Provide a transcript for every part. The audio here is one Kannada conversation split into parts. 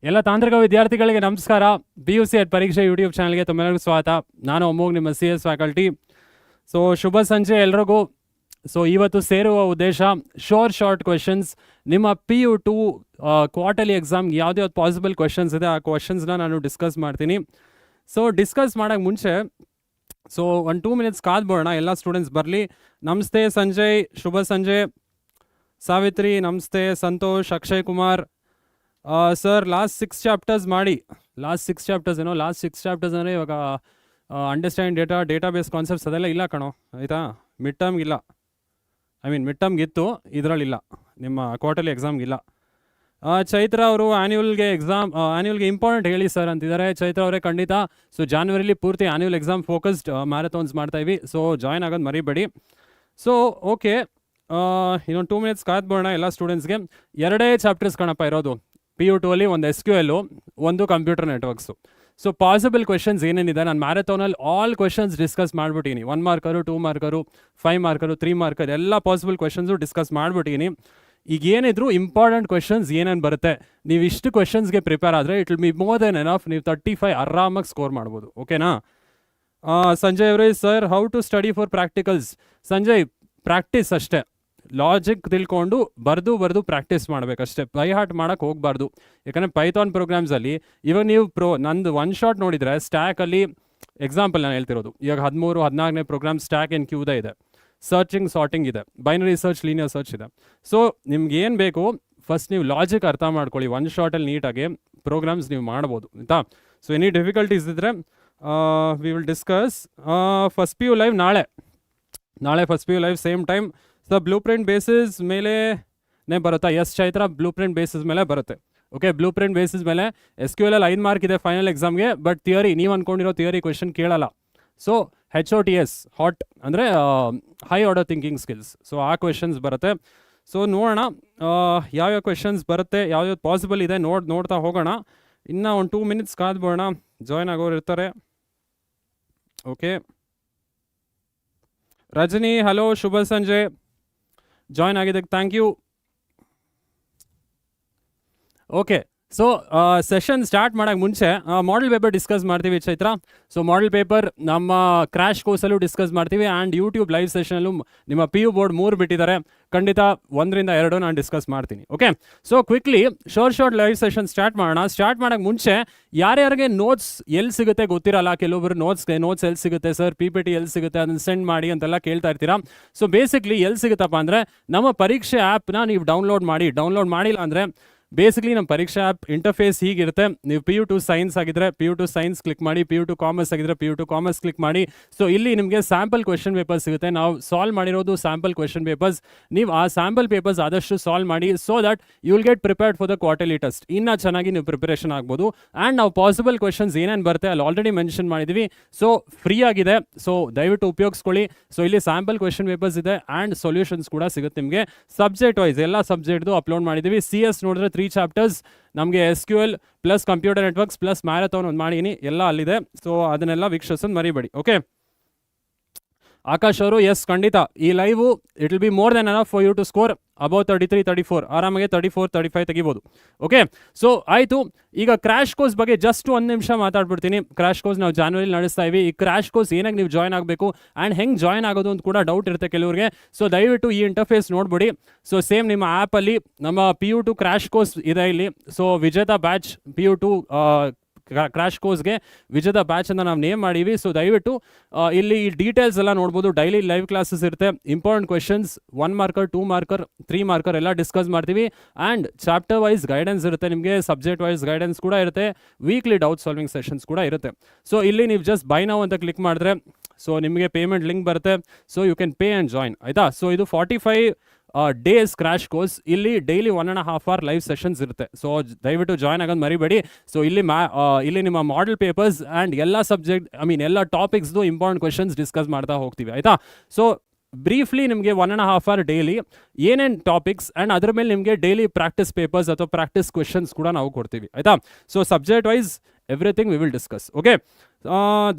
ಎಲ್ಲ ತಾಂತ್ರಿಕ ವಿದ್ಯಾರ್ಥಿಗಳಿಗೆ ನಮಸ್ಕಾರ. PUC UT ಪರೀಕ್ಷೆ ಯೂಟ್ಯೂಬ್ ಚಾನಲ್ಗೆ ತಮ್ಮೆಲ್ಲರಿಗೂ ಸ್ವಾಗತ. ನಾನು ಅಮೋಘ್, ನಿಮ್ಮ CS ಫ್ಯಾಕಲ್ಟಿ. ಸೊ ಶುಭ ಸಂಜೆ ಎಲ್ರಿಗೂ. ಸೊ ಇವತ್ತು ಸೇರುವ ಉದ್ದೇಶ ಶಾರ್ಟ್ ಕ್ವೆಶನ್ಸ್. ನಿಮ್ಮ PU2 ಕ್ವಾರ್ಟರ್ಲಿ ಎಕ್ಸಾಮ್ಗೆ ಯಾವ್ದು ಪಾಸಿಬಲ್ ಕ್ವೆಶನ್ಸ್ ಇದೆ ಆ ಕ್ವೆಶನ್ಸ್ನ ನಾನು ಡಿಸ್ಕಸ್ ಮಾಡ್ತೀನಿ. ಸೊ ಡಿಸ್ಕಸ್ ಮಾಡೋಕ್ಕೆ ಮುಂಚೆ ಸೊ 1-2 ಮಿನಿಟ್ಸ್ ಕಾದ್ಬೋಣ, ಎಲ್ಲ ಸ್ಟೂಡೆಂಟ್ಸ್ ಬರಲಿ. ನಮಸ್ತೆ ಸಂಜಯ್, ಶುಭ ಸಂಜೆ. ಸಾವಿತ್ರಿ ನಮಸ್ತೆ, Santosh, Akshay Kumar. Sir last 6 chapters ಮಾಡಿ. ಲಾಸ್ಟ್ 6 ಚಾಪ್ಟರ್ಸ್ ಅಂದರೆ ಇವಾಗ ಅಂಡರ್ಸ್ಟ್ಯಾಂಡ್ ಡೇಟಾಬೇಸ್ ಕಾನ್ಸೆಪ್ಟ್ಸ್ ಅದೆಲ್ಲ ಇಲ್ಲ ಕಣೋ, ಆಯಿತಾ? ಮಿಡ್ ಟರ್ಮ್ಗಿಲ್ಲ, ಮಿಡ್ ಟರ್ಮ್ಗಿತ್ತು, ಇದರಲ್ಲಿಲ್ಲ, ನಿಮ್ಮ ಕ್ವಾರ್ಟರ್ಲಿ ಎಕ್ಸಾಮ್ಗಿಲ್ಲ. ಚೈತ್ರ ಅವರು ಆ್ಯನ್ಯುವಲ್ಗೆ ಇಂಪಾರ್ಟೆಂಟ್ ಹೇಳಿ ಸರ್ ಅಂತಿದ್ದಾರೆ. ಚೈತ್ರ ಅವರೇ ಖಂಡಿತ. ಸೊ ಜಾನ್ವರಿಲಿ ಪೂರ್ತಿ ಆ್ಯನ್ಯುವಲ್ ಎಕ್ಸಾಮ್ ಫೋಕಸ್ಡ್ ಮ್ಯಾರಥಾನ್ಸ್ ಮಾಡ್ತಾಯಿವಿ. ಸೊ ಜಾಯ್ನ್ ಆಗೋದು ಮರಿಬೇಡಿ. ಸೊ ಓಕೆ, ಇನ್ನೊಂದು 2 ಮಿನಿಟ್ಸ್ ಕಾದ್ಬೋಣ ಎಲ್ಲ ಸ್ಟೂಡೆಂಟ್ಸ್ಗೆ. 2 ಚಾಪ್ಟರ್ಸ್ ಕಣಪ್ಪ ಇರೋದು PU2 ಅಲ್ಲಿ, ಒಂದು SQL, ಒಂದು computer networks. So possible questions ಏನೇನಿದೆ ನಾನು ಮ್ಯಾರಥಾನಲ್ಲಿ all questions discuss ಮಾಡಿಬಿಟ್ಟಿನಿ. 1 marker, 2 marker, 5 marker, 3 marker ಎಲ್ಲ ಪಾಸಿಬಲ್ ಕ್ವೆಶನ್ಸು ಡಿಸ್ಕಸ್ ಮಾಡಿಬಿಟ್ಟಿನಿ. ಈಗ ಏನಿದ್ರು ಇಂಪಾರ್ಟೆಂಟ್ ಕ್ವೆಶನ್ಸ್ ಏನೇನು ಬರುತ್ತೆ, ನೀವು ಇಷ್ಟು ಕ್ವೆಶನ್ಸ್ಗೆ ಪ್ರಿಪೇರ್ ಆದರೆ it will be more than enough. ನೀವು 35 ಆರಾಮಾಗಿ ಸ್ಕೋರ್ ಮಾಡ್ಬೋದು. ಓಕೆನಾ? ಸಂಜಯ್ ಅವರೇ, sir how to study for practicals? Sanjay, practice ಅಷ್ಟೇ. ಲಾಜಿಕ್ ತಿಳ್ಕೊಂಡು ಬರೆದು ಪ್ರಾಕ್ಟೀಸ್ ಮಾಡಬೇಕಷ್ಟೇ, ಬೈ ಹಾರ್ಟ್ ಮಾಡೋಕ್ಕೆ ಹೋಗಬಾರ್ದು. ಯಾಕಂದರೆ ಪೈಥಾನ್ ಪ್ರೋಗ್ರಾಮ್ಸಲ್ಲಿ ಇವಾಗ ನೀವು ನಂದು 1 ಶಾಟ್ ನೋಡಿದರೆ ಸ್ಟ್ಯಾಕಲ್ಲಿ ಎಕ್ಸಾಂಪಲ್ ನಾನು ಹೇಳ್ತಿರೋದು, ಇವಾಗ 13-14ನೇ ಪ್ರೋಗ್ರಾಮ್ ಸ್ಟ್ಯಾಕ್ ಆ್ಯಂಡ್ ಕ್ಯೂದ ಇದೆ, ಸರ್ಚಿಂಗ್ ಸಾರ್ಟಿಂಗ್ ಇದೆ, ಬೈನರಿ ಸರ್ಚ್, ಲೀನಿಯರ್ ಸರ್ಚ್ ಇದೆ. ಸೊ ನಿಮ್ಗೆ ಏನು ಬೇಕು, ಫಸ್ಟ್ ನೀವು ಲಾಜಿಕ್ ಅರ್ಥ ಮಾಡ್ಕೊಳ್ಳಿ. 1 ಶಾಟಲ್ಲಿ ನೀಟಾಗಿ ಪ್ರೋಗ್ರಾಮ್ಸ್ ನೀವು ಮಾಡ್ಬೋದು, ಆಯಿತಾ? ಸೊ ಎನಿ ಡಿಫಿಕಲ್ಟೀಸ್ ಇದ್ದರೆ we will discuss. First PU live ನಾಳೆ first PU live same time. So blueprint basis ಮೇಲೆ ಬರುತ್ತಾ? Yes Chaitra, blueprint basis ಮೇಲೆ ಬರುತ್ತೆ. ಓಕೆ, ಬ್ಲೂ ಪ್ರಿಂಟ್ ಬೇಸಿಸ್ ಮೇಲೆ SQL 5 ಮಾರ್ಕ್ ಇದೆ ಫೈನಲ್ ಎಕ್ಸಾಮ್ಗೆ. ಬಟ್ ಥಿಯರಿ, ನೀವು ಅಂದ್ಕೊಂಡಿರೋ ಥಿಯರಿ ಕ್ವೆಶನ್ ಕೇಳಲ್ಲ. ಸೊ HOTS, ಹಾಟ್ ಅಂದರೆ high order thinking skills. So ಆ ಕ್ವೆಶನ್ಸ್ ಬರುತ್ತೆ. ಸೊ ನೋಡೋಣ ಯಾವ್ಯಾವ ಕ್ವೆಶನ್ಸ್ ಬರುತ್ತೆ, ಯಾವ್ಯಾವ್ದು ಪಾಸಿಬಲ್ ಇದೆ ನೋಡ್ತಾ ಹೋಗೋಣ. ಇನ್ನು ಒಂದು 2 ಮಿನಿಟ್ಸ್ ಕಾದ್ಬೋಣ, ಜಾಯ್ನ್ ಆಗೋರು ಇರ್ತಾರೆ. ಓಕೆ, ರಜನಿ ಹಲೋ, ಶುಭ ಸಂಜೆ, ಜಾಯ್ನ್ ಆಗಿದ್ದಕ್ಕೆ thank you. Okay, so session start ಮಾಡೋಕ್ಕೆ ಮುಂಚೆ ಮಾಡೆಲ್ ಪೇಪರ್ ಡಿಸ್ಕಸ್ ಮಾಡ್ತೀವಿ ಚೈತ್ರ. ಸೊ ಮಾಡೆಲ್ ಪೇಪರ್ ನಮ್ಮ ಕ್ರ್ಯಾಶ್ ಕೋರ್ಸಲ್ಲೂ ಡಿಸ್ಕಸ್ ಮಾಡ್ತೀವಿ ಆ್ಯಂಡ್ ಯೂಟ್ಯೂಬ್ ಲೈವ್ ಸೆಷನಲ್ಲೂ ನಿಮ್ಮ PU ಬೋರ್ಡ್ 3 ಬಿಟ್ಟಿದ್ದಾರೆ. ಖಂಡಿತ 1ರಿಂದ 2 ನಾನು ಡಿಸ್ಕಸ್ ಮಾಡ್ತೀನಿ. Okay, so quickly short live session start ಮಾಡೋಣ. ಸ್ಟಾರ್ಟ್ ಮಾಡೋಕ್ಕೆ ಮುಂಚೆ ಯಾರ್ಯಾರಿಗೆ ನೋಟ್ಸ್ ಎಲ್ಲಿ ಸಿಗುತ್ತೆ ಗೊತ್ತಿರಲ್ಲ, ಕೆಲವೊಬ್ಬರು ನೋಟ್ಸ್ ಎಲ್ಲಿ ಸಿಗುತ್ತೆ ಸರ್, PPT ಎಲ್ಲಿ ಸಿಗುತ್ತೆ, ಅದನ್ನು ಸೆಂಡ್ ಮಾಡಿ ಅಂತೆಲ್ಲ ಕೇಳ್ತಾ ಇರ್ತೀರಾ. ಸೊ ಬೇಸಿಕ್ಲಿ ಎಲ್ಲಿ ಸಿಗುತ್ತಪ್ಪ ಅಂದರೆ ನಮ್ಮ ಪರೀಕ್ಷೆ ಆ್ಯಪ್ನ ನೀವು ಡೌನ್ಲೋಡ್ ಮಾಡಿಲ್ಲ ಅಂದರೆ ಬೇಸಿಕ್ಲಿ ನಮ್ಮ ಪರೀಕ್ಷಾ ಆ್ಯಪ್ ಇಂಟರ್ಫೇಸ್ ಹೀಗಿರುತ್ತೆ. ನೀವು PU2 ಸೈನ್ಸ್ ಆಗಿದ್ರೆ PU2 ಸೈನ್ಸ್ ಕ್ಲಿಕ್ ಮಾಡಿ, PU2 ಕಾಮರ್ಸ್ ಆಗಿದ್ರೆ PU2 ಕಾಮರ್ಸ್ ಕ್ಲಿಕ್ ಮಾಡಿ. ಸೊ ಇಲ್ಲಿ ನಿಮಗೆ ಸ್ಯಾಂಪಲ್ ಕ್ವೆಶನ್ ಪೇಪರ್ಸ್ ಸಿಗುತ್ತೆ. ನಾವು ಸಾಲ್ವ್ ಮಾಡಿರೋದು ಸ್ಯಾಂಪಲ್ ಕ್ವೆಶನ್ ಪೇಪರ್ಸ್. ನೀವು ಆ ಸ್ಯಾಂಪಲ್ ಪೇಪರ್ಸ್ ಆದಷ್ಟು ಸಾಲ್ವ್ ಮಾಡಿ, so that you will get prepared for the quarterly test. ಇನ್ನೂ ಚೆನ್ನಾಗಿ ನೀವು ಪ್ರಿಪರೇಷನ್ ಆಗ್ಬೋದು. ಆ್ಯಂಡ್ ನಾವು ಪಾಸಿಬಲ್ ಕ್ವೆಶನ್ಸ್ ಏನೇನು ಬರುತ್ತೆ ಅಲ್ಲಿ ಆಲ್ರೆಡಿ ಮೆನ್ಷನ್ ಮಾಡಿದ್ದೀವಿ. ಸೊ ಫ್ರೀ ಆಗಿದೆ, ಸೊ ದಯವಿಟ್ಟು ಉಪಯೋಗಿಸ್ಕೊಳ್ಳಿ. ಸೊ ಇಲ್ಲಿ ಸ್ಯಾಂಪಲ್ ಕ್ವೆಶನ್ ಪೇಪರ್ಸ್ ಇದೆ ಆ್ಯಂಡ್ ಸೊಲ್ಯೂಷನ್ಸ್ ಕೂಡ ಸಿಗುತ್ತೆ ನಿಮಗೆ. ಸಬ್ಜೆಕ್ಟ್ ವೈಸ್ ಎಲ್ಲ ಸಬ್ಜೆಕ್ಟ್ದು ಅಪ್ಲೋಡ್ ಮಾಡಿದ್ದೀವಿ. CS ನೋಡಿದ್ರೆ 3 ಚಾಪ್ಟರ್ಸ್, ನಮಗೆ SQL plus computer networks plus marathon ಒಂದು ಮಾಡಿದ್ದೀನಿ, ಎಲ್ಲ ಅಲ್ಲಿದೆ. ಸೊ ಅದನ್ನೆಲ್ಲ ವೀಕ್ಷಿಸೋದು ಮರಿಬೇಡಿ. ಓಕೆ, ಆಕಾಶ್ ಅವರು, ಎಸ್ ಖಂಡಿತ ಈ live it will be more than enough for you to score about 33-34, ಆರಾಮಾಗಿ 34-35 ತೆಗಿಬೋದು. ಓಕೆ, ಸೊ ಆಯಿತು. ಈಗ ಕ್ರ್ಯಾಶ್ ಕೋರ್ಸ್ ಬಗ್ಗೆ ಜಸ್ಟ್ 1 ನಿಮಿಷ ಮಾತಾಡ್ಬಿಡ್ತೀನಿ. ಕ್ರ್ಯಾಶ್ ಕೋರ್ಸ್ ನಾವು ಜಾನ್ವರಿಲಿ ನಡೆಸ್ತಾ ಇವಿ. ಈ ಕ್ರ್ಯಾಶ್ ಕೋರ್ಸ್ ಏನಾಗಿ ನೀವು ಜಾಯ್ನ್ ಆಗಬೇಕು ಆ್ಯಂಡ್ ಹೆಂಗೆ ಜಾಯ್ನ್ ಆಗೋದು ಅಂತ ಕೂಡ ಡೌಟ್ ಇರುತ್ತೆ ಕೆಲವ್ರಿಗೆ. ಸೊ ದಯವಿಟ್ಟು ಈ ಇಂಟರ್ಫೇಸ್ ನೋಡ್ಬಿಡಿ. ಸೊ ಸೇಮ್ ನಿಮ್ಮ ಆ್ಯಪಲ್ಲಿ ನಮ್ಮ PU2 ಕ್ರ್ಯಾಶ್ ಕೋರ್ಸ್ ಇದೆ ಇಲ್ಲಿ. ಸೊ ವಿಜೇತ ಬ್ಯಾಚ್ PU2 ಕ್ರ್ಯಾಶ್ ಕೋರ್ಸ್ಗೆ ವಿಜೇತ ಬ್ಯಾಚ್ ಅಂತ ನಾವು ನೇಮ್ ಮಾಡೀವಿ. ಸೊ ದಯವಿಟ್ಟು ಇಲ್ಲಿ ಡೀಟೇಲ್ಸ್ ಎಲ್ಲ ನೋಡ್ಬೋದು. ಡೈಲಿ ಲೈವ್ ಕ್ಲಾಸಸ್ ಇರುತ್ತೆ, important questions 1 marker, 2 marker, 3 marker ಎಲ್ಲ ಡಿಸ್ಕಸ್ ಮಾಡ್ತೀವಿ. ಆ್ಯಂಡ್ ಚಾಪ್ಟರ್ ವೈಸ್ ಗೈಡೆನ್ಸ್ ಇರುತ್ತೆ ನಿಮಗೆ, ಸಬ್ಜೆಕ್ಟ್ ವೈಸ್ ಗೈಡೆನ್ಸ್ ಕೂಡ ಇರುತ್ತೆ, ವೀಕ್ಲಿ ಡೌಟ್ ಸಾಲ್ವಿಂಗ್ ಸೆಷನ್ಸ್ ಕೂಡ ಇರುತ್ತೆ. ಸೊ ಇಲ್ಲಿ ನೀವು ಜಸ್ಟ್ ಬೈ ನೌ ಅಂತ ಕ್ಲಿಕ್ ಮಾಡಿದ್ರೆ ಸೊ ನಿಮಗೆ ಪೇಮೆಂಟ್ ಲಿಂಕ್ ಬರುತ್ತೆ. So you can pay and join, ಆಯಿತಾ? ಸೊ ಇದು 45 ಡೇಸ್ ಕ್ರ್ಯಾಶ್ ಕೋರ್ಸ್. ಇಲ್ಲಿ ಡೈಲಿ 1.5 hour ಲೈವ್ ಸೆಷನ್ಸ್ ಇರುತ್ತೆ. ಸೊ ದಯವಿಟ್ಟು ಜಾಯ್ನ್ ಆಗೋದು ಮರಿಬೇಡಿ. ಸೊ ಇಲ್ಲಿ ನಿಮ್ಮ ಮಾಡೆಲ್ ಪೇಪರ್ಸ್ ಆ್ಯಂಡ್ ಎಲ್ಲ ಸಬ್ಜೆಕ್ಟ್ ಎಲ್ಲ ಟಾಪಿಕ್ಸ್ದು ಇಂಪಾರ್ಟೆಂಟ್ ಕ್ವೆಶನ್ಸ್ ಡಿಸ್ಕಸ್ ಮಾಡ್ತಾ ಹೋಗ್ತೀವಿ, ಆಯಿತಾ? ಸೊ ಬ್ರೀಫ್ಲಿ ನಿಮಗೆ 1.5 hour ಡೈಲಿ ಏನೇನು ಟಾಪಿಕ್ಸ್ ಆ್ಯಂಡ್ ಅದ್ರ ಮೇಲೆ ನಿಮಗೆ ಡೈಲಿ ಪ್ರಾಕ್ಟೀಸ್ ಪೇಪರ್ಸ್ ಅಥವಾ ಪ್ರಾಕ್ಟೀಸ್ ಕ್ವೆಶನ್ಸ್ ಕೂಡ ನಾವು ಕೊಡ್ತೀವಿ, ಆಯಿತಾ? So subject wise everything we will discuss. Okay,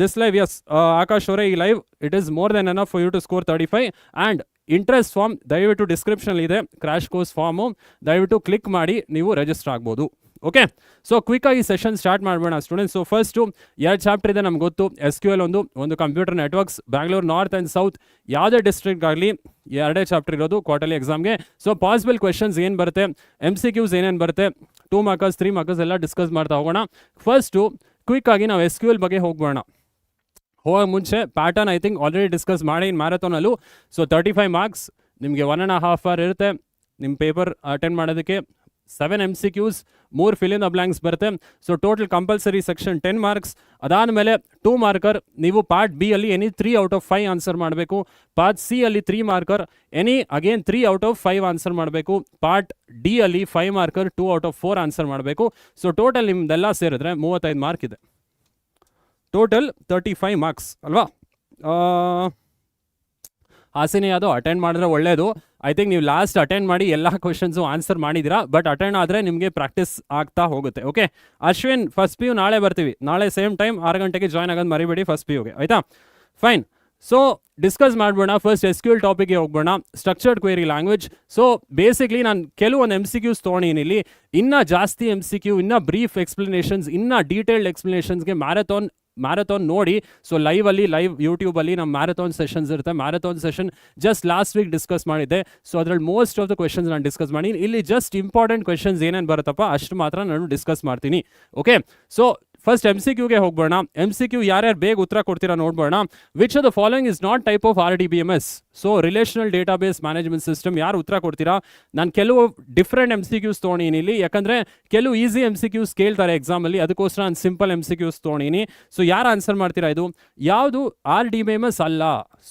this live, S Akash ಅವರೇ, ಈ live it is more than enough for you to score 35. And interest form ದಯವಿಟ್ಟು ಡಿಸ್ಕ್ರಿಪ್ಷನಲ್ಲಿ ಇದೆ, ಕ್ರ್ಯಾಶ್ ಕೋರ್ಸ್ ಫಾರ್ಮು, ದಯವಿಟ್ಟು ಕ್ಲಿಕ್ ಮಾಡಿ ನೀವು ರಿಜಿಸ್ಟರ್ ಆಗ್ಬೋದು. ಓಕೆ, ಸೊ ಕ್ವಿಕ್ಕಾಗಿ ಸೆಷನ್ ಸ್ಟಾರ್ಟ್ ಮಾಡೋಣ ಸ್ಟೂಡೆಂಟ್ಸ್. ಸೊ ಫಸ್ಟು 2 ಚಾಪ್ಟರ್ ಇದೆ ನಮ್ಗೆ ಗೊತ್ತು. SQL ಒಂದು computer networks, Bangalore north and south ಯಾವುದೇ ಡಿಸ್ಟ್ರಿಕ್ಟ್ ಆಗಲಿ 2 ಚಾಪ್ಟರ್ ಇರೋದು ಕ್ವಾರ್ಟರ್ಲಿ ಎಕ್ಸಾಮ್ಗೆ. ಸೊ ಪಾಸಿಬಲ್ ಕ್ವೆಶನ್ಸ್ ಏನು ಬರುತ್ತೆ, MCQs ಏನೇನು ಬರುತ್ತೆ, 2 ಮಾರ್ಕರ್ಸ್ 3 ಮಾರ್ಕರ್ಸ್ ಎಲ್ಲ ಡಿಸ್ಕಸ್ ಮಾಡ್ತಾ ಹೋಗೋಣ. ಫಸ್ಟು ಕ್ವಿಕ್ಕಾಗಿ ನಾವು SQL ಬಗ್ಗೆ ಹೋಗೋಣ. ಹೋಗೋ ಮುಂಚೆ pattern I think already discuss ಮಾಡಿ ಮ್ಯಾರಥಾನಲ್ಲೂ. ಸೊ 35 ಮಾರ್ಕ್ಸ್ ನಿಮಗೆ 1.5 hour ಇರುತ್ತೆ ನಿಮ್ಮ ಪೇಪರ್ ಅಟೆಂಡ್ ಮಾಡೋದಕ್ಕೆ. 7 MCQs, 3 fill in the blanks ಬರುತ್ತೆ. So total compulsory section 10 marks. ಅದಾದಮೇಲೆ 2 ಮಾರ್ಕರ್ ನೀವು ಪಾರ್ಟ್ ಬಿ ಅಲ್ಲಿ ಎನಿ 3 out of 5 ಆನ್ಸರ್ ಮಾಡಬೇಕು. ಪಾರ್ಟ್ ಸಿ ಅಲ್ಲಿ 3 marker any again 3 out of 5 answer ಮಾಡಬೇಕು. ಪಾರ್ಟ್ ಡಿ ಅಲ್ಲಿ 5 ಮಾರ್ಕರ್ 2 out of 4 ಆನ್ಸರ್ ಮಾಡಬೇಕು. ಸೊ ಟೋಟಲ್ ನಿಮ್ದೆಲ್ಲ ಸೇರಿದ್ರೆ 35 ಮಾರ್ಕ್ ಇದೆ. ಟೋಟಲ್ 35 ಮಾರ್ಕ್ಸ್ ಅಲ್ವಾ. ಹಾಸಿನಿ ಅದು ಅಟೆಂಡ್ ಮಾಡಿದ್ರೆ ಒಳ್ಳೆಯದು. ಐ ಥಿಂಕ್ ನೀವು ಲಾಸ್ಟ್ ಅಟೆಂಡ್ ಮಾಡಿ ಎಲ್ಲ ಕ್ವಶನ್ಸು ಆನ್ಸರ್ ಮಾಡಿದ್ದೀರಾ, ಬಟ್ ಅಟೆಂಡ್ ಆದರೆ ನಿಮಗೆ ಪ್ರಾಕ್ಟೀಸ್ ಆಗ್ತಾ ಹೋಗುತ್ತೆ. ಓಕೆ, ಅಶ್ವಿನ್ ಫಸ್ಟ್ PU ನಾಳೆ ಬರ್ತೀವಿ. ನಾಳೆ ಸೇಮ್ ಟೈಮ್ 6 ಗಂಟೆಗೆ ಜಾಯ್ನ್ ಆಗೋದು ಮರಿಬೇಡಿ ಫಸ್ಟ್ PUಗೆ, ಆಯಿತಾ. ಫೈನ್. ಸೊ ಡಿಸ್ಕಸ್ ಮಾಡ್ಬೋಣ. ಫಸ್ಟ್ SQL ಟಾಪಿಕ್ಗೆ ಹೋಗ್ಬೋಣ. Structured query language. So basically ನಾನು ಕೆಲವೊಂದು MCQs ತೊಗೊಂಡಿನಿ ಇಲ್ಲಿ. ಇನ್ನೂ ಜಾಸ್ತಿ MCQ, ಇನ್ನೂ ಬ್ರೀಫ್ ಎಕ್ಸ್ಪ್ಲನೇಷನ್ಸ್, ಇನ್ನೂ ಡೀಟೇಲ್ಡ್ ಎಕ್ಸ್ಪ್ಲನೇಷನ್ಸ್ಗೆ ಮ್ಯಾರಥಾನ್ ನೋಡಿ. ಸೊ ಲೈವ್ ಯೂಟ್ಯೂಬಲ್ಲಿ ನಮ್ಮ ಮ್ಯಾರಥಾನ್ ಸೆಷನ್ಸ್ ಇರುತ್ತೆ. Marathon session just last week discuss ಮಾಡಿದ್ದೆ. ಸೊ ಅದರಲ್ಲಿ ಮೋಸ್ಟ್ ಆಫ್ ದ ಕ್ವೆಶನ್ಸ್ ನಾನು ಡಿಸ್ಕಸ್ ಮಾಡಿ, ಇಲ್ಲಿ ಜಸ್ಟ್ ಇಂಪಾರ್ಟೆಂಟ್ ಕ್ವೆಶನ್ಸ್ ಏನೇನು ಬರುತ್ತಪ್ಪ ಅಷ್ಟು ಮಾತ್ರ ನಾನು ಡಿಸ್ಕಸ್ ಮಾಡ್ತೀನಿ. ಓಕೆ, ಸೊ ಫಸ್ಟ್ MCQಗೆ ಹೋಗ್ಬೋಣ. MCQ ಯಾರ್ಯಾರು ಬೇಗ ಉತ್ತರ ಕೊಡ್ತೀರಾ ನೋಡ್ಬೋಣ. Which of the following is not type of RDBMS? So relational database management system ಯಾರು ಉತ್ತರ ಕೊಡ್ತೀರಾ? ನಾನು ಕೆಲವು ಡಿಫ್ರೆಂಟ್ MCQs ತೊಗೊಂಡಿನಿ ಇಲ್ಲಿ, ಯಾಕಂದರೆ ಕೆಲವು ಈಸಿ MCQs ಕೇಳ್ತಾರೆ ಎಕ್ಸಾಮಲ್ಲಿ, ಅದಕ್ಕೋಸ್ಕರ ನಾನು ಸಿಂಪಲ್ MCQs ತೊಗೊಂಡಿನಿ. ಸೊ ಯಾರು ಆನ್ಸರ್ ಮಾಡ್ತೀರಾ? ಇದು ಯಾವುದು RDBMS ಅಲ್ಲ.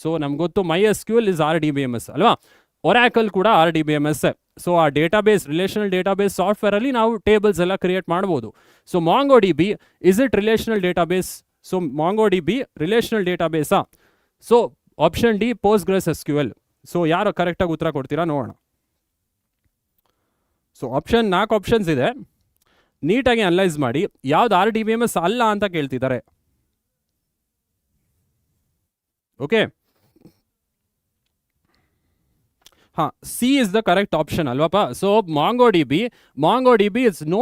ಸೊ ನಮ್ಗೆ ಗೊತ್ತು MySQL ಇಸ್ RDBMS ಅಲ್ವಾ. ಒರಾಕಲ್ ಕೂಡ RDBMS. ಸೊ ಆ ಡೇಟಾಬೇಸ್, ರಿಲೇಷನಲ್ ಡೇಟಾಬೇಸ್ ಸಾಫ್ಟ್ವೇರಲ್ಲಿ ನಾವು ಟೇಬಲ್ಸ್ ಎಲ್ಲ ಕ್ರಿಯೇಟ್ ಮಾಡ್ಬೋದು. So MongoDB is it relational database? So MongoDB relational ಡೇಟಾಬೇಸಾ? So option D PostgreSQL. So ಯಾರು ಕರೆಕ್ಟಾಗಿ ಉತ್ತರ ಕೊಡ್ತೀರಾ ನೋಡೋಣ. ಸೊ 4 ಆಪ್ಷನ್ಸ್ ಇದೆ, ನೀಟಾಗಿ ಅನಲೈಸ್ ಮಾಡಿ. ಯಾವ್ದು RDBMS ಅಲ್ಲ ಅಂತ ಕೇಳ್ತಿದ್ದಾರೆ. ಓಕೆ, ಹಾಂ, C is the correct option ಅಲ್ವಪ್ಪ. So MongoDB is no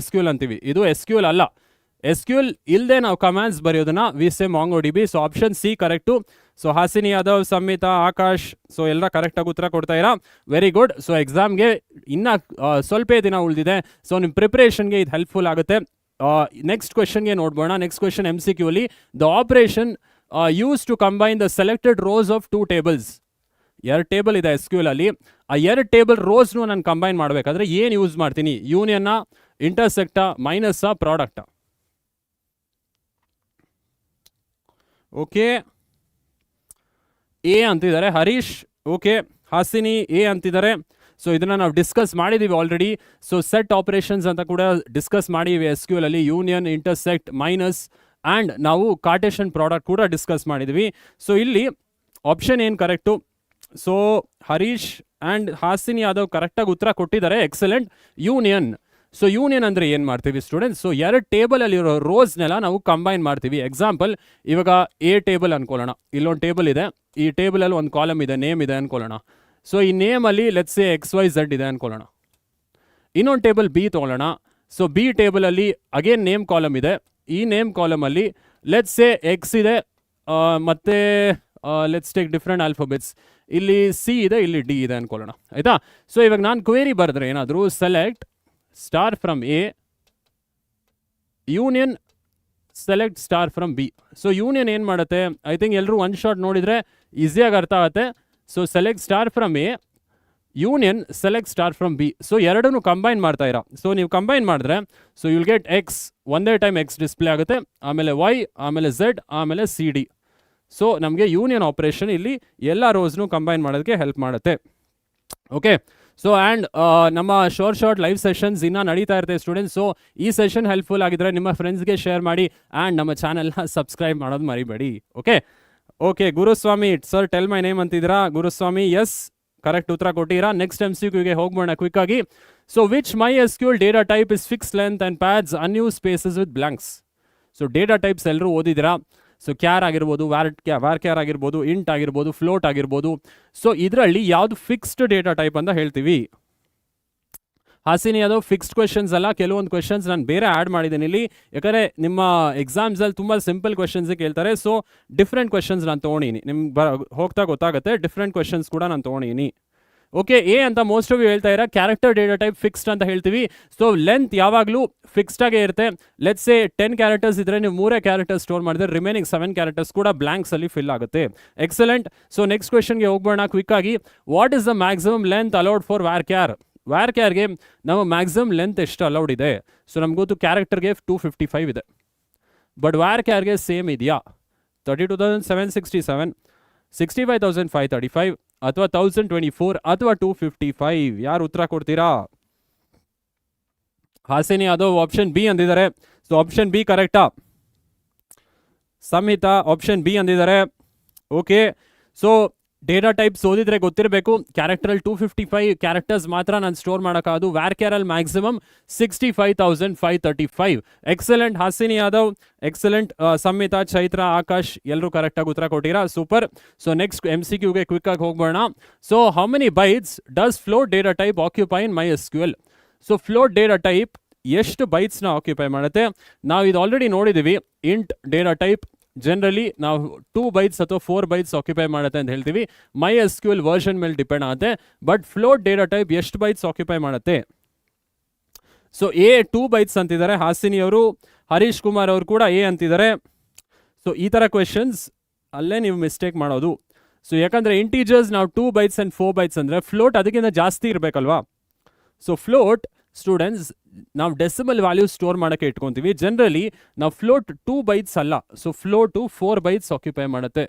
SQL ಅಂತೀವಿ. ಇದು SQL ಅಲ್ಲ. SQL ಇಲ್ಲದೆ ನಾವು ಕಮಾಂಡ್ಸ್ ಬರೆಯೋದನ್ನ we say MongoDB. So option C correct. So Hasini Yadav, Samhita, Akash, so ಎಲ್ಲ ಕರೆಕ್ಟಾಗಿ ಉತ್ತರ ಕೊಡ್ತಾ ಇರಾ. Very good. ಸೊ ಎಕ್ಸಾಮ್ಗೆ ಇನ್ನೂ ಸ್ವಲ್ಪ ದಿನ ಉಳಿದಿದೆ. ಸೊ ನಿಮ್ಮ ಪ್ರಿಪ್ರೇಷನ್ಗೆ ಇದು ಹೆಲ್ಪ್ಫುಲ್ ಆಗುತ್ತೆ. ನೆಕ್ಸ್ಟ್ ಕ್ವೆಶನ್ಗೆ ನೋಡ್ಬೋಣ. ನೆಕ್ಸ್ಟ್ ಕ್ವೆಶನ್ MCQ ಅಲ್ಲಿ the operation use to combine the selected rose of 2 tables. 2 table ಇದೆ SQL ಅಲ್ಲಿ. ಆ 2 ಟೇಬಲ್ ರೋಸ್ನು ನಾನು ಕಂಬೈನ್ ಮಾಡಬೇಕಾದ್ರೆ ಏನು ಯೂಸ್ ಮಾಡ್ತೀನಿ? ಯೂನಿಯನ್ನ, ಇಂಟರ್ಸೆಕ್ಟಾ, ಮೈನಸ್ಸಾ, ಪ್ರಾಡಕ್ಟಾ? ಓಕೆ, ಎ ಅಂತಿದ್ದಾರೆ ಹರೀಶ್. ಓಕೆ, ಹಾಸಿನಿ ಎ ಅಂತಿದ್ದಾರೆ. ಸೊ ಇದನ್ನು ನಾವು ಡಿಸ್ಕಸ್ ಮಾಡಿದ್ದೀವಿ ಆಲ್ರೆಡಿ. ಸೊ ಸೆಟ್ ಆಪರೇಷನ್ಸ್ ಅಂತ ಕೂಡ ಡಿಸ್ಕಸ್ ಮಾಡಿದ್ದೀವಿ SQL ಅಲ್ಲಿ. ಯೂನಿಯನ್, ಇಂಟರ್ಸೆಕ್ಟ್, ಮೈನಸ್ ಆ್ಯಂಡ್ ನಾವು ಕಾರ್ಟೇಷನ್ ಪ್ರಾಡಕ್ಟ್ ಕೂಡ ಡಿಸ್ಕಸ್ ಮಾಡಿದ್ವಿ. ಸೊ ಇಲ್ಲಿ ಆಪ್ಷನ್ ಏನು correct? So Harish and Hasini Yadav ಕರೆಕ್ಟಾಗಿ ಉತ್ತರ ಕೊಟ್ಟಿದ್ದಾರೆ. ಎಕ್ಸಲೆಂಟ್. ಯೂನಿಯನ್. ಸೊ ಯೂನಿಯನ್ ಅಂದರೆ ಏನು ಮಾಡ್ತೀವಿ ಸ್ಟೂಡೆಂಟ್ಸ್? ಸೊ 2 ಟೇಬಲಲ್ಲಿರೋ ರೋಸ್ನೆಲ್ಲ ನಾವು ಕಂಬೈನ್ ಮಾಡ್ತೀವಿ. ಎಕ್ಸಾಂಪಲ್, ಇವಾಗ ಎ ಟೇಬಲ್ ಅನ್ಕೊಳ್ಳೋಣ. ಇಲ್ಲೊಂದು ಟೇಬಲ್ ಇದೆ, ಈ ಟೇಬಲಲ್ಲಿ ಒಂದು ಕಾಲಮ್ ಇದೆ, ನೇಮ್ ಇದೆ ಅನ್ಕೊಳ್ಳೋಣ. ಸೊ ಈ ನೇಮಲ್ಲಿ ಲೆಟ್ಸ್ ಸೇ XYZ ಇದೆ ಅನ್ಕೊಳ್ಳೋಣ. ಇನ್ನೊಂದು ಟೇಬಲ್ ಬಿ ತೊಗೊಳ್ಳೋಣ. ಸೊ ಬಿ ಟೇಬಲಲ್ಲಿ ಅಗೇನ್ ನೇಮ್ ಕಾಲಮ್ ಇದೆ. ಈ ನೇಮ್ ಕಾಲಮಲ್ಲಿ ಲೆಟ್ಸ್ ಸೇ X ಇದೆ, ಮತ್ತು ಲೆಟ್ಸ್ ಟೇಕ್ ಡಿಫ್ರೆಂಟ್ ಆಲ್ಫಾಬೆಟ್ಸ್. ಇಲ್ಲಿ ಸಿ ಇದೆ, ಇಲ್ಲಿ ಡಿ ಇದೆ ಅನ್ಕೊಳ್ಳೋಣ, ಆಯಿತಾ. ಸೊ ಇವಾಗ ನಾನು ಕ್ವೇರಿ ಬರೆದ್ರೆ ಏನಾದರೂ select star from A union select star from B. So union ಏನು ಮಾಡುತ್ತೆ? ಐ ಥಿಂಕ್ ಎಲ್ಲರೂ ಒನ್ ಶಾಟ್ ನೋಡಿದರೆ ಈಸಿಯಾಗಿ ಅರ್ಥ ಆಗುತ್ತೆ. So select star from A union select star from B. So ಎರಡನ್ನೂ ಕಂಬೈನ್ ಮಾಡ್ತಾ ಇರಾ. ಸೊ ನೀವು ಕಂಬೈನ್ ಮಾಡಿದ್ರೆ ಸೊ ಯುಲ್ ಗೆಟ್ ಎಕ್ಸ್, ಒಂದೇ ಟೈಮ್ ಎಕ್ಸ್ ಡಿಸ್ಪ್ಲೇ ಆಗುತ್ತೆ, ಆಮೇಲೆ ವೈ, ಆಮೇಲೆ ಝೆಡ್, ಆಮೇಲೆ CD. ಸೊ ನಮಗೆ ಯೂನಿಯನ್ ಆಪರೇಷನ್ ಇಲ್ಲಿ ಎಲ್ಲ ರೋಸ್ನು ಕಂಬೈನ್ ಮಾಡೋದಕ್ಕೆ ಹೆಲ್ಪ್ ಮಾಡುತ್ತೆ. ಓಕೆ, ಸೊ ಆ್ಯಂಡ್ ನಮ್ಮ ಶಾರ್ಟ್ ಲೈವ್ ಸೆಷನ್ಸ್ ಇನ್ನೂ ನಡೀತಾ ಇರ್ತೇವೆ ಸ್ಟೂಡೆಂಟ್ಸ್. ಸೊ ಈ ಸೆಷನ್ ಹೆಲ್ಪ್ಫುಲ್ ಆಗಿದ್ರೆ ನಿಮ್ಮ ಫ್ರೆಂಡ್ಸ್ಗೆ ಶೇರ್ ಮಾಡಿ ಆ್ಯಂಡ್ ನಮ್ಮ ಚಾನಲ್ನ ಸಬ್ಸ್ಕ್ರೈಬ್ ಮಾಡೋದು ಮರಿಬೇಡಿ. Okay, Guruswamy sir tell my name ಅಂತಿದ್ದೀರಾ. ಗುರುಸ್ವಾಮಿ ಎಸ್, ಕರೆಕ್ಟ್ ಉತ್ತರ ಕೊಟ್ಟಿರಾ. ನೆಕ್ಸ್ಟ್ MCQಗೆ ಹೋಗ್ಬೋಣ ಕ್ವಿಕ್ಕಾಗಿ. So which MySQL data type is fix length and pads unused spaces with blanks? So data types ಎಲ್ಲರೂ ಓದಿದ್ದೀರಾ. ಸೊ ಕ್ಯಾರ್ ಆಗಿರ್ಬೋದು, ವ್ಯಾರ್ ಕ್ಯಾರ್ ಆಗಿರ್ಬೋದು, ಇಂಟ್ ಆಗಿರ್ಬೋದು, ಫ್ಲೋಟ್ ಆಗಿರ್ಬೋದು. ಸೊ ಇದರಲ್ಲಿ ಯಾವುದು ಫಿಕ್ಸ್ಡ್ ಡೇಟಾ ಟೈಪ್ ಅಂತ ಹೇಳ್ತೀವಿ? ಹಾಸಿನಿ ಅದು ಫಿಕ್ಸ್ಡ್ ಕ್ವೆಶನ್ಸ್ ಅಲ್ಲ, ಕೆಲವೊಂದು ಕ್ವೆಶನ್ಸ್ ನಾನು ಬೇರೆ ಆ್ಯಡ್ ಮಾಡಿದ್ದೀನಿ ಇಲ್ಲಿ, ಯಾಕಂದರೆ ನಿಮ್ಮ ಎಕ್ಸಾಮ್ಸಲ್ಲಿ ತುಂಬ ಸಿಂಪಲ್ ಕ್ವೆಶನ್ಸ್ ಕೇಳ್ತಾರೆ. ಸೊ ಡಿಫ್ರೆಂಟ್ ಕ್ವೆಶನ್ಸ್ ನಾನು ತೊಗೊಂಡಿನಿ, ನಿಮ್ಗೆ ಹೋಗ್ತಾ ಗೊತ್ತಾಗುತ್ತೆ. ಡಿಫ್ರೆಂಟ್ ಕ್ವೆಶನ್ಸ್ ಕೂಡ ನಾನು ತೊಗೊಂಡಿನಿ. ಓಕೆ, ಎ ಅಂತ ಮೋಸ್ಟ್ ಆಫ್ ಯು ಹೇಳ್ತಾ ಇರೋ ಕ್ಯಾರೆಕ್ಟರ್ ಡೇಟಾ ಟೈಪ್ ಫಿಕ್ಸ್ಡ್ ಅಂತ ಹೇಳ್ತೀವಿ. ಸೊ ಲೆಂತ್ ಯಾವಾಗಲೂ ಫಿಕ್ಸ್ಡ್ ಆಗೇ ಇರುತ್ತೆ. ಲೆಟ್ಸ್ ಸೇ 10 ಕ್ಯಾರೆಕ್ಟರ್ಸ್ ಇದ್ರೆ ನೀವು 3 ಕ್ಯಾರೆಕ್ಟರ್ಸ್ ಸ್ಟೋರ್ ಮಾಡಿದ್ರೆ ರಿಮೈನಿಂಗ್ 7 ಕ್ಯಾರೆಕ್ಟರ್ಸ್ ಕೂಡ ಬ್ಲಾಂಕ್ಸ್ ಅಲ್ಲಿ ಫಿಲ್ ಆಗುತ್ತೆ. ಎಕ್ಸಲೆಂಟ್. ಸೊ ನೆಕ್ಸ್ಟ್ ಕ್ವೆಶನ್ಗೆ ಹೋಗ್ಬೋಣ ಕ್ವಿಕ್ ಆಗಿ. What is the maximum length allowed for varchar? ವ್ಯಾರ್ ಕ್ಯಾರ್ಗೆ ನಮ್ಮ ಮ್ಯಾಕ್ಸಿಮಮ್ ಲೆಂತ್ ಎಷ್ಟು ಅಲೌಡ್ ಇದೆ? ಸೊ ನಮ್ಗೆ ಗೊತ್ತು ಕ್ಯಾರೆಕ್ಟರ್ಗೆ 255 ಇದೆ, ಬಟ್ ವ್ಯಾರ್ ಕ್ಯಾರ್ಗೆ ಸೇಮ್ ಇದೆಯಾ? 32,767, 65,535 ಅಥವಾ 1024 ಅಥವಾ 255? ಯಾರು ಉತ್ತರ ಕೊಡ್ತೀರಾ? ಹಾಸಿನಿ ಅದು ಆಪ್ಷನ್ ಬಿ ಅಂದಿದ್ದಾರೆ. ಸೊ ಆಪ್ಷನ್ ಬಿ ಕರೆಕ್ಟಾ? ಸಂಹಿತಾ ಆಪ್ಷನ್ ಬಿ ಅಂದಿದ್ದಾರೆ. ಓಕೆ, ಸೊ ಡೇಟಾ ಟೈಪ್ಸ್ ಓದಿದ್ರೆ ಗೊತ್ತಿರಬೇಕು. ಕ್ಯಾರೆಕ್ಟರಲ್ಲಿ 255 ಕ್ಯಾರೆಕ್ಟರ್ಸ್ ಮಾತ್ರ ನಾನು ಸ್ಟೋರ್ ಮಾಡೋಕ್ಕಾಗೋದು. ವ್ಯಾರ್ ಕ್ಯಾರಲ್ಲಿ maximum 65,535. Excellent Hasini Yadav, excellent. Samhita, Chaitra, Akash ಎಲ್ಲರೂ ಕರೆಕ್ಟಾಗಿ ಉತ್ತರ ಕೊಟ್ಟಿರಾ, ಸೂಪರ್. ಸೊ ನೆಕ್ಸ್ಟ್ MCQಗೆ ಕ್ವಿಕ್ ಆಗಿ ಹೋಗ್ಬೋಣ. So how many bytes does float data type occupy in MySQL? So float data type ಎಷ್ಟು ಬೈಟ್ಸ್ನ ಆಕ್ಯುಪೈ ಮಾಡುತ್ತೆ? ನಾವು ಇದು ಆಲ್ರೆಡಿ ನೋಡಿದ್ದೀವಿ. ಇಂಟ್ ಡೇಟಾ ಟೈಪ್ ಜನರಲಿ ನಾವು 2 ಬೈಟ್ಸ್ ಅಥವಾ 4 ಬೈಟ್ಸ್ ಆಕ್ಯುಪೈ ಮಾಡುತ್ತೆ ಅಂತ ಹೇಳ್ತೀವಿ. MySQL ವರ್ಷನ್ ಮೇಲೆ ಡಿಪೆಂಡ್ ಆಗುತ್ತೆ. ಬಟ್ ಫ್ಲೋಟ್ ಡೇಟಾ ಟೈಪ್ ಎಷ್ಟು ಬೈಟ್ಸ್ ಆಕ್ಯುಪೈ ಮಾಡುತ್ತೆ? ಸೊ ಎ 2 ಬೈಟ್ಸ್ ಅಂತಿದ್ದಾರೆ ಹಾಸಿನಿ ಅವರು, ಹರೀಶ್ ಕುಮಾರ್ ಅವರು ಕೂಡ ಎ ಅಂತಿದ್ದಾರೆ. ಸೊ ಈ ಥರ ಕ್ವೆಶನ್ಸ್ ಅಲ್ಲೇ ನೀವು ಮಿಸ್ಟೇಕ್ ಮಾಡೋದು. ಸೊ ಯಾಕಂದರೆ ಇಂಟೀಜರ್ಸ್ ನಾವು 2 ಬೈಟ್ಸ್ ಆ್ಯಂಡ್ 4 ಬೈಟ್ಸ್ ಅಂದರೆ ಫ್ಲೋಟ್ ಅದಕ್ಕಿಂತ ಜಾಸ್ತಿ ಇರಬೇಕಲ್ವಾ? ಸೊ ಫ್ಲೋಟ್ ಸ್ಟೂಡೆಂಟ್ಸ್ ನಾವು ಡೆಸಿಮಲ್ ವ್ಯಾಲ್ಯೂ ಸ್ಟೋರ್ ಮಾಡೋಕ್ಕೆ ಇಟ್ಕೊತೀವಿ. ಜನರಲಿ ನಾವು ಫ್ಲೋಟ್ 2 ಬೈಟ್ಸ್ ಅಲ್ಲ, ಸೊ ಫ್ಲೋಟು 4 ಬೈಟ್ಸ್ ಆಕ್ಯುಪೈ ಮಾಡುತ್ತೆ,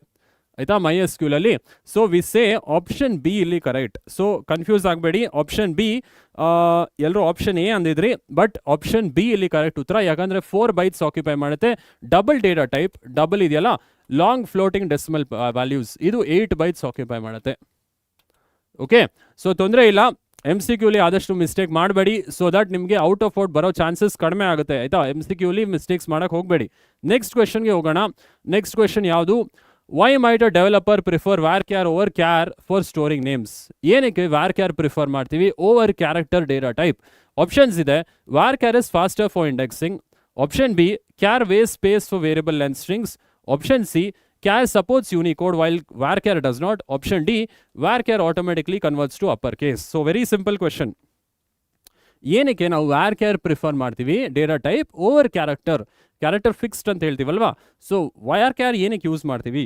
ಆಯಿತಾ, MySQL ಅಲ್ಲಿ. So we say option B ಇಲ್ಲಿ ಕರೆಕ್ಟ್. ಸೊ ಕನ್ಫ್ಯೂಸ್ ಆಗಬೇಡಿ, ಆಪ್ಷನ್ ಬಿ. ಎಲ್ಲರೂ ಆಪ್ಷನ್ ಎ ಅಂದಿದ್ರಿ, ಬಟ್ ಆಪ್ಷನ್ ಬಿ ಇಲ್ಲಿ ಕರೆಕ್ಟ್ ಉತ್ತರ. ಯಾಕಂದರೆ 4 ಬೈಟ್ಸ್ ಆಕ್ಯುಪೈ ಮಾಡುತ್ತೆ. ಡಬಲ್ ಡೇಟಾ ಟೈಪ್, ಡಬಲ್ ಇದೆಯಲ್ಲ, ಲಾಂಗ್ ಫ್ಲೋಟಿಂಗ್ ಡೆಸಿಮಲ್ ವ್ಯಾಲ್ಯೂಸ್, ಇದು 8 ಬೈಟ್ಸ್ ಆಕ್ಯುಪೈ ಮಾಡುತ್ತೆ. ಓಕೆ, ಸೊ ತೊಂದರೆ ಇಲ್ಲ. MCQಲಿ ಆದಷ್ಟು ಮಿಸ್ಟೇಕ್ ಮಾಡಬೇಡಿ, ಸೊ ದಟ್ ನಿಮಗೆ ಔಟ್ ಆಫ್ ಔಟ್ ಬರೋ ಚಾನ್ಸಸ್ ಕಡಿಮೆ ಆಗುತ್ತೆ, ಆಯಿತಾ. MCQಲಿ ಮಿಸ್ಟೇಕ್ಸ್ ಮಾಡೋಕ್ಕೆ ಹೋಗಬೇಡಿ. ನೆಕ್ಸ್ಟ್ ಕ್ವೆಶನ್ಗೆ ಹೋಗೋಣ. ನೆಕ್ಸ್ಟ್ ಕ್ವೆಶನ್ ಯಾವುದು? Why might a developer prefer varchar over char for storing names? ಏನಕ್ಕೆ ವ್ಯಾರ್ ಕ್ಯಾರ್ ಪ್ರಿಫರ್ ಮಾಡ್ತೀವಿ over character data type? Options ಇದೆ. Varchar is faster for indexing. Option B, char ವೇಸ್ space for variable length strings. Option C, char supports Unicode while varchar does not. Option D, varchar automatically converts to uppercase. So very simple question. ಏನಕ್ಕೆ ನಾವು varchar ಪ್ರಿಫರ್ ಮಾಡ್ತೀವಿ data type over character? Character fixed ಅಂತ ಹೇಳ್ತೀವಲ್ವಾ? ಸೊ varchar ಏನಕ್ಕೆ ಯೂಸ್ ಮಾಡ್ತೀವಿ?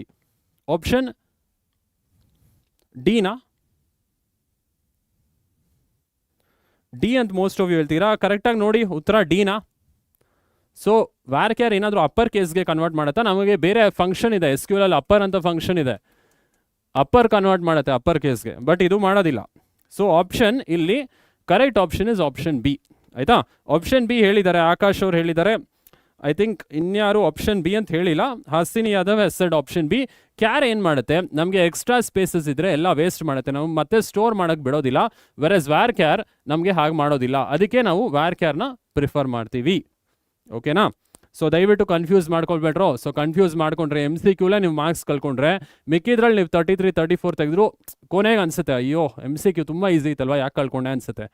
ಆಪ್ಷನ್ ಡಿನಾ? ಡಿ ಅಂತ ಮೋಸ್ಟ್ ಆಫ್ ಯು ಹೇಳ್ತೀರಾ. ಕರೆಕ್ಟಾಗಿ ನೋಡಿ, ಉತ್ತರ ಡಿನಾ. ಸೊ varchar ಏನಾದರೂ ಅಪ್ಪರ್ ಕೇಸ್ಗೆ ಕನ್ವರ್ಟ್ ಮಾಡುತ್ತಾ? ನಮಗೆ ಬೇರೆ ಫಂಕ್ಷನ್ ಇದೆ SQL ಅಲ್ಲಿ, ಅಪ್ಪರ್ ಅಂತ ಫಂಕ್ಷನ್ ಇದೆ, ಅಪ್ಪರ್ ಕನ್ವರ್ಟ್ ಮಾಡುತ್ತೆ ಅಪ್ಪರ್ ಕೇಸ್ಗೆ, ಬಟ್ ಇದು ಮಾಡೋದಿಲ್ಲ. ಸೊ ಆಪ್ಷನ್ ಇಲ್ಲಿ correct option is option B, ಆಯಿತಾ. ಆಪ್ಷನ್ ಬಿ ಹೇಳಿದ್ದಾರೆ, ಆಕಾಶ್ ಅವ್ರು ಹೇಳಿದ್ದಾರೆ. ಐ ಥಿಂಕ್ ಇನ್ಯಾರು ಆಪ್ಷನ್ ಬಿ ಅಂತ ಹೇಳಿಲ್ಲ. ಹಾಸಿನಿ ಯಾದವ್ ಹೆಸ್ ಸೆಡ್ ಆಪ್ಷನ್ ಬಿ. ಕ್ಯಾರ್ ಏನು ಮಾಡುತ್ತೆ, ನಮಗೆ ಎಕ್ಸ್ಟ್ರಾ ಸ್ಪೇಸಸ್ ಇದ್ದರೆ ಎಲ್ಲ ವೇಸ್ಟ್ ಮಾಡುತ್ತೆ, ನಾವು ಮತ್ತೆ ಸ್ಟೋರ್ ಮಾಡೋಕ್ಕೆ ಬಿಡೋದಿಲ್ಲ. ವೆರಸ್ varchar ನಮಗೆ ಹಾಗೆ ಮಾಡೋದಿಲ್ಲ, ಅದಕ್ಕೆ ನಾವು varcharನ ಪ್ರಿಫರ್ ಮಾಡ್ತೀವಿ. ಓಕೆನಾ? ಸೊ ದಯವಿಟ್ಟು ಕನ್ಫ್ಯೂಸ್ ಮಾಡ್ಕೊಳ್ಬೇಡ್ರೋ. ಸೊ ಕನ್ಫ್ಯೂಸ್ ಮಾಡ್ಕೊಂಡ್ರೆ MCQಲೇ ನೀವು ಮಾರ್ಕ್ಸ್ ಕಳ್ಕೊಂಡ್ರೆ, ಮಿಕ್ಕಿದ್ರಲ್ಲಿ ನೀವು 33, 34 ತೆಗೆದ್ರು ಕೊನೆಗೆ ಅನಿಸುತ್ತೆ, ಅಯ್ಯೋ MCQ ತುಂಬ ಈಸಿ ಇತ್ತಲ್ವ, ಯಾಕೆ ಕಳ್ಕೊಂಡೆ ಅನಿಸುತ್ತೆ.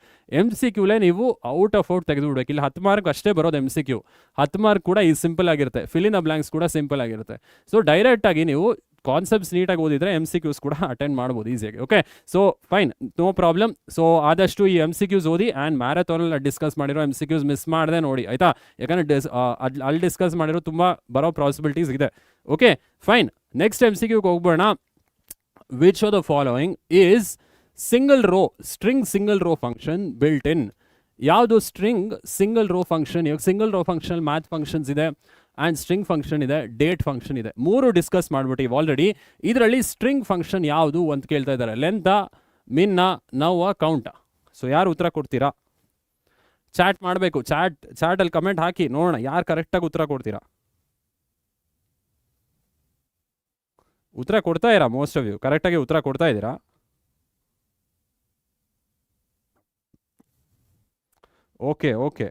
MCQಲೇ ನೀವು ಔಟ್ ಆಫ್ ಔಟ್ ತೆಗೆದು ಬಿಡ್ಬೇಕು. ಇಲ್ಲಿ 10 ಮಾರ್ಕ್ ಅಷ್ಟೇ ಬರೋದು MCQ. 10 ಮಾರ್ಕ್ ಕೂಡ ಈ ಸಿಂಪಲ್ ಆಗಿರುತ್ತೆ, ಫಿಲ್ ಇನ್ ದ ಬ್ಲಾಂಕ್ಸ್ ಕೂಡ ಸಿಂಪಲ್ ಆಗಿರುತ್ತೆ. ಸೊ ಡೈರೆಕ್ಟಾಗಿ ನೀವು ಕಾನ್ಸೆಪ್ಟ್ಸ್ ನೀಟಾಗಿ ಓದಿದ್ರೆ MCQs ಕೂಡ ಅಟೆಂಡ್ ಮಾಡ್ಬೋದು ಈಸಿಯಾಗಿ. Okay, so fine, no problem. So ಆದಷ್ಟು ಈ MCQs ಓದಿ, ಆ್ಯಂಡ್ ಮ್ಯಾರಥಾನಲ್ಲಿ ಡಿಸ್ಕಸ್ ಮಾಡಿರೋ MCQs ಮಿಸ್ ಮಾಡದೆ ನೋಡಿ, ಆಯಿತಾ. ಯಾಕಂದರೆ ಅಲ್ಲಿ ಡಿಸ್ಕಸ್ ಮಾಡಿರೋ ತುಂಬ ಬರೋ ಪಾಸಿಬಿಲಿಟೀಸ್ ಇದೆ. ಓಕೆ ಫೈನ್, ನೆಕ್ಸ್ಟ್ MCQಗೆ ಹೋಗ್ಬೋಣ. Which of the following is single row string single row function built in? ಯಾವುದು ಸ್ಟ್ರಿಂಗ್ ಸಿಂಗಲ್ ರೋ ಫಂಕ್ಷನ್? ಇವಾಗ single row function math functions ಇದೆ, ಆ್ಯಂಡ್ ಸ್ಟ್ರಿಂಗ್ ಫಂಕ್ಷನ್ ಇದೆ, ಡೇಟ್ ಫಂಕ್ಷನ್ ಇದೆ. 3 ಡಿಸ್ಕಸ್ ಮಾಡಿಬಿಟ್ಟಿವಿ ಆಲ್ರೆಡಿ. ಇದರಲ್ಲಿ ಸ್ಟ್ರಿಂಗ್ ಫಂಕ್ಷನ್ ಯಾವುದು ಅಂತ ಕೇಳ್ತಾ ಇದ್ದಾರೆ. ಲೆಂತಾ, ಮಿನ್ನ, ನವ್ವಾ, ಕೌಂಟಾ? ಸೊ ಯಾರು ಉತ್ತರ ಕೊಡ್ತೀರಾ? ಚಾಟ್ ಮಾಡಬೇಕು, ಚಾಟಲ್ಲಿ ಕಮೆಂಟ್ ಹಾಕಿ ನೋಡೋಣ ಯಾರು ಕರೆಕ್ಟಾಗಿ ಉತ್ತರ ಕೊಡ್ತೀರಾ. ಉತ್ತರ ಕೊಡ್ತಾ ಇರಾ? ಮೋಸ್ಟ್ ಆಫ್ ಯು ಕರೆಕ್ಟಾಗಿ ಉತ್ತರ ಕೊಡ್ತಾ ಇದ್ದೀರಾ? ಓಕೆ ಓಕೆ,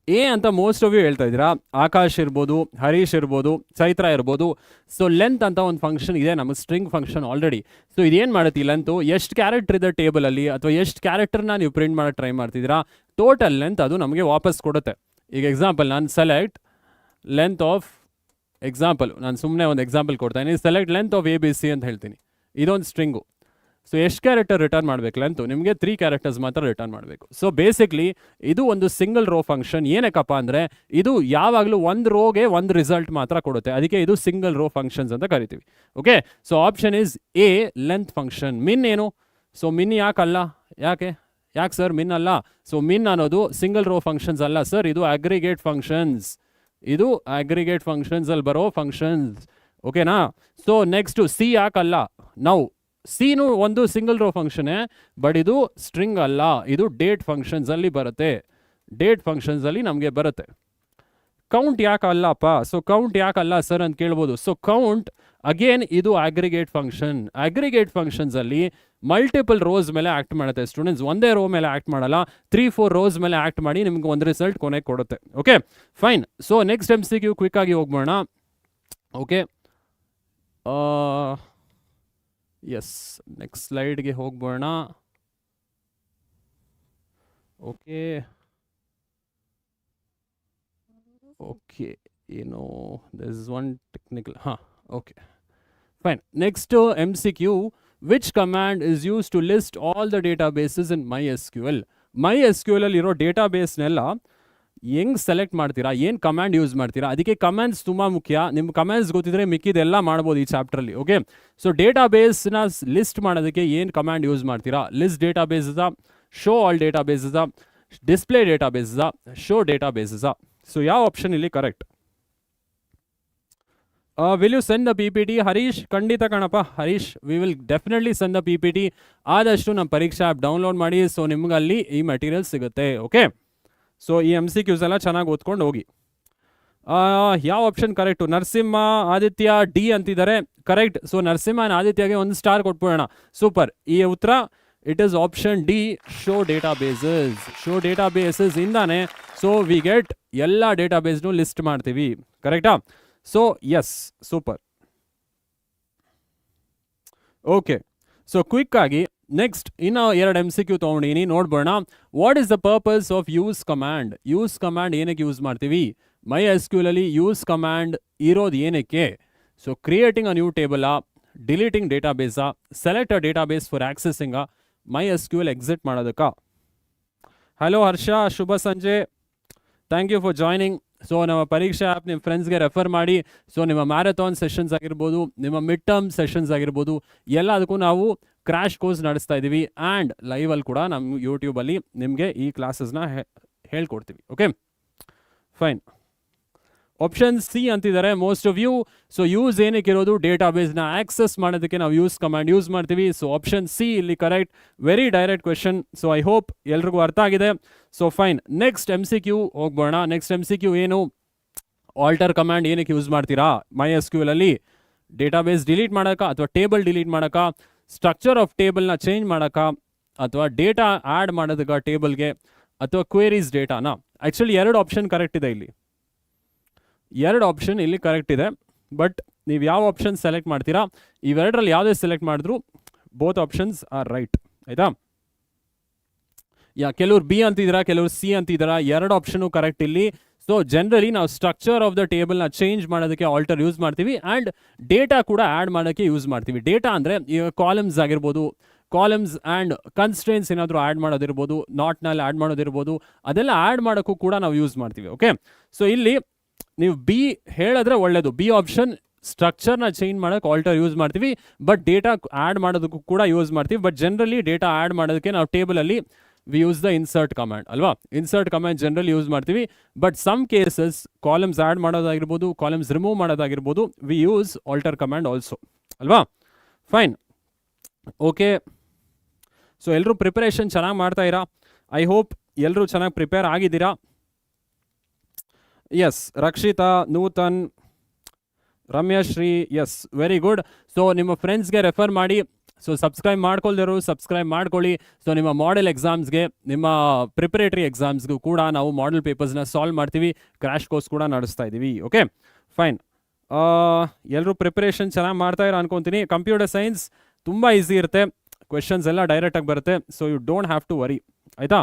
ಎ ಅಂತ ಮೋಸ್ಟ್ ಆಫ್ ಯು ಹೇಳ್ತಾ ಇದ್ದೀರಾ. ಆಕಾಶ್ ಇರ್ಬೋದು, ಹರೀಶ್ ಇರ್ಬೋದು, ಚೈತ್ರ ಇರ್ಬೋದು. ಸೊ ಲೆಂತ್ ಅಂತ ಒಂದು ಫಂಕ್ಷನ್ ಇದೆ ನಮಗೆ, ಸ್ಟ್ರಿಂಗ್ ಫಂಕ್ಷನ್ ಆಲ್ರೆಡಿ. ಸೊ ಇದೇನು ಮಾಡುತ್ತೆ, ಲೆಂತು ಎಷ್ಟು ಕ್ಯಾರೆಕ್ಟರ್ ಇದೆ ಟೇಬಲಲ್ಲಿ ಅಥವಾ ಎಷ್ಟು ಕ್ಯಾರೆಕ್ಟರ್ನ ನೀವು ಪ್ರಿಂಟ್ ಮಾಡೋಕ್ಕೆ ಟ್ರೈ ಮಾಡ್ತಿದ್ದೀರಾ, ಟೋಟಲ್ ಲೆಂತ್ ಅದು ನಮಗೆ ವಾಪಸ್ ಕೊಡುತ್ತೆ. ಈಗ ಎಕ್ಸಾಂಪಲ್ ನಾನು ಸೆಲೆಕ್ಟ್ ಲೆಂತ್ ಆಫ್ ಎಕ್ಸಾಂಪಲ್, ನಾನು ಸುಮ್ಮನೆ ಒಂದು ಎಕ್ಸಾಂಪಲ್ ಕೊಡ್ತಾಯಿನಿ. ಸೆಲೆಕ್ಟ್ ಲೆಂತ್ ಆಫ್ ABC ಅಂತ ಹೇಳ್ತೀನಿ. ಇದೊಂದು ಸ್ಟ್ರಿಂಗು. ಸೊ ಎಷ್ಟು ಕ್ಯಾರೆಕ್ಟರ್ ರಿಟರ್ನ್ ಮಾಡಬೇಕು ಲೆಂತು, ನಿಮಗೆ 3 ಕ್ಯಾರೆಕ್ಟರ್ಸ್ ಮಾತ್ರ ರಿಟರ್ನ್ ಮಾಡಬೇಕು. ಸೊ ಬೇಸಿಕ್ಲಿ ಇದು ಒಂದು ಸಿಂಗಲ್ ರೋ ಫಂಕ್ಷನ್. ಏನಕ್ಕಪ್ಪ ಅಂದರೆ ಇದು ಯಾವಾಗಲೂ ಒಂದು ರೋಗೆ ಒಂದು ರಿಸಲ್ಟ್ ಮಾತ್ರ ಕೊಡುತ್ತೆ, ಅದಕ್ಕೆ ಇದು ಸಿಂಗಲ್ ರೋ ಫಂಕ್ಷನ್ಸ್ ಅಂತ ಕರಿತೀವಿ. Okay, so option is A, length function. Min ಏನು? ಸೊ ಮಿನ್ ಯಾಕಲ್ಲ? ಯಾಕೆ ಸರ್ ಮಿನ್ ಅಲ್ಲ? ಸೊ ಮಿನ್ ಅನ್ನೋದು ಸಿಂಗಲ್ ರೋ ಫಂಕ್ಷನ್ಸ್ ಅಲ್ಲ ಸರ್, ಇದು ಅಗ್ರಿಗೇಟ್ ಫಂಕ್ಷನ್ಸ್. ಇದು ಅಗ್ರಿಗೇಟ್ ಫಂಕ್ಷನ್ಸ್ ಅಲ್ಲಿ ಬರೋ ಫಂಕ್ಷನ್ಸ್. ಓಕೆನಾ? ಸೊ ನೆಕ್ಸ್ಟು ಸಿ ಯಾಕಲ್ಲ? ನಾವು ಸಿನು ಒಂದು ಸಿಂಗಲ್ ರೋ ಫಂಕ್ಷನ್ನೇ, ಬಟ್ ಇದು ಸ್ಟ್ರಿಂಗ್ ಅಲ್ಲ, ಇದು ಡೇಟ್ ಫಂಕ್ಷನ್ಸ್ ಅಲ್ಲಿ ಬರುತ್ತೆ. ಡೇಟ್ ಫಂಕ್ಷನ್ಸ್ ಅಲ್ಲಿ ನಮಗೆ ಬರುತ್ತೆ. ಕೌಂಟ್ ಯಾಕಲ್ಲಪ್ಪ? ಸೊ ಕೌಂಟ್ ಯಾಕಲ್ಲ ಸರ್ ಅಂತ ಕೇಳ್ಬೋದು. ಸೊ ಕೌಂಟ್ ಅಗೇನ್ ಇದು ಅಗ್ರಿಗೇಟ್ ಫಂಕ್ಷನ್. ಅಗ್ರಿಗೇಟ್ ಫಂಕ್ಷನ್ಸ್ ಅಲ್ಲಿ ಮಲ್ಟಿಪಲ್ ರೋಸ್ ಮೇಲೆ ಆಕ್ಟ್ ಮಾಡುತ್ತೆ ಸ್ಟೂಡೆಂಟ್ಸ್, ಒಂದೇ ರೋ ಮೇಲೆ ಆಕ್ಟ್ ಮಾಡಲ್ಲ, 3-4 ರೋಸ್ ಮೇಲೆ ಆಕ್ಟ್ ಮಾಡಿ ನಿಮ್ಗೆ ಒಂದು ರಿಸಲ್ಟ್ ಕೊನೆಗೆ ಕೊಡುತ್ತೆ. Okay fine. So next MCQ quick ಆಗಿ ಹೋಗ್ಬೋಣ. ಓಕೆ, ಎಸ್, ನೆಕ್ಸ್ಟ್ ಸ್ಲೈಡ್ಗೆ ಹೋಗ್ಬೋಣ. ಓಕೆ ಏನು this is one technical. Okay fine. Next MCQ, which command is used to list all the databases in MySQL? MySQL ಅಲ್ಲಿರೋ ಡೇಟಾಬೇಸ್ನೆಲ್ಲ ಹೆಂಗೆ ಸೆಲೆಕ್ಟ್ ಮಾಡ್ತೀರಾ, ಏನು ಕಮ್ಯಾಂಡ್ ಯೂಸ್ ಮಾಡ್ತೀರಾ, ಅದಕ್ಕೆ ಕಮ್ಯಾಂಡ್ಸ್ ತುಂಬ ಮುಖ್ಯ. ನಿಮ್ಮ ಕಮ್ಯಾಂಡ್ಸ್ ಗೊತ್ತಿದ್ರೆ ಮಿಕ್ಕಿದೆಲ್ಲ ಮಾಡ್ಬೋದು ಈ ಚಾಪ್ಟ್ರಲ್ಲಿ. ಓಕೆ, ಸೊ ಡೇಟಾಬೇಸ್ನ ಲಿಸ್ಟ್ ಮಾಡೋದಕ್ಕೆ ಏನು ಕಮ್ಯಾಂಡ್ ಯೂಸ್ ಮಾಡ್ತೀರಾ? List databases, show all databases, display databases, show databases. So ಯಾವ ಆಪ್ಷನ್ ಇಲ್ಲಿ correct? Will you send the PPT? Harish, ಖಂಡಿತ ಕಣಪ್ಪ Harish, we will definitely send the PPT. ಆದಷ್ಟು ನಮ್ಮ ಪರೀಕ್ಷಾ ಆ್ಯಪ್ ಡೌನ್ಲೋಡ್ ಮಾಡಿ, ಸೊ ನಿಮ್ಗೆ ಅಲ್ಲಿ ಈ ಮೆಟೀರಿಯಲ್ ಸಿಗುತ್ತೆ. ಓಕೆ, ಸೊ ಈ MCQs ಎಲ್ಲ ಚೆನ್ನಾಗಿ ಓದ್ಕೊಂಡು ಹೋಗಿ. ಯಾವ option correct? Narasimha, Aditya, D ಅಂತಿದ್ದಾರೆ. ಕರೆಕ್ಟ್. ಸೊ ನರಸಿಂಹ ಆದಿತ್ಯಗೆ ಒಂದು ಸ್ಟಾರ್ ಕೊಟ್ಬಿಡೋಣ. ಸೂಪರ್. ಈ ಉತ್ತರ it is option D, show databases. Show databases ಇಂದಾನೆ ಸೊ ವಿ ಗೆಟ್ ಎಲ್ಲ ಡೇಟಾಬೇಸ್ನು ಲಿಸ್ಟ್ ಮಾಡ್ತೀವಿ. ಕರೆಕ್ಟಾ? So yes, super. Okay, so quick ಆಗಿ ನೆಕ್ಸ್ಟ್ ಇನ್ನೂ 2 MCQ ತೊಗೊಂಡಿನಿ, ನೋಡ್ಬೋಣ. What is the purpose of use command? Use command ಏನಕ್ಕೆ ಯೂಸ್ ಮಾಡ್ತೀವಿ? MySQL ಅಲ್ಲಿ ಯೂಸ್ ಕಮ್ಯಾಂಡ್ ಇರೋದು ಏನಕ್ಕೆ? So creating a new table, deleting database, select a database for accessing MySQL exit ಮಾಡೋದಕ್ಕ? ಹಲೋ ಹರ್ಷ, ಶುಭ ಸಂಜೆ, thank you for joining. So ನಮ್ಮ ಪರೀಕ್ಷಾ ಆ್ಯಪ್ ನಿಮ್ಮ ಫ್ರೆಂಡ್ಸ್ಗೆ ರೆಫರ್ ಮಾಡಿ. ಸೊ ನಿಮ್ಮ ಮ್ಯಾರಥಾನ್ ಸೆಷನ್ಸ್ ಆಗಿರ್ಬೋದು, ನಿಮ್ಮ ಮಿಡ್ ಟರ್ಮ್ ಸೆಷನ್ಸ್ ಆಗಿರ್ಬೋದು, ಎಲ್ಲದಕ್ಕೂ ನಾವು ಕ್ರ್ಯಾಶ್ ಕೋರ್ಸ್ ನಡೆಸ್ತಾ ಇದ್ದೀವಿ. ಆ್ಯಂಡ್ ಲೈವಲ್ಲಿ ಕೂಡ ನಮ್ಮ ಯೂಟ್ಯೂಬಲ್ಲಿ ನಿಮಗೆ ಈ ಕ್ಲಾಸಸ್ನ ಹೇಳ್ಕೊಡ್ತೀವಿ. Okay fine. ಆಪ್ಷನ್ ಸಿ ಅಂತಿದ್ದಾರೆ most of you. So use ಏನಕ್ಕೆ ಇರೋದು? ಡೇಟಾಬೇಸ್ನ ಆಕ್ಸೆಸ್ ಮಾಡೋದಕ್ಕೆ ನಾವು ಯೂಸ್ ಕಮಾಂಡ್ ಯೂಸ್ ಮಾಡ್ತೀವಿ. ಸೊ ಆಪ್ಷನ್ ಸಿ ಇಲ್ಲಿ correct. Very direct question. So I hope ಎಲ್ರಿಗೂ ಅರ್ಥ ಆಗಿದೆ. So fine. ನೆಕ್ಸ್ಟ್ MCQ ಹೋಗ್ಬೋಣ. ನೆಕ್ಸ್ಟ್ MCQ ಏನು? ಆಲ್ಟರ್ ಕಮಾಂಡ್ ಏನಕ್ಕೆ ಯೂಸ್ ಮಾಡ್ತೀರಾ MySQL ಅಲ್ಲಿ? ಡೇಟಾಬೇಸ್ ಡಿಲೀಟ್ ಮಾಡೋಕ್ಕ, ಅಥವಾ ಟೇಬಲ್ ಡಿಲೀಟ್ ಮಾಡೋಕ್ಕ, ಸ್ಟ್ರಕ್ಚರ್ ಆಫ್ ಟೇಬಲ್ನ ಚೇಂಜ್ ಮಾಡೋಕ್ಕ, ಅಥವಾ ಡೇಟಾ ಆ್ಯಡ್ ಮಾಡೋದಕ್ಕ ಟೇಬಲ್ಗೆ, ಅಥವಾ ಕ್ವೇರೀಸ್ ಡೇಟಾನ? ಆ್ಯಕ್ಚುಲಿ 2 ಆಪ್ಷನ್ ಕರೆಕ್ಟ್ ಇದೆ ಇಲ್ಲಿ. 2 ಆಪ್ಷನ್ ಇಲ್ಲಿ ಕರೆಕ್ಟ್ ಇದೆ. ಬಟ್ ನೀವು ಯಾವ ಆಪ್ಷನ್ ಸೆಲೆಕ್ಟ್ ಮಾಡ್ತೀರಾ, ಇವೆರಡರಲ್ಲಿ ಯಾವುದೇ ಸೆಲೆಕ್ಟ್ ಮಾಡಿದ್ರು ಬೋತ್ ಆಪ್ಷನ್ಸ್ ಆರ್ ರೈಟ್. ಆಯಿತಾ? ಕೆಲವ್ರು ಬಿ ಅಂತಿದ್ದೀರಾ, ಕೆಲವ್ರು ಸಿ ಅಂತಿದ್ದೀರಾ. 2 ಆಪ್ಷನು ಕರೆಕ್ಟ್ ಇಲ್ಲಿ. ಸೊ ಜನರಲಿ ನಾವು ಸ್ಟ್ರಕ್ಚರ್ ಆಫ್ ದ ಟೇಬಲ್ನ ಚೇಂಜ್ ಮಾಡೋದಕ್ಕೆ ಆಲ್ಟರ್ ಯೂಸ್ ಮಾಡ್ತೀವಿ. ಆ್ಯಂಡ್ ಡೇಟಾ ಕೂಡ ಆ್ಯಡ್ ಮಾಡೋಕ್ಕೆ ಯೂಸ್ ಮಾಡ್ತೀವಿ. ಡೇಟಾ ಅಂದರೆ ಈಗ ಕಾಲಮ್ಸ್ ಆಗಿರ್ಬೋದು, ಕಾಲಮ್ಸ್ ಆ್ಯಂಡ್ ಕನ್ಸ್ಟ್ರೇನ್ಸ್ ಏನಾದರೂ ಆ್ಯಡ್ ಮಾಡೋದಿರ್ಬೋದು, ನಾಟ್ನಲ್ಲಿ ಆ್ಯಡ್ ಮಾಡೋದಿರ್ಬೋದು, ಅದೆಲ್ಲ ಆ್ಯಡ್ ಮಾಡೋಕ್ಕೂ ಕೂಡ ನಾವು ಯೂಸ್ ಮಾಡ್ತೀವಿ. ಓಕೆ, ಸೊ ಇಲ್ಲಿ ನೀವು ಬಿ ಹೇಳಿದ್ರೆ ಒಳ್ಳೆಯದು. ಬಿ ಆಪ್ಷನ್ ಸ್ಟ್ರಕ್ಚರ್ನ ಚೇಂಜ್ ಮಾಡೋಕ್ಕೆ ಆಲ್ಟರ್ ಯೂಸ್ ಮಾಡ್ತೀವಿ, ಬಟ್ ಡೇಟಾ ಆ್ಯಡ್ ಮಾಡೋದಕ್ಕೂ ಕೂಡ ಯೂಸ್ ಮಾಡ್ತೀವಿ. ಬಟ್ ಜನರಲಿ ಡೇಟಾ ಆ್ಯಡ್ ಮಾಡೋದಕ್ಕೆ ನಾವು ಟೇಬಲಲ್ಲಿ we use the insert command ಅಲ್ವಾ? ಇನ್ಸರ್ಟ್ ಕಮಾಂಡ್ ಜನರಲಿ ಯೂಸ್ ಮಾಡ್ತೀವಿ. But some cases columns add ಮಾಡೋದಾಗಿರ್ಬೋದು, ಕಾಲಮ್ಸ್ ರಿಮೂವ್ ಮಾಡೋದಾಗಿರ್ಬೋದು, we use alter command also ಅಲ್ವಾ? ಫೈನ್. ಓಕೆ, ಸೊ ಎಲ್ಲರೂ ಪ್ರಿಪರೇಷನ್ ಚೆನ್ನಾಗಿ ಮಾಡ್ತಾ ಇರಾ? ಐ ಹೋಪ್ ಎಲ್ಲರೂ ಚೆನ್ನಾಗಿ ಪ್ರಿಪೇರ್ ಆಗಿದ್ದೀರಾ. Yes, Rakshitha, Nuthan, Ramyashree, yes very good. So ನಿಮ್ಮ ಫ್ರೆಂಡ್ಸ್ಗೆ ರೆಫರ್ ಮಾಡಿ. ಸೊ ಸಬ್ಸ್ಕ್ರೈಬ್ ಮಾಡ್ಕೊಳ್ದಿರೋ ಸಬ್ಸ್ಕ್ರೈಬ್ ಮಾಡ್ಕೊಳ್ಳಿ. ಸೊ ನಿಮ್ಮ ಮಾಡೆಲ್ ಎಕ್ಸಾಮ್ಸ್ಗೆ, ನಿಮ್ಮ ಪ್ರಿಪರೇಟರಿ ಎಕ್ಸಾಮ್ಸ್ಗೂ ಕೂಡ ನಾವು ಮಾಡೆಲ್ ಪೇಪರ್ಸ್ನ ಸಾಲ್ವ್ ಮಾಡ್ತೀವಿ. ಕ್ರ್ಯಾಶ್ ಕೋರ್ಸ್ ಕೂಡ ನಡೆಸ್ತಾ ಇದ್ದೀವಿ. Okay fine. ಎಲ್ಲರೂ ಪ್ರಿಪರೇಷನ್ ಚೆನ್ನಾಗಿ ಮಾಡ್ತಾ ಇರೋ ಅನ್ಕೊತೀನಿ. ಕಂಪ್ಯೂಟರ್ ಸೈನ್ಸ್ ತುಂಬ ಈಸಿ ಇರುತ್ತೆ, ಕ್ವೆಶನ್ಸ್ ಎಲ್ಲ ಡೈರೆಕ್ಟಾಗಿ ಬರುತ್ತೆ. So you don't have to worry, ಆಯಿತಾ?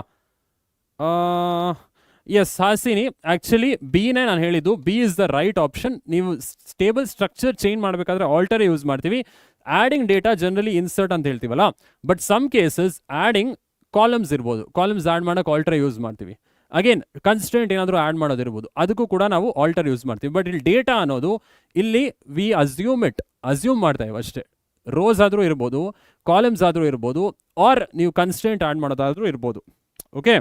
ಎಸ್ ಹಾಸಿನಿ, ಆ್ಯಕ್ಚುಲಿ ಬಿನೇ ನಾನು ಹೇಳಿದ್ದು, B is the right option. ನೀವು ಸ್ಟೇಬಲ್ ಸ್ಟ್ರಕ್ಚರ್ ಚೇಂಜ್ ಮಾಡಬೇಕಾದ್ರೆ ಆಲ್ಟರ್ ಯೂಸ್ ಮಾಡ್ತೀವಿ. ಆ್ಯಡಿಂಗ್ ಡೇಟಾ ಜನರಲಿ ಇನ್ಸರ್ಟ್ ಅಂತ ಹೇಳ್ತೀವಲ್ಲ, but some cases adding columns ಇರ್ಬೋದು, ಕಾಲಮ್ಸ್ ಆ್ಯಡ್ ಮಾಡೋಕೆ ಆಲ್ಟರ್ ಯೂಸ್ ಮಾಡ್ತೀವಿ. ಅಗೇನ್ ಕನ್ಸ್ಟೆಂಟ್ ಏನಾದರೂ ಆ್ಯಡ್ ಮಾಡೋದಿರ್ಬೋದು, ಅದಕ್ಕೂ ಕೂಡ ನಾವು ಆಲ್ಟರ್ ಯೂಸ್ ಮಾಡ್ತೀವಿ. ಬಟ್ ಇಲ್ಲಿ ಡೇಟಾ ಅನ್ನೋದು ಇಲ್ಲಿ ವಿ ಅಸ್ಯೂಮ್ ಮಾಡ್ತಾ ಇವೆ ಅಷ್ಟೇ. ರೋಸ್ ಆದರೂ ಇರ್ಬೋದು, ಕಾಲಮ್ಸ್ ಆದರೂ ಇರ್ಬೋದು, ಆರ್ ನೀವು ಕನ್ಸ್ಟೆಂಟ್ ಆ್ಯಡ್ ಮಾಡೋದಾದರೂ ಇರ್ಬೋದು. ಓಕೆ,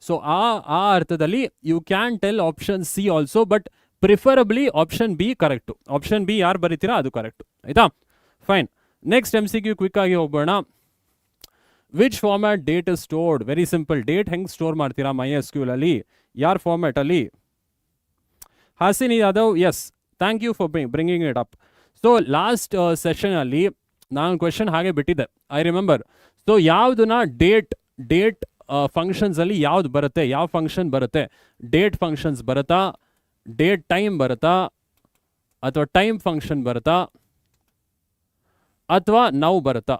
ಸೊ ಆ ಅರ್ಥದಲ್ಲಿ you can tell option C also, but preferably option B correct. Option B ಯಾರು ಬರೀತೀರಾ ಅದು ಕರೆಕ್ಟು, ಆಯಿತಾ? ಫೈನ್. ನೆಕ್ಸ್ಟ್ MCQ ಕ್ವಿಕ್ ಆಗಿ ಹೋಗೋಣ. Which format date is stored? Very simple. Date ಹೆಂಗೆ ಸ್ಟೋರ್ ಮಾಡ್ತೀರಾ MySQL ಅಲ್ಲಿ? ಯಾರ್ ಫಾರ್ಮ್ಯಾಟಲ್ಲಿ? Hasini Yadav, yes, thank you for bringing it up. So last ಸೆಷನಲ್ಲಿ ನಾನು ಕ್ವೆಶನ್ ಹಾಗೆ ಬಿಟ್ಟಿದ್ದೆ, ಐ ರಿಮೆಂಬರ್. ಸೊ ಯಾವುದನ್ನ ಡೇಟ್ ಫಂಕ್ಷನ್ಸಲ್ಲಿ ಯಾವ್ದು ಬರುತ್ತೆ, ಯಾವ ಫಂಕ್ಷನ್ ಬರುತ್ತೆ? ಡೇಟ್ ಫಂಕ್ಷನ್ಸ್ ಬರುತ್ತಾ, ಡೇಟ್ ಟೈಮ್ ಬರುತ್ತಾ, ಅಥವಾ ಟೈಮ್ ಫಂಕ್ಷನ್ ಬರುತ್ತಾ, ಅಥವಾ ನಾವು ಬರುತ್ತಾ?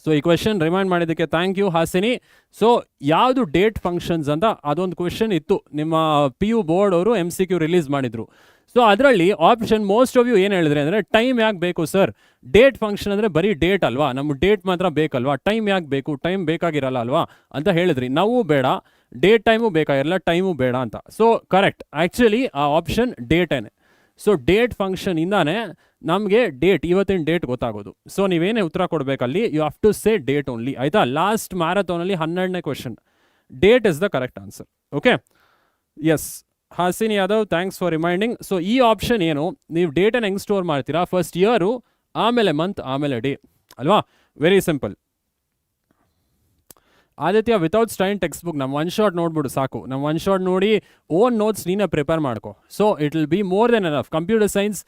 ಸೊ ಈ ಕ್ವೆಶನ್ ರಿಮೈಂಡ್ ಮಾಡಿದ್ದಕ್ಕೆ ಥ್ಯಾಂಕ್ ಯು ಹಾಸಿನಿ. ಸೊ ಯಾವುದು ಡೇಟ್ ಫಂಕ್ಷನ್ಸ್ ಅಂತ ಅದೊಂದು ಕ್ವೆಶನ್ ಇತ್ತು, ನಿಮ್ಮ PU ಬೋರ್ಡ್ ಅವರು MCQ ರಿಲೀಸ್ ಮಾಡಿದ್ರು. ಸೊ ಅದರಲ್ಲಿ ಆಪ್ಷನ್ ಮೋಸ್ಟ್ ಆಫ್ ಯು ಏನು ಹೇಳಿದ್ರೆ ಅಂದರೆ, ಟೈಮ್ ಯಾಕೆ ಬೇಕು ಸರ್? ಡೇಟ್ ಫಂಕ್ಷನ್ ಅಂದರೆ ಬರೀ ಡೇಟ್ ಅಲ್ವಾ, ನಮ್ಗೆ ಡೇಟ್ ಮಾತ್ರ ಬೇಕಲ್ವಾ, ಟೈಮ್ ಯಾಕೆ ಬೇಕು? ಟೈಮ್ ಬೇಕಾಗಿರಲ್ಲ ಅಲ್ವಾ ಅಂತ ಹೇಳಿದ್ರಿ. ನಾವು ಬೇಡ, ಡೇಟ್ ಟೈಮು ಬೇಕಾಗಿರಲ್ಲ, ಟೈಮು ಬೇಡ ಅಂತ. ಸೊ ಕರೆಕ್ಟ್, ಆ್ಯಕ್ಚುಲಿ ಆ ಆಪ್ಷನ್ ಡೇಟೇನೆ. ಸೊ ಡೇಟ್ ಫಂಕ್ಷನ್ ಇಂದಾನೆ ನಮಗೆ ಇವತ್ತಿನ ಡೇಟ್ ಗೊತ್ತಾಗೋದು. ಸೊ ನೀವೇನೇ ಉತ್ತರ ಕೊಡಬೇಕಲ್ಲಿ you have to say date only, ಆಯಿತಾ? ಲಾಸ್ಟ್ ಮ್ಯಾರಥಾನಲ್ಲಿ 12ನೇ question, date is the correct answer. Okay, yes Hasini Yadav, thanks for reminding. So ಈ ಆಪ್ಷನ್ ಏನು, ನೀವು ಡೇಟನ್ನು ಹೆಂಗೆ ಸ್ಟೋರ್ ಮಾಡ್ತೀರಾ? ಫಸ್ಟ್ ಇಯರು, ಆಮೇಲೆ ಮಂತ್, ಆಮೇಲೆ ಡೇ ಅಲ್ವಾ? Very simple. Aditya, without stain text book, ನಮ್ಮ ಒನ್ ಶಾಟ್ ನೋಡ್ಬಿಡು ಸಾಕು. ನಮ್ಮ ಒನ್ ಶಾಟ್ ನೋಡಿ ಓನ್ ನೋಟ್ಸ್ ನೀನೇ ಪ್ರಿಪೇರ್ ಮಾಡ್ಕೊ. So it will be more than enough. Computer science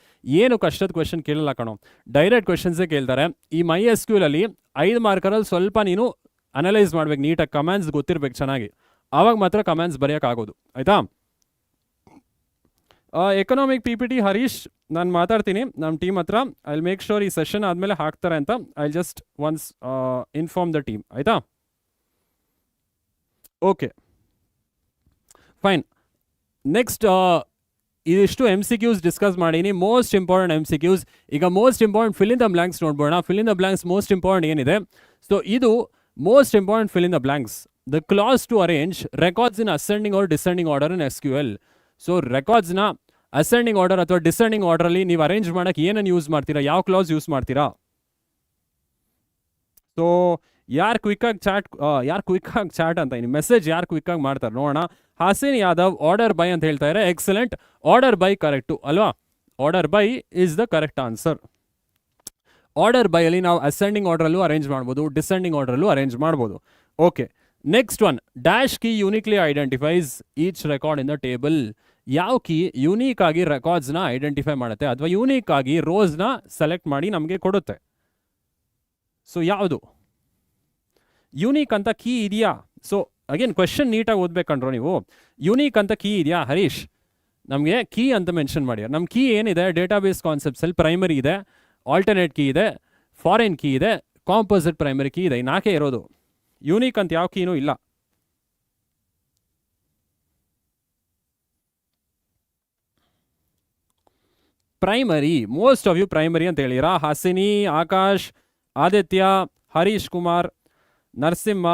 ಏನು ಕಷ್ಟದ ಕ್ವೆಶನ್ ಕೇಳಲ್ಲ ಕಣೋ, ಡೈರೆಕ್ಟ್ ಕ್ವೆಶನ್ಸೇ ಕೇಳ್ತಾರೆ. ಈ MySQL ಅಲ್ಲಿ 5 ಮಾರ್ಕರಲ್ಲಿ ಸ್ವಲ್ಪ ನೀನು ಅನಲೈಸ್ ಮಾಡ್ಬೇಕು ನೀಟಾಗಿ, ಕಮೆಂಟ್ಸ್ ಗೊತ್ತಿರ್ಬೇಕು ಚೆನ್ನಾಗಿ, ಆವಾಗ ಮಾತ್ರ ಕಮೆಂಟ್ಸ್ ಬರೆಯೋಕ್ಕಾಗೋದು, ಆಯಿತಾ? ಎಕನಾಮಿಕ್ PPT ಹರೀಶ್, ನಾನು ಮಾತಾಡ್ತೀನಿ ನಮ್ಮ ಟೀಮ್ ಹತ್ರ. ಐ ವಿಲ್ ಮೇಕ್ ಶೋರ್ ಈ ಸೆಷನ್ ಆದಮೇಲೆ ಹಾಕ್ತಾರೆ ಅಂತ. I just once inform the team, ಆಯಿತಾ? Okay fine. ನೆಕ್ಸ್ಟ್ ಇದಿಷ್ಟು MCQs ಡಿಸ್ಕಸ್ ಮಾಡೀನಿ. Most important MCQs. ಈಗ most important fill in the blanks ನೋಡ್ಬೋಣ. Fill in the blanks most important ಏನಿದೆ? ಸೊ ಇದು most important fill in the blanks. The clause to arrange records in ascending or descending order in SQL. So ರೆಕಾರ್ಡ್ಸ್ನ ಅಸೆಂಡಿಂಗ್ ಆರ್ಡರ್ ಅಥವಾ ಡಿಸೆಂಡಿಂಗ್ ಆರ್ಡರಲ್ಲಿ ನೀವು ಅರೇಂಜ್ ಮಾಡೋಕ್ಕೆ ಏನನ್ನು ಯೂಸ್ ಮಾಡ್ತೀರಾ? ಯಾವ ಕ್ಲಾಸ್ ಯೂಸ್ ಮಾಡ್ತೀರಾ? ಸೊ ಯಾರು ಕ್ವಿಕ್ಕಾಗಿ ಚಾಟ್ ಅಂತ ನಿಮ್ಮ ಮೆಸೇಜ್ ಯಾರು ಕ್ವಿಕ್ಕಾಗಿ ಮಾಡ್ತಾರೆ ನೋಡೋಣ. ಹಾಸಿನ್ ಯಾದವ್ ಆರ್ಡರ್ ಬೈ ಅಂತ ಹೇಳ್ತಾ ಇದ್ದಾರೆ. ಎಕ್ಸಲೆಂಟ್, ಆರ್ಡರ್ ಬೈ ಕರೆಕ್ಟು ಅಲ್ವಾ? Order by is the correct answer. Order ಬೈಯಲ್ಲಿ ನಾವು ಅಸೆಂಡಿಂಗ್ ಆರ್ಡ್ರಲ್ಲೂ ಅರೇಂಜ್ ಮಾಡ್ಬೋದು, ಡಿಸೆಂಡಿಂಗ್ ಆರ್ಡ್ರಲ್ಲೂ ಅರೇಂಜ್ ಮಾಡ್ಬೋದು. Okay, next one, dash key uniquely identifies each record in the table. ಯಾವ ಕೀ ಯೂನಿಕ್ ಆಗಿ ರೆಕಾರ್ಡ್ಸ್ನ ಐಡೆಂಟಿಫೈ ಮಾಡುತ್ತೆ ಅಥವಾ ಯೂನಿಕ್ ಆಗಿ ರೋಸ್ನ ಸೆಲೆಕ್ಟ್ ಮಾಡಿ ನಮಗೆ ಕೊಡುತ್ತೆ? ಸೊ ಯಾವುದು ಯೂನಿಕ್ ಅಂತ ಕೀ ಇದೆಯಾ? ಸೊ ಅಗೇನ್ ಕ್ವೆಶನ್ ನೀಟಾಗಿ ಓದ್ಬೇಕಂಡ್ರೋ ನೀವು. ಯೂನಿಕ್ ಅಂತ ಕೀ ಇದೆಯಾ ಹರೀಶ್? ನಮಗೆ ಕೀ ಅಂತ ಮೆನ್ಷನ್ ಮಾಡಿ. ನಮ್ಮ ಕೀ ಏನಿದೆ ಡೇಟಾಬೇಸ್ ಕಾನ್ಸೆಪ್ಟ್ಸಲ್ಲಿ ಪ್ರೈಮರಿ ಇದೆ, ಆಲ್ಟರ್ನೇಟ್ ಕೀ ಇದೆ, ಫಾರಿನ್ ಕೀ ಇದೆ, ಕಾಂಪೋಸಿಟ್ ಪ್ರೈಮರಿ ಕೀ ಇದೆ. ಈ 4 ಇರೋದು. ಯೂನಿಕ್ ಅಂತ ಯಾವ ಕೀನೂ ಇಲ್ಲ. Primary, most of you primary ಅಂತ ಹೇಳಿರಾ. Hasini, Akash, Aditya, Harish Kumar, Narasimha,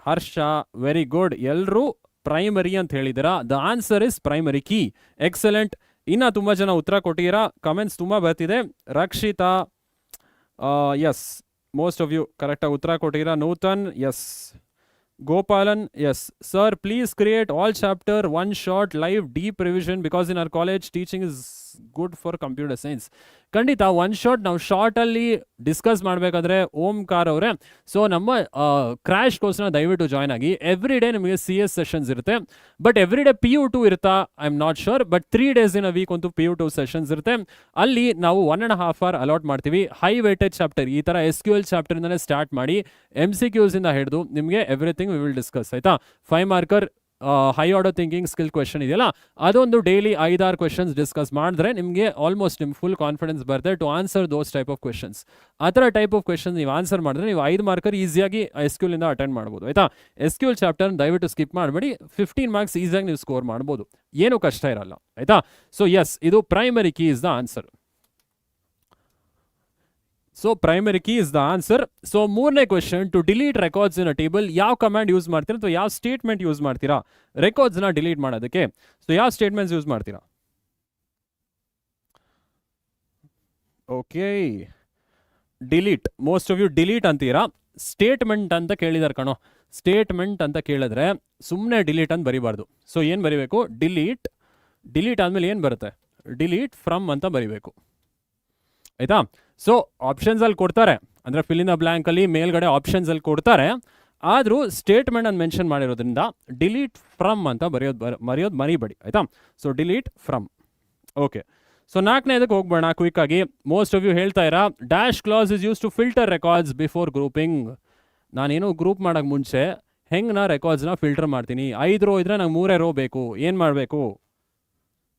Harsha, very good. ಎಲ್ಲರೂ ಪ್ರೈಮರಿ ಅಂತ ಹೇಳಿದ್ದೀರಾ. The answer is primary key. Excellent. ಇನ್ನು ತುಂಬ ಜನ ಉತ್ತರ ಕೊಟ್ಟಿದ್ದೀರಾ, ಕಮೆಂಟ್ಸ್ ತುಂಬ ಬರ್ತಿದೆ. Rakshitha, yes, most of you ಕರೆಕ್ಟಾಗಿ ಉತ್ತರ ಕೊಟ್ಟಿದ್ದೀರಾ. Nuthan, S. Gopalan, S. Sir please create all chapter one short live deep revision because in our college teaching is good for computer science. ಖಂಡಿತ ಒನ್ ಶಾಟ್ ನಾವು ಶಾರ್ಟಲ್ಲಿ ಡಿಸ್ಕಸ್ ಮಾಡಬೇಕಾದ್ರೆ ಓಂಕಾರ್ ಅವರೇ, ಸೊ ನಮ್ಮ ಕ್ರ್ಯಾಶ್ ಕೋರ್ಸ್ನ ದಯವಿಟ್ಟು ಜಾಯ್ನ್ ಆಗಿ. ಎವ್ರಿ ಡೇ ನಿಮಗೆ CS ಸೆಷನ್ಸ್ ಇರುತ್ತೆ, ಬಟ್ ಎವ್ರಿ ಡೇ PU2 ಇರುತ್ತಾ I am not sure, but 3 days in a week ಅಂತೂ PU2 ಸೆಷನ್ಸ್ ಇರುತ್ತೆ. ಅಲ್ಲಿ ನಾವು 1.5 hour ಅಲಾಟ್ ಮಾಡ್ತೀವಿ. ಹೈ ವೇಟೇಜ್ ಚಾಪ್ಟರ್, ಈ ಥರ SQL ಚಾಪ್ಟರಿಂದನೇ ಸ್ಟಾರ್ಟ್ ಮಾಡಿ MCQs ಇಂದ ಹಿಡಿದು ನಿಮಗೆ ಎವ್ರಿಥಿಂಗ್ ವಿ ವಿಲ್ ಡಿಸ್ಕಸ್, ಆಯಿತಾ. 5 marker high order thinking skill question ಇದೆಯಲ್ಲ, ಅದೊಂದು ಡೈಲಿ 5-6 ಕ್ವೆಶನ್ಸ್ ಡಿಸ್ಕಸ್ ಮಾಡಿದ್ರೆ ನಿಮಗೆ ಆಲ್ಮೋಸ್ಟ್ ನಿಮ್ಗೆ ಫುಲ್ ಕಾನ್ಫಿಡೆನ್ಸ್ ಬರುತ್ತೆ to answer those type of questions. ಆ ಥರ ಟೈಪ್ ಆಫ್ ಕ್ವೆಶನ್ ನೀವು ಆನ್ಸರ್ ಮಾಡಿದ್ರೆ ನೀವು 5 marker ಈಸಿಯಾಗಿ SQL ಇಂದ ಅಟೆಂಡ್ ಮಾಡ್ಬೋದು, ಆಯಿತಾ. SQL ಚಾಪ್ಟರ್ ದಯವಿಟ್ಟು ಸ್ಕಿಪ್ ಮಾಡಬೇಡಿ. 15 marks ಈಸಿಯಾಗಿ ನೀವು ಸ್ಕೋರ್ ಮಾಡ್ಬೋದು, ಏನೂ ಕಷ್ಟ ಇರಲ್ಲ, ಆಯಿತಾ. ಸೊ ಎಸ್, ಇದು primary key is the answer. So primary key is the answer. So ಮೂರನೇ question, to delete records in a table ಯಾವ ಕಮಾಂಡ್ ಯೂಸ್ ಮಾಡ್ತೀರಾ ಅಥವಾ ಯಾವ ಸ್ಟೇಟ್ಮೆಂಟ್ ಯೂಸ್ ಮಾಡ್ತೀರಾ ರೆಕಾರ್ಡ್ಸ್ನ ಡಿಲೀಟ್ ಮಾಡೋದಕ್ಕೆ? ಸೊ ಯಾವ ಸ್ಟೇಟ್ಮೆಂಟ್ಸ್ ಯೂಸ್ ಮಾಡ್ತೀರಾ? Okay, delete. Most of you delete ಅಂತೀರಾ. ಸ್ಟೇಟ್ಮೆಂಟ್ ಅಂತ ಕೇಳಿದಾರೆ ಕಣೋ. ಸ್ಟೇಟ್ಮೆಂಟ್ ಅಂತ ಕೇಳಿದ್ರೆ ಸುಮ್ಮನೆ ಡಿಲೀಟ್ ಅಂತ ಬರಿಬಾರ್ದು. ಸೊ ಏನು ಬರಿಬೇಕು? ಡಿಲೀಟ್. ಡಿಲೀಟ್ ಆದಮೇಲೆ ಏನು ಬರುತ್ತೆ? ಡಿಲೀಟ್ ಫ್ರಮ್ ಅಂತ ಬರಿಬೇಕು, ಆಯಿತಾ. ಸೊ ಆಪ್ಷನ್ಸಲ್ಲಿ ಕೊಡ್ತಾರೆ, ಅಂದರೆ ಫಿಲ್ ಇನ್ ದ ಬ್ಲ್ಯಾಂಕಲ್ಲಿ ಮೇಲ್ಗಡೆ ಆಪ್ಷನ್ಸಲ್ಲಿ ಕೊಡ್ತಾರೆ. ಆದರೂ ಸ್ಟೇಟ್ಮೆಂಟ್ ಅಂತ ಮೆನ್ಷನ್ ಮಾಡಿರೋದ್ರಿಂದ ಡಿಲೀಟ್ ಫ್ರಮ್ ಅಂತ ಬರೆಯೋದು ಮರಿಬೇಡಿ, ಆಯಿತಾ. So delete from. Okay, so 4ನೇದಕ್ಕೆ ಹೋಗ್ಬೇಡ ಕ್ವಿಕ್ಕಾಗಿ. ಮೋಸ್ಟ್ ಆಫ್ ಯು ಹೇಳ್ತಾ ಇರಾ dash clause is use to filter records before grouping. ನಾನೇನು ಗ್ರೂಪ್ ಮಾಡೋಕ್ಕೆ ಮುಂಚೆ ಹೆಂಗೆ ನಾ ರೆಕಾರ್ಡ್ಸ್ನ ಫಿಲ್ಟರ್ ಮಾಡ್ತೀನಿ? 5 ರೋ ಇದ್ದರೆ ನಂಗೆ 3 ರೋ ಬೇಕು, ಏನು ಮಾಡಬೇಕು?